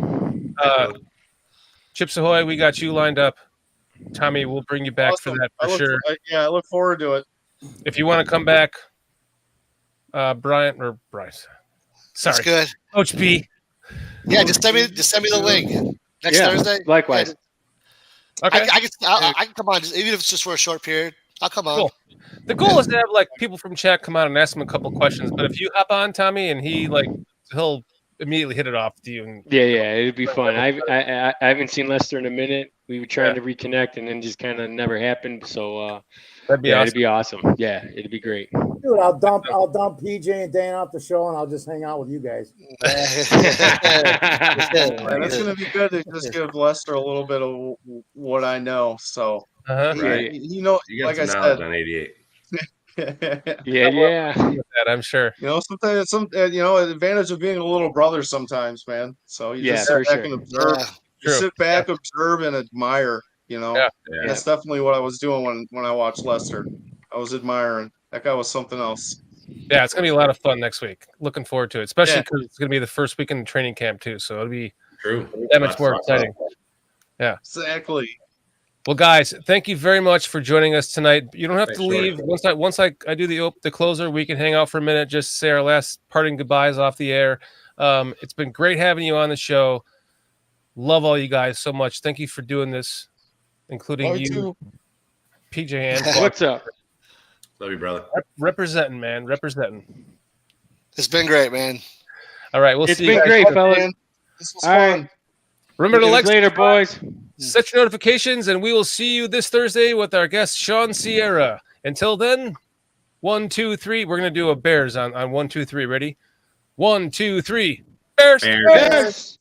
[SPEAKER 2] Chips Ahoy, we got you lined up. Tommy, we'll bring you back
[SPEAKER 6] Awesome.
[SPEAKER 2] for that for sure.
[SPEAKER 6] I look forward to it.
[SPEAKER 2] If you want to come back, Brian or Bryce. Sorry,
[SPEAKER 7] that's good.
[SPEAKER 2] Coach B.
[SPEAKER 7] Yeah, just send me the link next
[SPEAKER 5] Yeah,
[SPEAKER 7] Thursday.
[SPEAKER 5] likewise.
[SPEAKER 2] Okay.
[SPEAKER 7] I can come on, even if it's just for a short period. I'll come on.
[SPEAKER 2] Cool. The goal is to have like people from chat come on and ask him a couple questions. But if you hop on, Tommy, and he'll immediately hit it off to you. And
[SPEAKER 5] Yeah, it'd be fun. I haven't seen Lester in a minute. We were trying to reconnect, and then just kind of never happened. So
[SPEAKER 2] that'd be
[SPEAKER 5] yeah,
[SPEAKER 2] awesome.
[SPEAKER 5] it'd be awesome. Yeah, it'd be great.
[SPEAKER 8] Dude, I'll dump PJ and Dan off the show, and I'll just hang out with you guys.
[SPEAKER 6] Yeah, that's gonna be good to just give Lester a little bit of what I know. So
[SPEAKER 1] Right.
[SPEAKER 6] you know,
[SPEAKER 1] You got
[SPEAKER 6] like I
[SPEAKER 1] some knowledge
[SPEAKER 6] said,
[SPEAKER 1] on 88.
[SPEAKER 5] Yeah.
[SPEAKER 2] With that, I'm sure.
[SPEAKER 6] you know, sometimes advantage of being a little brother sometimes, man. So you just
[SPEAKER 5] Yeah,
[SPEAKER 6] sit
[SPEAKER 5] for
[SPEAKER 6] back
[SPEAKER 5] sure.
[SPEAKER 6] and observe.
[SPEAKER 7] Yeah.
[SPEAKER 6] You sit back, observe, and admire. You know,
[SPEAKER 2] Yeah.
[SPEAKER 1] Yeah.
[SPEAKER 6] that's definitely what I was doing when I watched Lester. I was admiring. That guy was something else.
[SPEAKER 2] Yeah, it's gonna be a lot of fun next week. Looking forward to it, especially
[SPEAKER 6] Yeah.
[SPEAKER 2] because it's gonna be the first weekend in training camp too. So it'll be
[SPEAKER 1] True.
[SPEAKER 2] that much more exciting.
[SPEAKER 6] Exactly.
[SPEAKER 2] Well, guys, thank you very much for joining us tonight. You don't have
[SPEAKER 1] Thanks,
[SPEAKER 2] to leave.
[SPEAKER 1] Shorty.
[SPEAKER 2] Once I do the closer, we can hang out for a minute, just say our last parting goodbyes off the air. It's been great having you on the show. Love all you guys so much. Thank you for doing this, including
[SPEAKER 6] Love you
[SPEAKER 2] you,
[SPEAKER 6] too.
[SPEAKER 2] PJ and
[SPEAKER 5] What's up?
[SPEAKER 1] Love you, brother.
[SPEAKER 2] representing, man, representing.
[SPEAKER 7] It's been great, man.
[SPEAKER 2] All right, we'll
[SPEAKER 5] It's
[SPEAKER 2] see you
[SPEAKER 5] been
[SPEAKER 2] guys.
[SPEAKER 5] great,
[SPEAKER 6] Man,
[SPEAKER 5] fellas.
[SPEAKER 6] this was
[SPEAKER 5] All right.
[SPEAKER 6] fun.
[SPEAKER 2] Remember to
[SPEAKER 5] See you
[SPEAKER 2] like,
[SPEAKER 5] later, boys.
[SPEAKER 2] set your notifications, and we will see you this Thursday with our guest Sean Sierra. Until then, 1, 2, 3. We're gonna do a Bears on 1, 2, 3. Ready? 1, 2, 3. Bears.
[SPEAKER 1] Bears.
[SPEAKER 5] Bears.